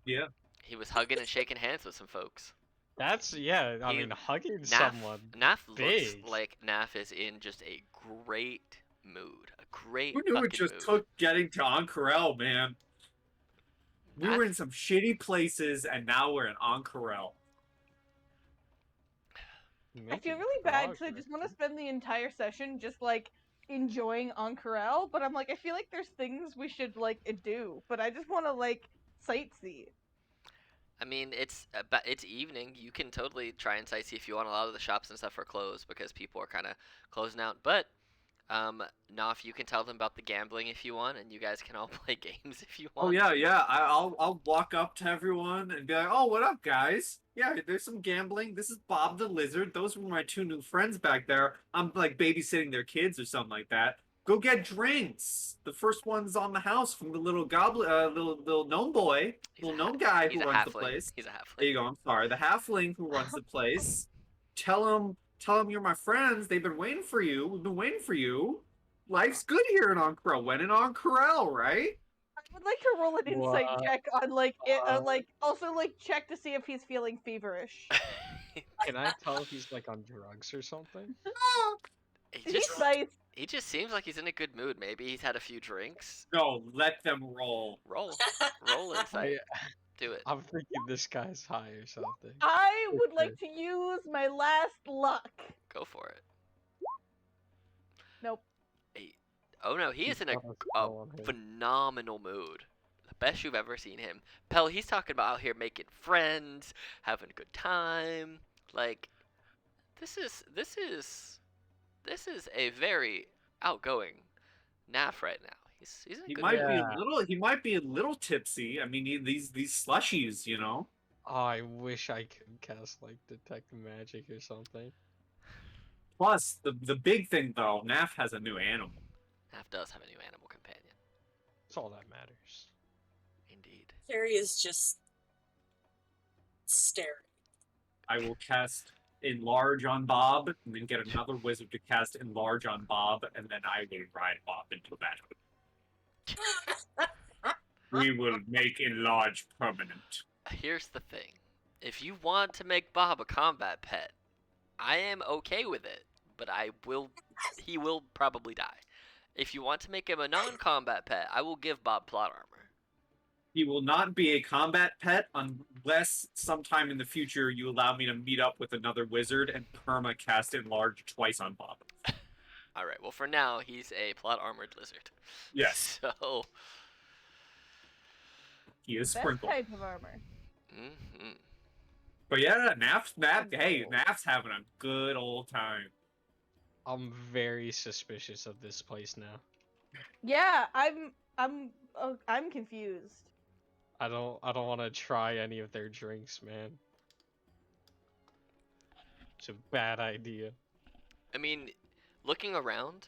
Yeah. He was hugging and shaking hands with some folks. That's, yeah, I mean, hugging someone. Naf big. looks like Naf is in just a great mood. A great Who knew it just mood. took getting to Ank'Harel, man? We were in some shitty places, and now we're in Ank'Harel. I feel really bad because I just want to spend the entire session just like enjoying Ank'Harel, but I'm like, I feel like there's things we should like do, but I just want to like sightsee. I mean, it's evening. You can totally try and sightsee if you want. A lot of the shops and stuff are closed because people are kind of closing out. But Knopf, you can tell them about the gambling if you want, and you guys can all play games if you want. Oh yeah, yeah. I'll walk up to everyone and be like, "Oh, what up, guys? Yeah, there's some gambling. This is Bob the Lizard. Those were my two new friends back there. I'm like babysitting their kids or something like that. Go get drinks. The first one's on the house from the little goblin, little gnome boy, little gnome guy He's who a runs the halfling. place. He's a halfling. There you go. I'm sorry, the halfling who runs the place. Tell him you're my friends. They've been waiting for you. We've been waiting for you. Life's good here in Ank'Harel. When in Ank'Harel, right? I would like to roll an insight What? check on like also like check to see if he's feeling feverish. Can I tell if he's like on drugs or something? He's nice. He just seems like he's in a good mood. Maybe he's had a few drinks. No, let them roll. Roll insight. Do it. I'm thinking this guy's high or something. I would like to use my last luck. Go for it. Nope. Oh no, he is in a He's got a spell on him. phenomenal mood. The best you've ever seen him. Pell, he's talking about out here making friends, having a good time. Like, this is a very outgoing Naf right now. He's in a He good might mood. be a little. He might be a little tipsy. I mean, these slushies, you know. Oh, I wish I could cast like detect magic or something. Plus, the big thing though, Naf has a new animal. Naf does have a new animal companion. That's all that matters. Indeed. Carrie is just staring. I will cast Enlarge on Bob, and then get another wizard to cast Enlarge on Bob, and then I will ride Bob into battle. We will make Enlarge permanent. Here's the thing. If you want to make Bob a combat pet, I am okay with it, but he will probably die. If you want to make him a non-combat pet, I will give Bob plot armor. He will not be a combat pet unless sometime in the future you allow me to meet up with another wizard and perma cast Enlarge twice on Bob. Alright, well for now, he's a plot armored lizard. Yes, So, he is Best sprinkled. type of armor. mhm. But yeah, Naf's having a good old time. I'm very suspicious of this place now. Yeah, I'm confused. I don't want to try any of their drinks, man. It's a bad idea. I mean, looking around,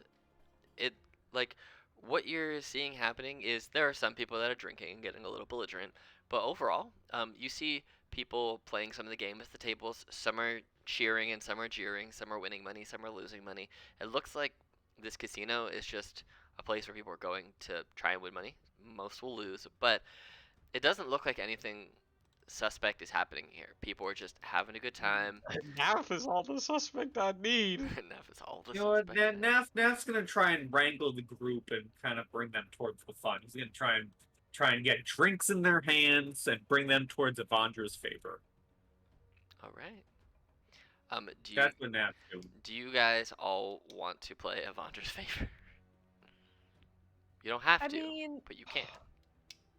what you're seeing happening is there are some people that are drinking and getting a little belligerent, but overall, you see people playing some of the games at the tables. Some are cheering and some are jeering. Some are winning money, some are losing money. It looks like this casino is just a place where people are going to try and win money. Most will lose, but it doesn't look like anything suspect is happening here. People are just having a good time. Naf is all the suspect I need. Naf is all the You know what, suspect. Naf's gonna try and wrangle the group and kind of bring them towards the fun. He's gonna try and get drinks in their hands and bring them towards Evandra's favor. All right. That's what Naf's doing. Do you guys all want to play Evandra's favor? You don't have I to, mean, but you can.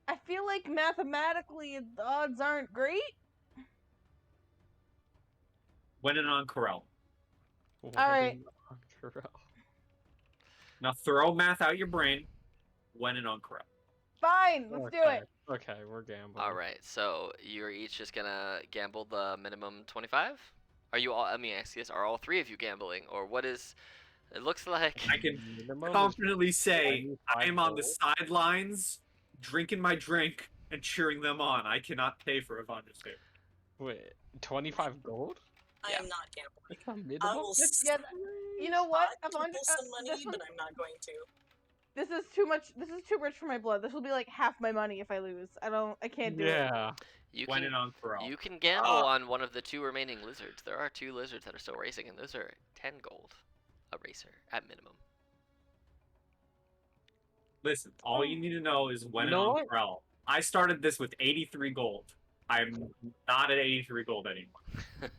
I feel like mathematically the odds aren't great. Winning on Corel. Alright. Now throw math out your brain. Winning on Corel. Fine, let's do it. Okay, we're gambling. All right. So you're each just gonna gamble the minimum 25. Are you all? Let me ask you this: are all three of you gambling, or what is? It looks like. I can Minimum is confidently say 25 I am on the gold. sidelines, drinking my drink and cheering them on. I cannot pay for Evandra's favor. Wait, 25 gold? I Yeah. am not gambling. That's not I minimum. will Yeah, you know what, try to Avandra, pull some money, this one- but I'm not going to. This is too much. This is too rich for my blood. This will be like half my money if I lose. I can't do it. Yeah. You Winning can. on Corel. You can gamble on one of the two remaining lizards. There are two lizards that are still racing, and those are 10 gold a racer at minimum. Listen, all you need to know is winning know on what? Corel. I started this with 83 gold. I'm not at 83 gold anymore.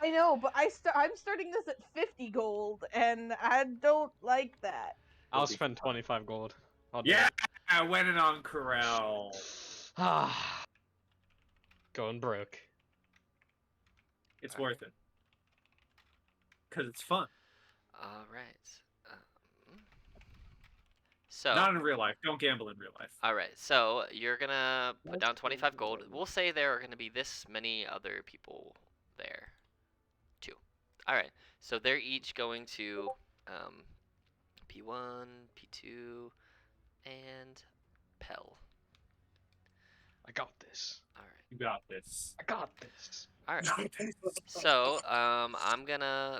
I know, but I'm starting this at 50 gold, and I don't like that. I'll It'll be spend fun. 25 gold. I'll do Yeah, it. I went in on Corel. Ah, going broke. It's Alright. worth it. Because it's fun. All right. So. Not in real life. Don't gamble in real life. All right. So you're gonna put Let's down go 25 gold. for it. We'll say there are gonna be this many other people there, too. All right. So they're each going to P1, P2, and Pell. I got this. All right. You got this. I got this. All right. So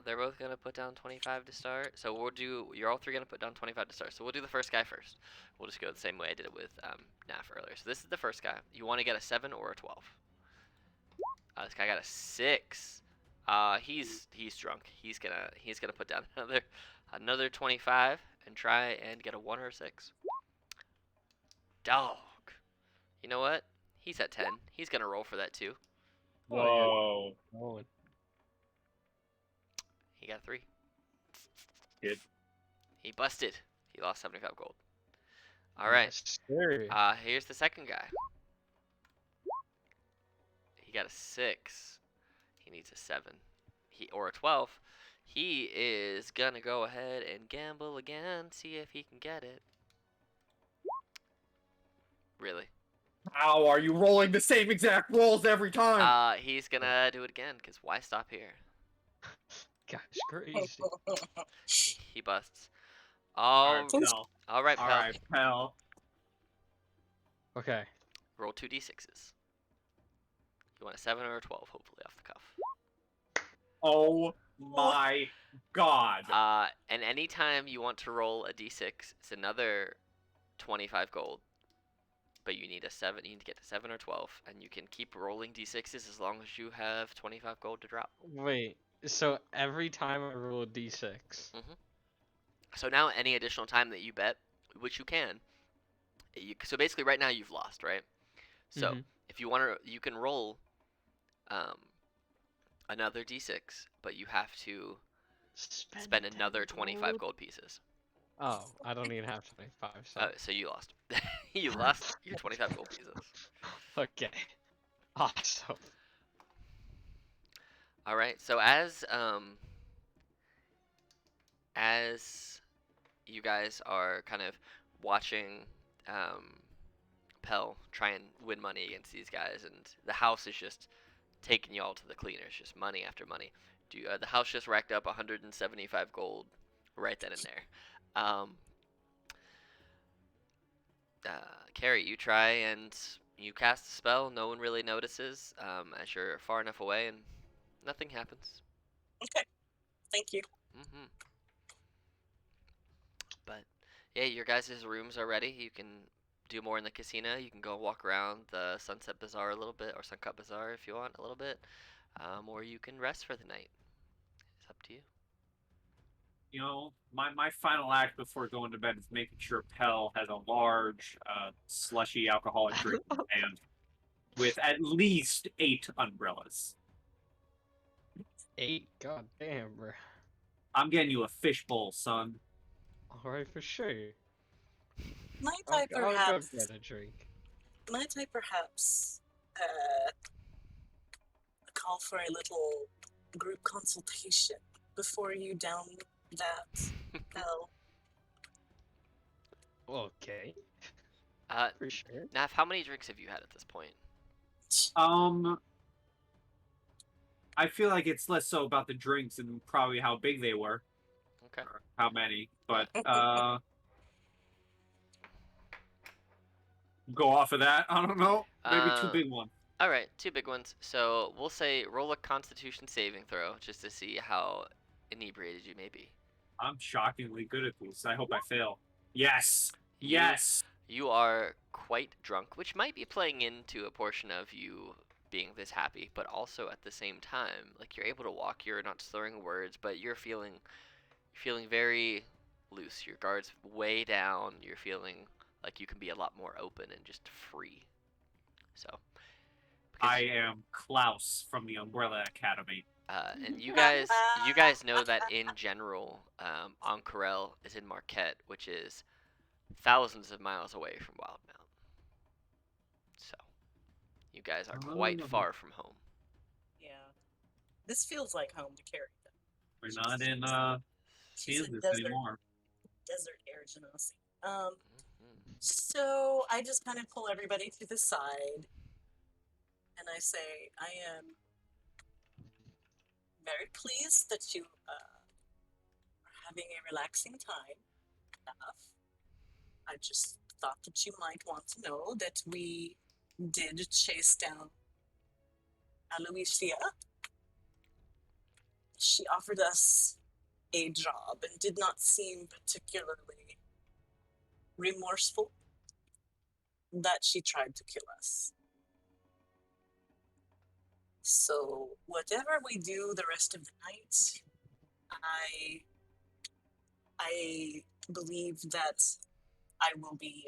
they're both gonna put down 25 to start. So you're all three gonna put down 25 to start. So we'll do the first guy first. We'll just go the same way I did it with Naf earlier. So this is the first guy. You want to get a 7 or a 12? This guy got a 6. He's drunk. He's gonna put down another 25 and try and get a 1 or a 6. Dog. You know what? He's at 10. He's gonna roll for that too. Whoa. Oh, He got a 3. Good. He busted. He lost 75 gold. All right. yes, sir. Here's the second guy. He got a 6. He needs a 7. Or a 12. He is gonna go ahead and gamble again, see if he can get it. Really? How are you rolling the same exact rolls every time? He's gonna do it again, because why stop here? Gosh, crazy. He busts. Alright, All Pell. right, pal. Alright, Pell. Okay. Roll 2 d6s. You want a 7 or a 12, hopefully off the cuff. Oh my god. And anytime you want to roll a d6, it's another 25 gold. But you need a 7. You need to get to 7 or 12, and you can keep rolling d6s as long as you have 25 gold to drop. Wait. So every time I roll a d6. So now any additional time that you bet, which you can, so basically right now you've lost, right? So Mhm. if you want to, you can roll another d6, but you have to spend another 25 gold pieces. Oh, I don't even have 25. So you lost. You lost your 25 gold pieces. Okay. Awesome. All right. So as you guys are kind of watching Pell try and win money against these guys, and the house is just taking you all to the cleaners, just money after money. The house just racked up 175 gold right then and there. Carrie, you try and you cast a spell. No one really notices as you're far enough away, and nothing happens. Okay. Thank you. But yeah, your guys' rooms are ready. You can do more in the casino. You can go walk around the Sunset Bazaar a little bit, or Suncut Bazaar if you want a little bit, or you can rest for the night. It's up to you. You know, my final act before going to bed is making sure Pell has a large, slushy alcoholic drink in hand with at least 8 umbrellas. 8? God damn, bro. I'm getting you a fishbowl, son. Alright, for sure. Might I'll I go perhaps get a drink. call for a little group consultation before you down that hell? Okay. For sure. Naf, how many drinks have you had at this point? I feel like it's less so about the drinks and probably how big they were. Okay. Or how many, but go off of that. I don't know. Maybe 2 big ones. All right, 2 big ones. So we'll say roll a Constitution saving throw just to see how inebriated you may be. I'm shockingly good at these. I hope I fail. Yes. You- Yes. You are quite drunk, which might be playing into a portion of you being this happy, but also at the same time, like you're able to walk, you're not slurring words, but you're feeling very loose. Your guard's way down. You're feeling like you can be a lot more open and just free. So I am Klaus from the Umbrella Academy. And you guys know that in general, Ank'Harel is in Marquette, which is thousands of miles away from Wildemount. So, you guys are quite far from home. Yeah. This feels like home to Carrie. We're not in She's a Kansas desert anymore. air genasi. Mhm. So I just kind of pull everybody to the side and I say, I am very pleased that you are having a relaxing time. Enough. I just thought that you might want to know that we did chase down Aloysia. She offered us a job and did not seem particularly remorseful that she tried to kill us. So whatever we do the rest of the night, I believe that I will be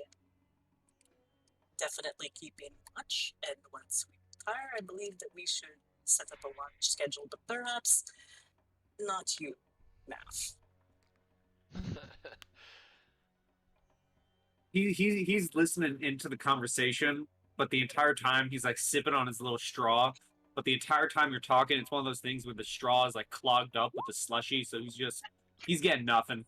definitely keeping watch, and once we retire, I believe that we should set up a lunch schedule, but perhaps not you, Math. He's listening into the conversation, but the entire time he's like sipping on his little straw. But the entire time you're talking, it's one of those things where the straw is like clogged up with the slushy, so he's getting nothing.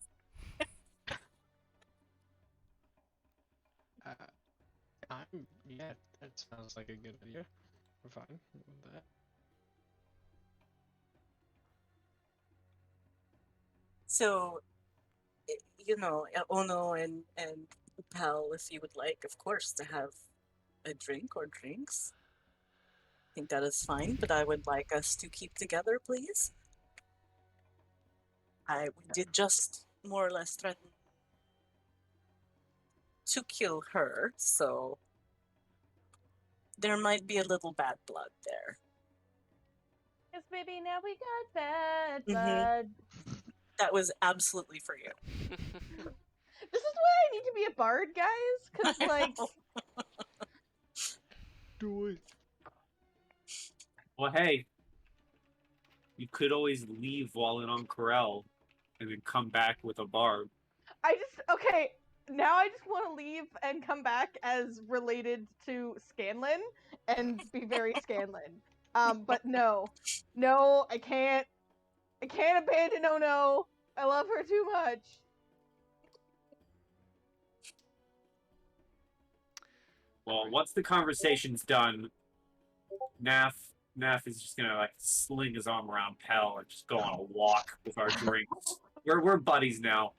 Yeah, that sounds like a good idea. I'm fine with that. So, Ono and Pal, if you would like, of course, to have a drink or drinks. I think that is fine, but I would like us to keep together, please. We did just more or less threaten to kill her, so there might be a little bad blood there. Yes, baby, now we got bad Mhm. blood. That was absolutely for you. This is why I need to be a bard, guys, because, like, Do it. Well, hey, you could always leave while in Ank'Harel and then come back with a barb. okay, now I just want to leave and come back as related to Scanlan and be very Scanlan. But no, I can't abandon Ono. I love her too much. Well, once the conversation's done, Nath is just gonna like sling his arm around Pell and just go on a walk with our drinks. We're buddies now.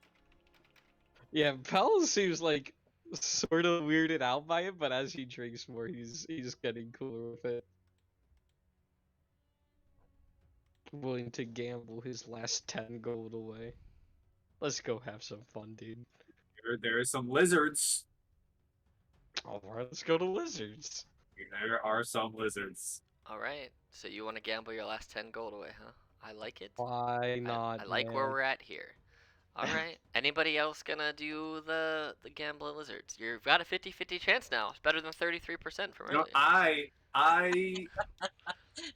Yeah, Pell seems like sort of weirded out by it, but as he drinks more, he's getting cooler with it. Willing to gamble his last 10 gold away. Let's go have some fun, dude. There are some lizards. Alright, let's go to Lizards. There are some lizards. Alright, so you want to gamble your last 10 gold away, huh? I like it. Why not, I like where man? we're at here. Alright, anybody else gonna do the gambling lizards? You've got a 50-50 chance now. It's better than 33% from You know, earlier. I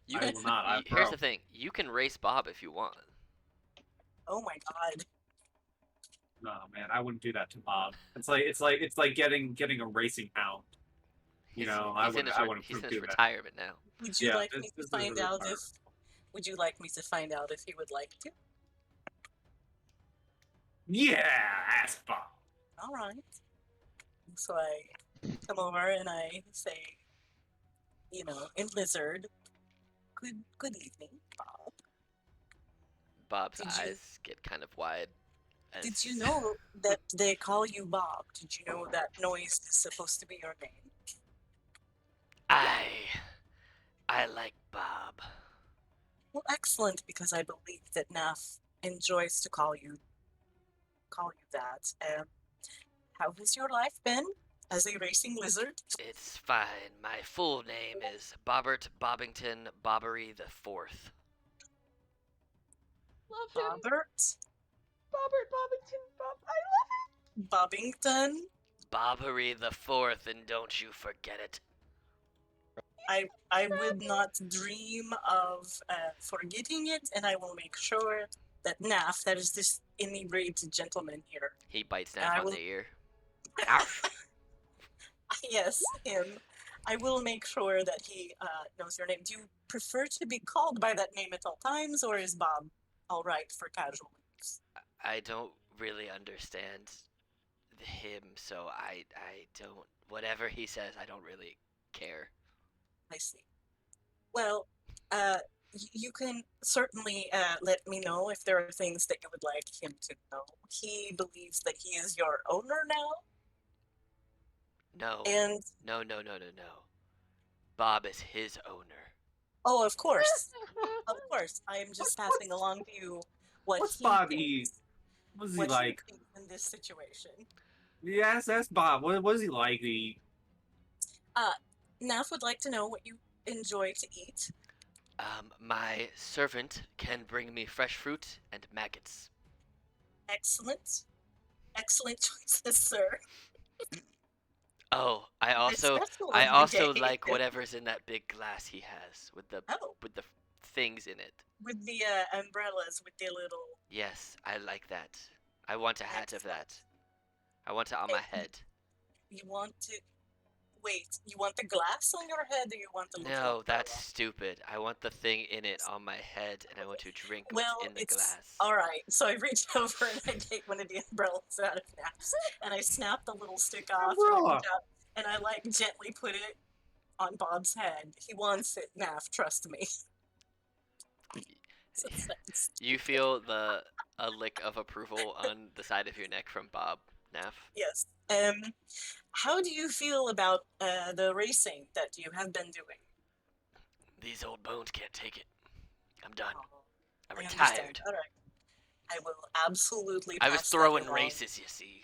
You I can, will not. I here's pro. the thing. You can race Bob if you want. Oh my god. No, man, I wouldn't do that to Bob. It's like getting a racing hound. You know, I wouldn't He's in do his that. retirement now. Would you Yeah, like me to this is find a out retirement. would you like me to find out if he would like to? Yeah, ask Bob. All right. So I come over and I say, in Lizard, good evening, Bob. Bob's Did you- eyes get kind of wide. Did you know that they call you Bob? Did you know that noise is supposed to be your name? I like Bob. Well, excellent, because I believe that Naf enjoys to call you that. How has your life been as a racing lizard? It's fine. My full name is Bobbert Bobbington Bobbery the Fourth. Love him, Bobbert? Bobbert Bobbington. I love Bobbington? Bobbery the Fourth, and don't you forget it. him. I would not dream of forgetting it, and I will make sure that Naf, that is this inebriated gentleman here, He bites and Naf I on will, the ear. Arf! yes, him. I will make sure that he knows your name. Do you prefer to be called by that name at all times, or is Bob all right for casual use? I don't really understand him, so I don't. Whatever he says, I don't really care. I see. Well, you can certainly let me know if there are things that you would like him to know. He believes that he is your owner now, No, and no, no, no, no, no. Bob is his owner. oh, of course, I am just passing along to you what What's he Bobby? thinks. What's he What he like? thinks in this situation. Yes, that's Bob. What is he like? Naf would like to know what you enjoy to eat. My servant can bring me fresh fruit and maggots. Excellent, excellent choices, sir. Oh, I Very also special I of the also day. like whatever's in that big glass he has with the Oh, things in it. with the umbrellas with the little. Yes, I like that. I want a hat of Excellent. that. I want it on my head. You want to wait? You want the glass on your head, or you want the little No, umbrella? that's stupid. I want the thing in it on my head, and I want to drink Well, what's in the it's glass. all right. So I reach over and I take one of the umbrellas out of Naf's, and I snap the little stick off, and I reach out and I like gently put it on Bob's head. He wants it, Naf. Trust me. So thanks. You feel a lick of approval on the side of your neck from Bob, Naf. Yes. How do you feel about the racing that you have been doing? These old bones can't take it. I'm done. Oh, I'm I understand. retired. All right. I will absolutely I was pass that throwing along. races, you see.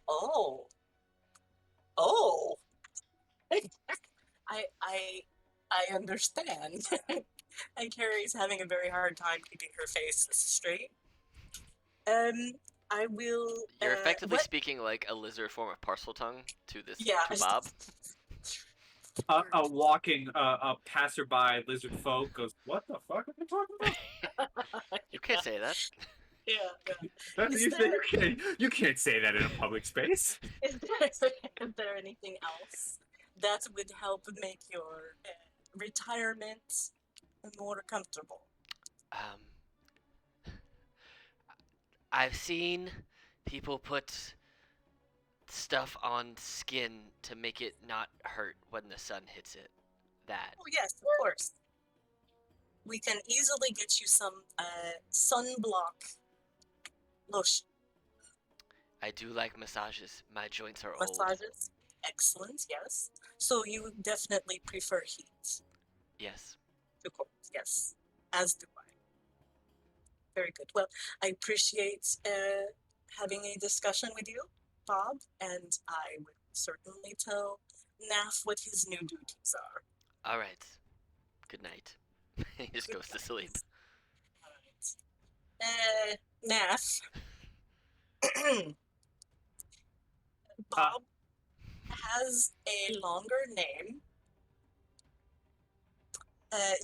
Oh. Oh. I understand. And Carrie's having a very hard time keeping her face straight. I will. You're effectively What? speaking like a lizard form of parcel tongue to Yeah. Bob. A walking a passerby lizard folk goes, "What the fuck are they talking about?" You can't say that. Yeah. That's Is you, there- you can't say that in a public space. Is there anything else that would help make your retirement more comfortable? Um, I've seen people put stuff on skin to make it not hurt when the sun hits it. That. Oh yes, of course. We can easily get you some sunblock lotion. I do like massages. My joints are old. Massages. Excellent, yes. So you definitely prefer heat. Yes. Of course, yes. As do I. Very good. Well, I appreciate having a discussion with you, Bob, and I will certainly tell Naf what his new duties are. All right. Good night. He just goes to sleep. All right. Naf. Bob has a longer name.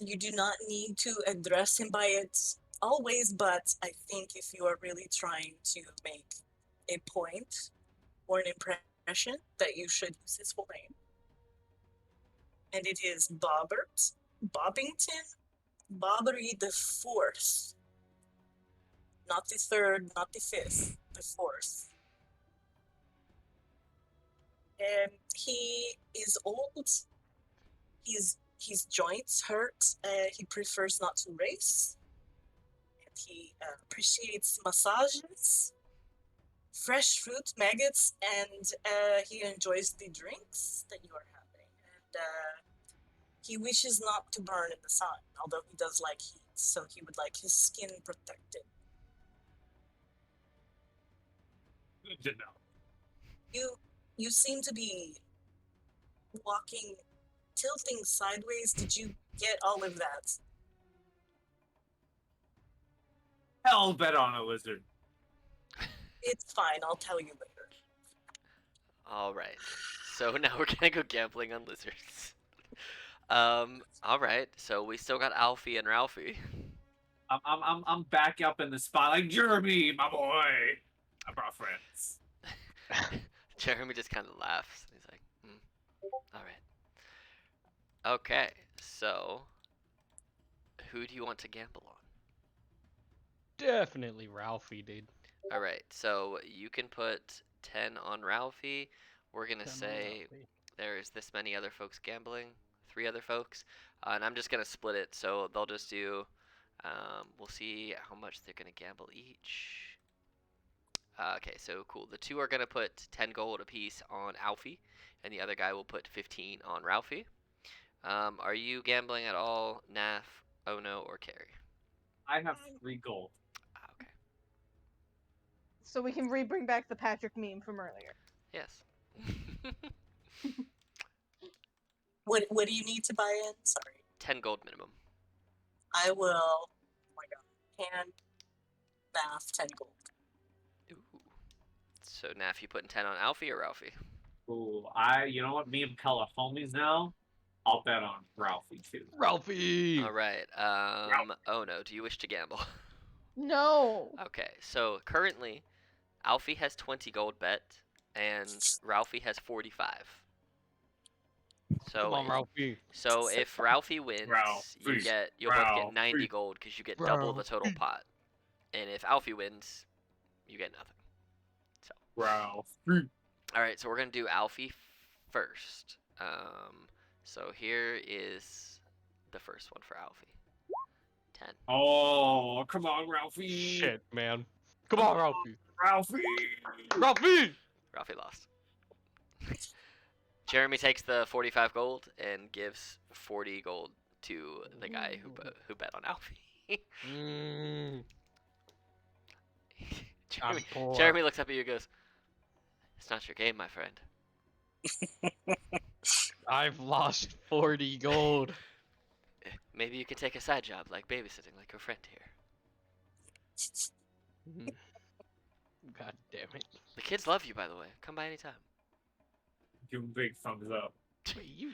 You do not need to address him by it always, but I think if you are really trying to make a point or an impression, that you should use his full name. And it is Bobbert, Bobbington, Bobbery the Fourth. Not the third, not the fifth, the fourth. He is old. His joints hurt. He prefers not to race. And he appreciates massages, fresh fruit, maggots, and he enjoys the drinks that you are having. And he wishes not to burn in the sun, although he does like heat, so he would like his skin protected. Good to know. You seem to be walking, tilting sideways. Did you get all of that? Hell bet on a lizard. It's fine. I'll tell you later. All right. So now we're gonna go gambling on lizards. All right. So we still got Alfie and Ralphie. I'm back up in the spot like Jeremy, my boy. I brought friends. Jeremy just kind of laughs. He's like, all right. Okay. So, who do you want to gamble on? Definitely Ralphie, dude. All right. So you can put 10 on Ralphie. We're gonna 10 on say Ralphie. there's this many other folks gambling, 3 other folks, and I'm just gonna split it. So they'll just do. We'll see how much they're gonna gamble each. Okay, so cool. The 2 are gonna put 10 gold apiece on Alfie, and the other guy will put 15 on Ralphie. Are you gambling at all, Naf, Ono, or Carrie? I have 3 gold. Okay. So we can bring back the Patrick meme from earlier. Yes. What do you need to buy in? Sorry. 10 gold minimum. I will. Oh my god. Hand math 10 gold. Ooh. So Naf, you putting 10 on Alfie or Ralphie? Ooh, you know what? Me and Pell are homies now. I'll bet on Ralphie too. Ralphie! All right. Oh no. Do you wish to gamble? No. Okay. So currently, Alfie has 20 gold bet, and Ralphie has 45. So Come on, Ralphie. So if Ralphie wins, you'll both get 90 gold because you get double the total pot. And if Alfie wins, you get nothing. So. Ralphie. All right, so we're gonna do Alfie first. So here is the first one for Alfie. 10. Oh, come on, Ralphie. Shit, man. Come on, Ralphie. Ralphie. Ralphie! Ralphie lost. Jeremy takes the 45 gold and gives 40 gold to the guy who bet on Alfie. Jeremy looks up at you and goes, "It's not your game, my friend." I've lost 40 gold. Maybe you can take a side job like babysitting like your friend here. God damn it. The kids love you, by the way. Come by anytime. Give him a big thumbs up. Wait, you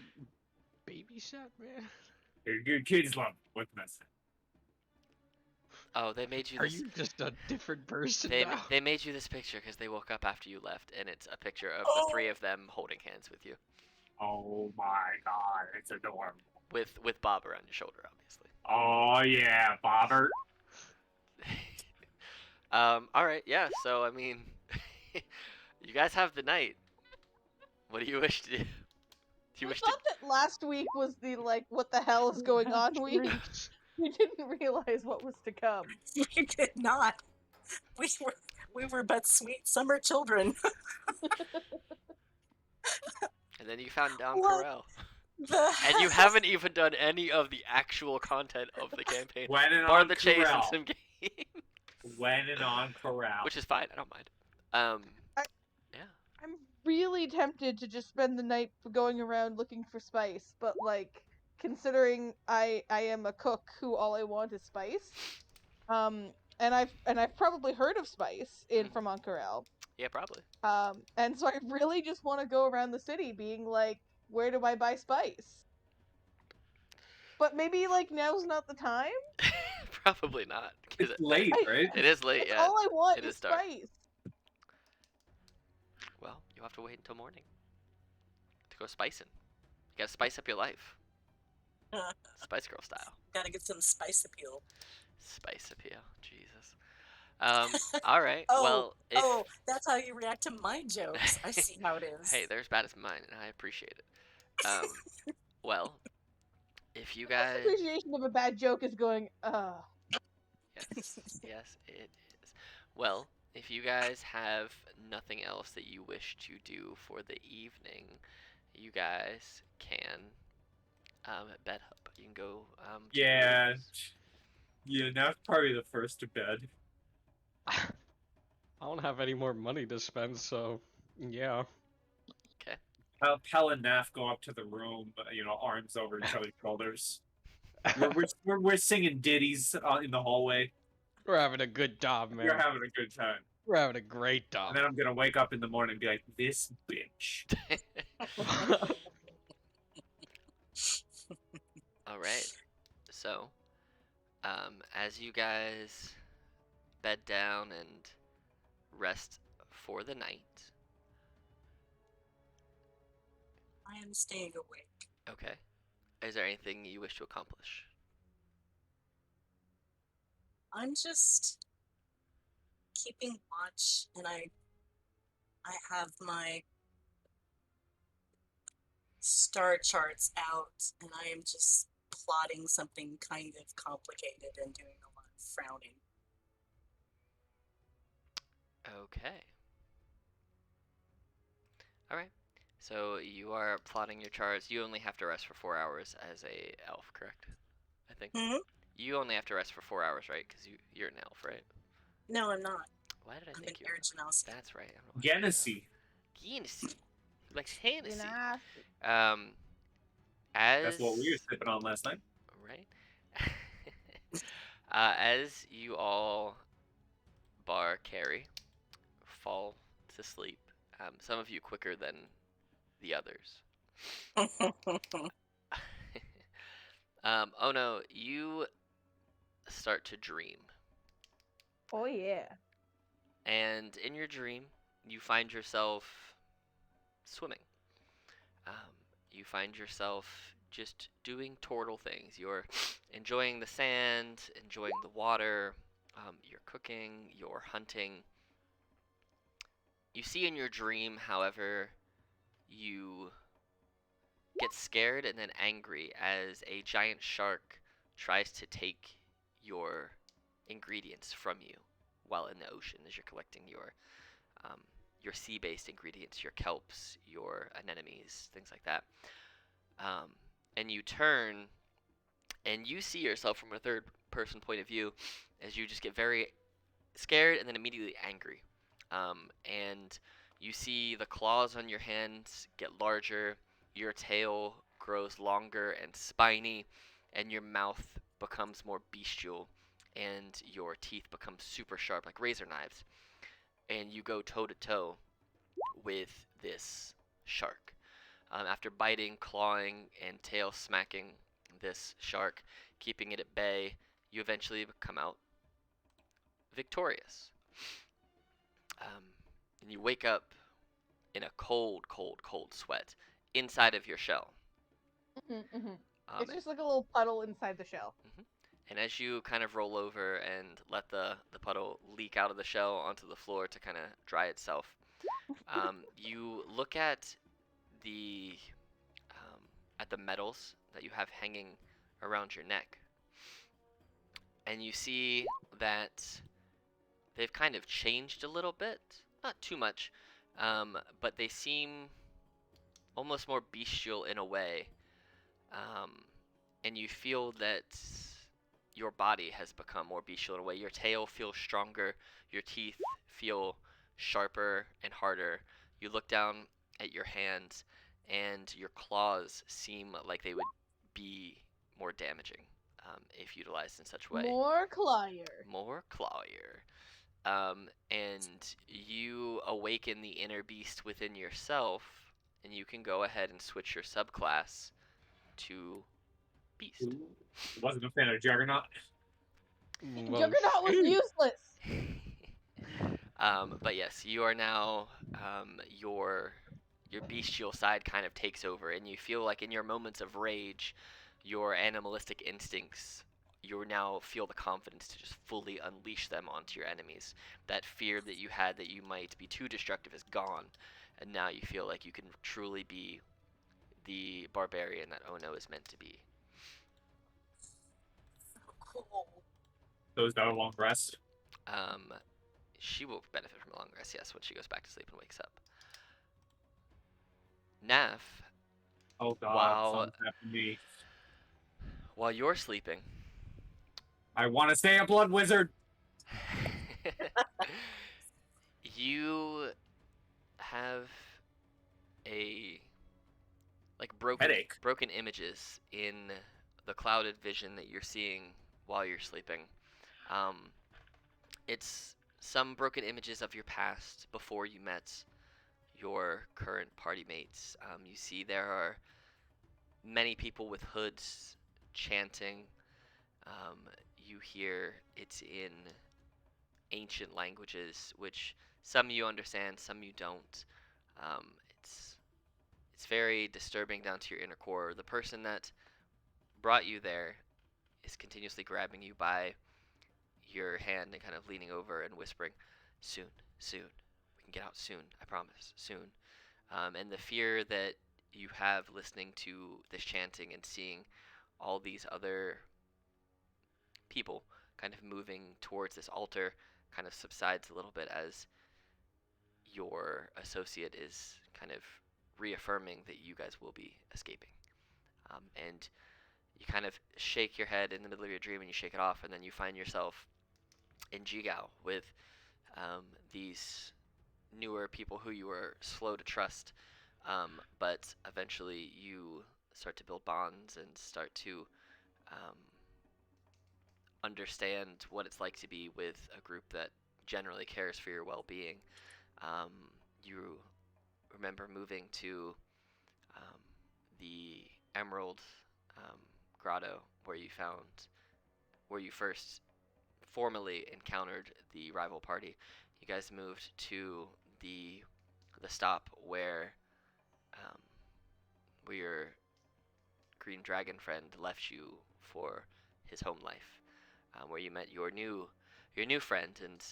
babysat, man? Your kids love him. What can I say? Oh, they made you Are this. you just a different person They, now? they made you this picture because they woke up after you left, and it's a picture of the 3 of them holding hands with you, Oh my god, it's adorable. with Bob around your shoulder, obviously. Oh yeah, Bobbert. All right, yeah. So I mean, you guys have the night. What do you wish to do? Do you I wish to? thought that last week was the what the hell is going on week. We didn't realize what was to come. We did not. We were but sweet summer children. And then you found What? Ank'Harel. The And you haven't even done any of the actual content of the campaign. When and Bar on the chase and Corral. some games. When and on Corral. Which is fine, I don't mind. Yeah. I'm really tempted to just spend the night going around looking for spice, but considering I am a cook who all I want is spice, and I've probably heard of spice from Ank'Harel. Yeah, probably. And so I really just want to go around the city being like, where do I buy spice? But maybe now's not the time. Probably not. 'Cause It's late, right? It is late, That's yeah. all I want It is is dark. spice. Well, you'll have to wait until morning to go spicing. You gotta spice up your life. Spice Girl style. Gotta get some spice appeal. Spice appeal. Jesus. Alright. Oh, well, if... Oh, that's how you react to my jokes. I see how it is. Hey, they're as bad as mine, and I appreciate it. Well, if you guys... Appreciation of a bad joke is going, Yes, yes, it is. Well, if you guys have nothing else that you wish to do for the evening, you guys can bed up. You can go to your Yeah. rooms. Yeah, now probably the first to bed. I don't have any more money to spend, so yeah. Pell and Naf go up to the room, arms over each other's shoulders. We're singing ditties in the hallway. We're having a good time, man. We're having a good time. We're having a great And time. then I'm gonna wake up in the morning and be like, this bitch. All right. So, as you guys bed down and rest for the night. I am staying awake. Okay. Is there anything you wish to accomplish? I'm just keeping watch, and I have my star charts out, and I am just plotting something kind of complicated and doing a lot of frowning. Okay. All right. So you are plotting your charts. You only have to rest for 4 hours as a elf, correct? I think. Hmm? You only have to rest for 4 hours, right? Because you're an elf, right? No, I'm not. Why did I I'm an think you were? Airgenasi. That's right. I don't know why I said that. Genesee. Genesee. Like Hennessy. Nasty. As That's what we were sipping on last night. right. As you all, bar Carrie, fall to sleep. Some of you quicker than the others. Oh no, you start to dream. Oh yeah. And in your dream, you find yourself swimming. You find yourself just doing turtle things. You're enjoying the sand, enjoying the water, you're cooking, you're hunting. You see in your dream, however, you get scared and then angry as a giant shark tries to take your ingredients from you while in the ocean as you're collecting your sea-based ingredients, your kelps, your anemones, things like that. And you turn and you see yourself from a third-person point of view as you just get very scared and then immediately angry. And you see the claws on your hands get larger, your tail grows longer and spiny, and your mouth becomes more bestial, and your teeth become super sharp like razor knives. And you go toe to toe with this shark. After biting, clawing, and tail smacking this shark, keeping it at bay, you eventually come out victorious. And you wake up in a cold, cold, cold sweat inside of your shell. It's just like a little puddle inside the shell. And as you kind of roll over and let the puddle leak out of the shell onto the floor to kind of dry itself, you look at the medals that you have hanging around your neck, and you see that they've kind of changed a little bit, not too much, but they seem almost more bestial in a way, and you feel that your body has become more bestial in a way. Your tail feels stronger, your teeth feel sharper and harder. You look down at your hands, and your claws seem like they would be more damaging if utilized in such a way. More clawier. More clawier. And you awaken the inner beast within yourself, and you can go ahead and switch your subclass to beast. Ooh, wasn't a fan of Juggernaut. Well, Juggernaut was useless. But yes, you are now your bestial side kind of takes over, and you feel like in your moments of rage, your animalistic instincts, you now feel the confidence to just fully unleash them onto your enemies. That fear that you had that you might be too destructive is gone, and now you feel like you can truly be the barbarian that Ono is meant to be. Cool. Those that are long rest. She will benefit from a long rest, yes, when she goes back to sleep and wakes up. Naf, Oh god, Wow. something's happened to me. while you're sleeping, I want to stay a blood wizard. you have Headache. broken images in the clouded vision that you're seeing while you're sleeping. It's some broken images of your past before you met your current party mates. You see there are many people with hoods chanting. You hear it's in ancient languages, which some you understand, some you don't. Um, it's it's very disturbing down to your inner core. The person that brought you there is continuously grabbing you by your hand and kind of leaning over and whispering, "Soon, soon, we can get out soon. I promise, soon." And the fear that you have listening to this chanting and seeing all these other people kind of moving towards this altar kind of subsides a little bit as your associate is kind of reaffirming that you guys will be escaping. And you kind of shake your head in the middle of your dream and you shake it off, and then you find yourself in Jigao with these newer people who you were slow to trust, but eventually you start to build bonds and start to um, understand what it's like to be with a group that generally cares for your well-being. You remember moving to the Emerald Grotto where you first formally encountered the rival party. You guys moved to the stop where your green dragon friend left you for his home life, where you met your new friend and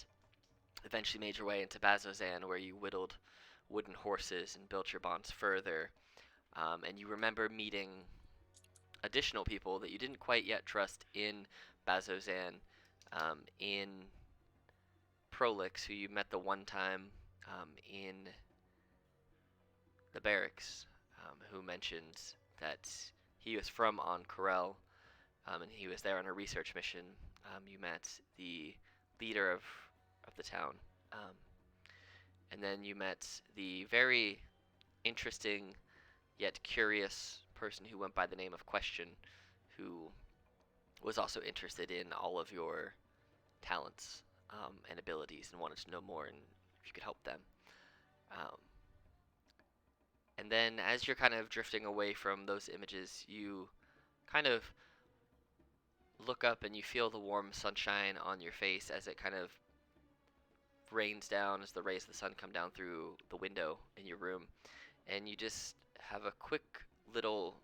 eventually made your way into Bazozan, where you whittled wooden horses and built your bonds further. And you remember meeting additional people that you didn't quite yet trust in Bazozan, in Prolix, who you met the one time in the barracks, who mentioned that he was from Ank'Harel, and he was there on a research mission. You met the leader of the town, and then you met the very interesting yet curious person who went by the name of Question, who was also interested in all of your talents and abilities and wanted to know more and if you could help them. And then as you're kind of drifting away from those images, you kind of look up and you feel the warm sunshine on your face as it kind of rains down as the rays of the sun come down through the window in your room. And you just have a quick little,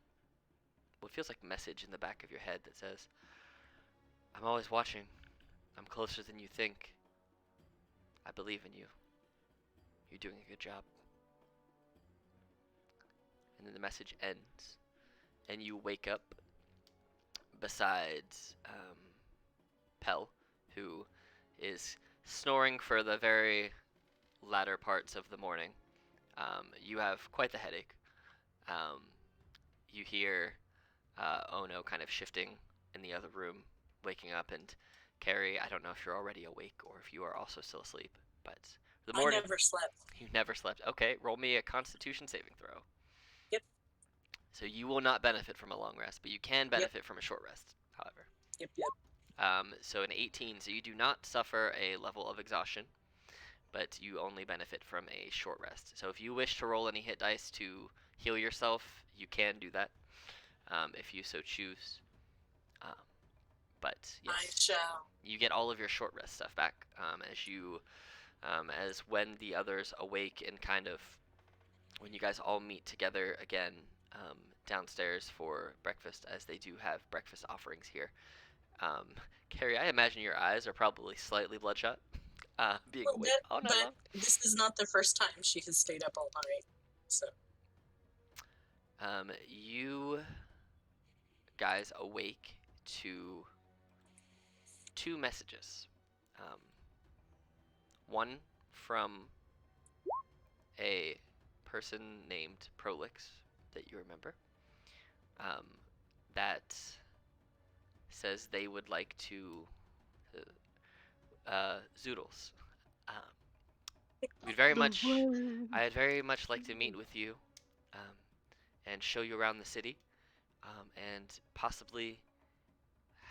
what feels like message in the back of your head that says, "I'm always watching. I'm closer than you think. I believe in you. You're doing a good job." And then the message ends, and you wake up besides Pell, who is snoring for the very latter parts of the morning. You have quite the headache. You hear Ono kind of shifting in the other room, waking up, and Carrie, I don't know if you're already awake or if you are also still asleep, but the morning. I never slept. You never slept. Okay, roll me a Constitution saving throw. Yep. So you will not benefit from a long rest, but you can benefit from a short rest, however. Yep. So an 18, so you do not suffer a level of exhaustion, but you only benefit from a short rest. So if you wish to roll any hit dice to heal yourself, you can do that, if you so choose. But yes, I shall. you get all of your short rest stuff back as when the others awake and kind of when you guys all meet together again downstairs for breakfast, as they do have breakfast offerings here. Carrie, I imagine your eyes are probably slightly bloodshot, being awake all night long. This is not the first time she has stayed up all night, so. You guys awake to two messages. One from a person named Prolix that you remember, that says they would like to Zoodles. I'd very much like to meet with you and show you around the city, and possibly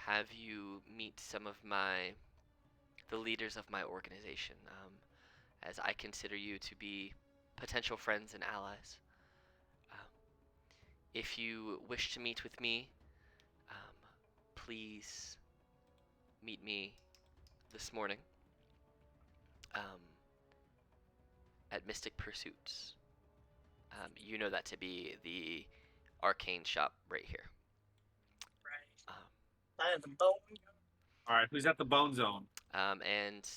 have you meet some of the leaders of my organization, as I consider you to be potential friends and allies. If you wish to meet with me, please meet me this morning at Mystic Pursuits. You know that to be the arcane shop right here. Right. I have the bone. All right, who's at the Bone Zone? And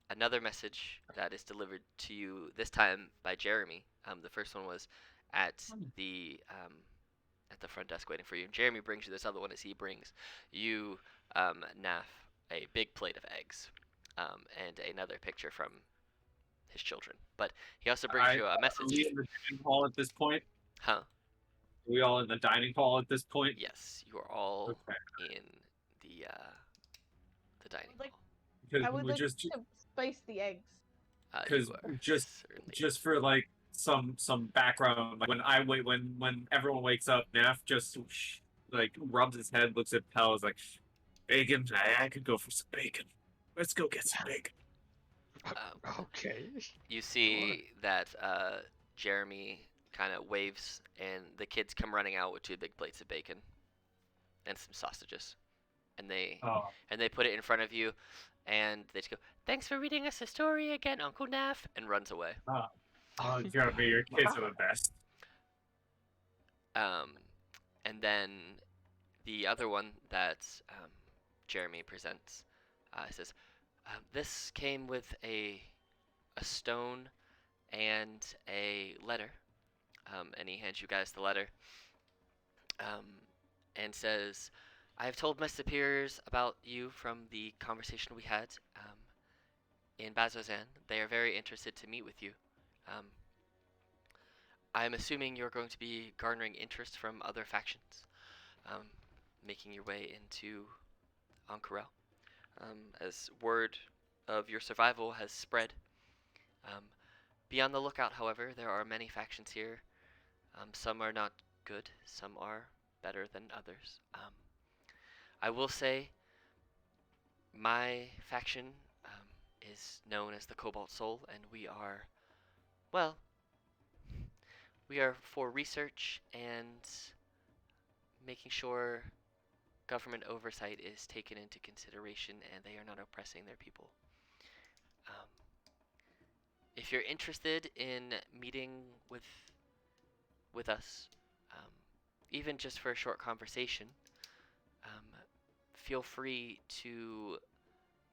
another message that is delivered to you this time by Jeremy. The first one was at the front desk waiting for you. Jeremy brings you this other one as he brings you, Naf, a big plate of eggs, and another picture from his children. But he also brings you a Are message. we in the dining hall at this point? Huh? Are we all in the dining hall at this point? Yes, you are all Okay. in the dining Like- hall. I would Because like to space the eggs. because You are certainly. just for like some background, like when everyone wakes up, Naf just like rubs his head, looks at Pell, is like, bacon. I could go for some bacon. Let's go get some bacon. Okay. You see that Jeremy kind of waves, and the kids come running out with 2 big plates of bacon and some sausages, and they put it in front of you, and they just go, "Thanks for reading us a story again, Uncle Naf," and runs away. Oh, Jeremy, your kids are the best. And then the other one that Jeremy presents says, "This came with a stone and a letter," and he hands you guys the letter, and says, "I have told my superiors about you from the conversation we had in Bazozan. They are very interested to meet with you. I'm assuming you're going to be garnering interest from other factions, making your way into Ank'Harel, as word of your survival has spread. Be on the lookout, however. There are many factions here. Some are not good, some are better than others. I will say my faction is known as the Cobalt Soul, and we are, well, we are for research and making sure government oversight is taken into consideration and they are not oppressing their people. If you're interested in meeting with us, even just for a short conversation, feel free to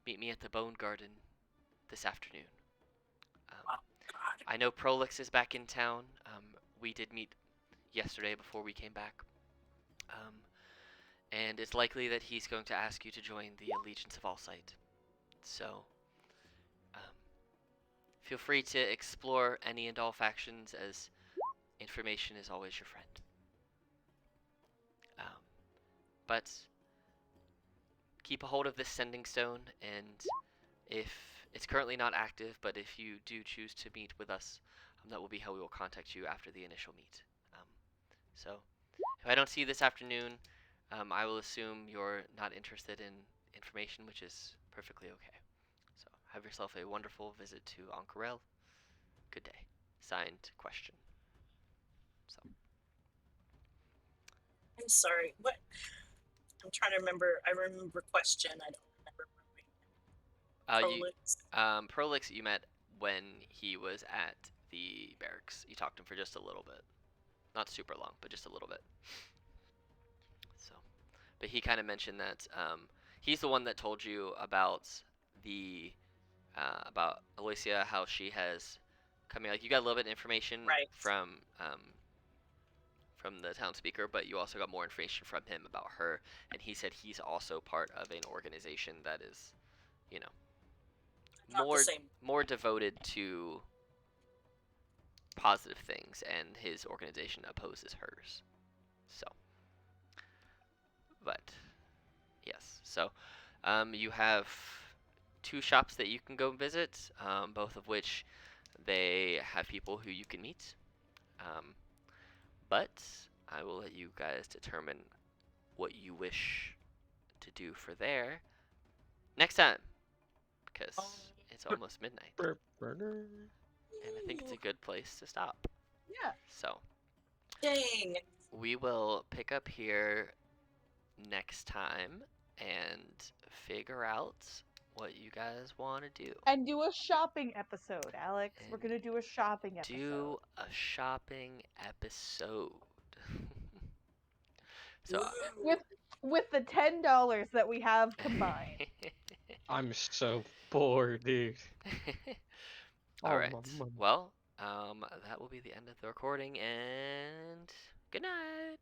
meet me at the Bone Garden this afternoon. I know Prolix is back in town. We did meet yesterday before we came back. And it's likely that he's going to ask you to join the Allegiance of Allsight. So, feel free to explore any and all factions, as information is always your friend. But keep a hold of this sending stone, and if it's currently not active, but if you do choose to meet with us, that will be how we will contact you after the initial meet. So, if I don't see you this afternoon, I will assume you're not interested in information, which is perfectly okay. So, have yourself a wonderful visit to Ank'Harel. Good day. Signed, Question. So. I'm sorry. What? I'm trying to remember. I remember Question. I don't remember Prolix. Prolix you met when he was at the barracks. You talked to him for just a little bit. Not super long, but just a little bit. So, but he kind of mentioned that he's the one that told you about the about Alicia, how she has come here. Like, you got a little bit of information from the town speaker, but you also got more information from him about her, and he said he's also part of an organization that is, you know, more devoted to positive things, and his organization opposes hers. So, but yes, so you have 2 shops that you can go visit, both of which they have people who you can meet. But I will let you guys determine what you wish to do for there next time, because it's almost midnight, and I think it's a good place to stop. Yeah. So, Dang. we will pick up here next time and figure out what you guys want to do. And do a shopping episode, Alex. We're And gonna do a shopping episode. Do a shopping episode. So with the $10 that we have combined. I'm so bored, dude. All All right. my money. Well, that will be the end of the recording, and good night.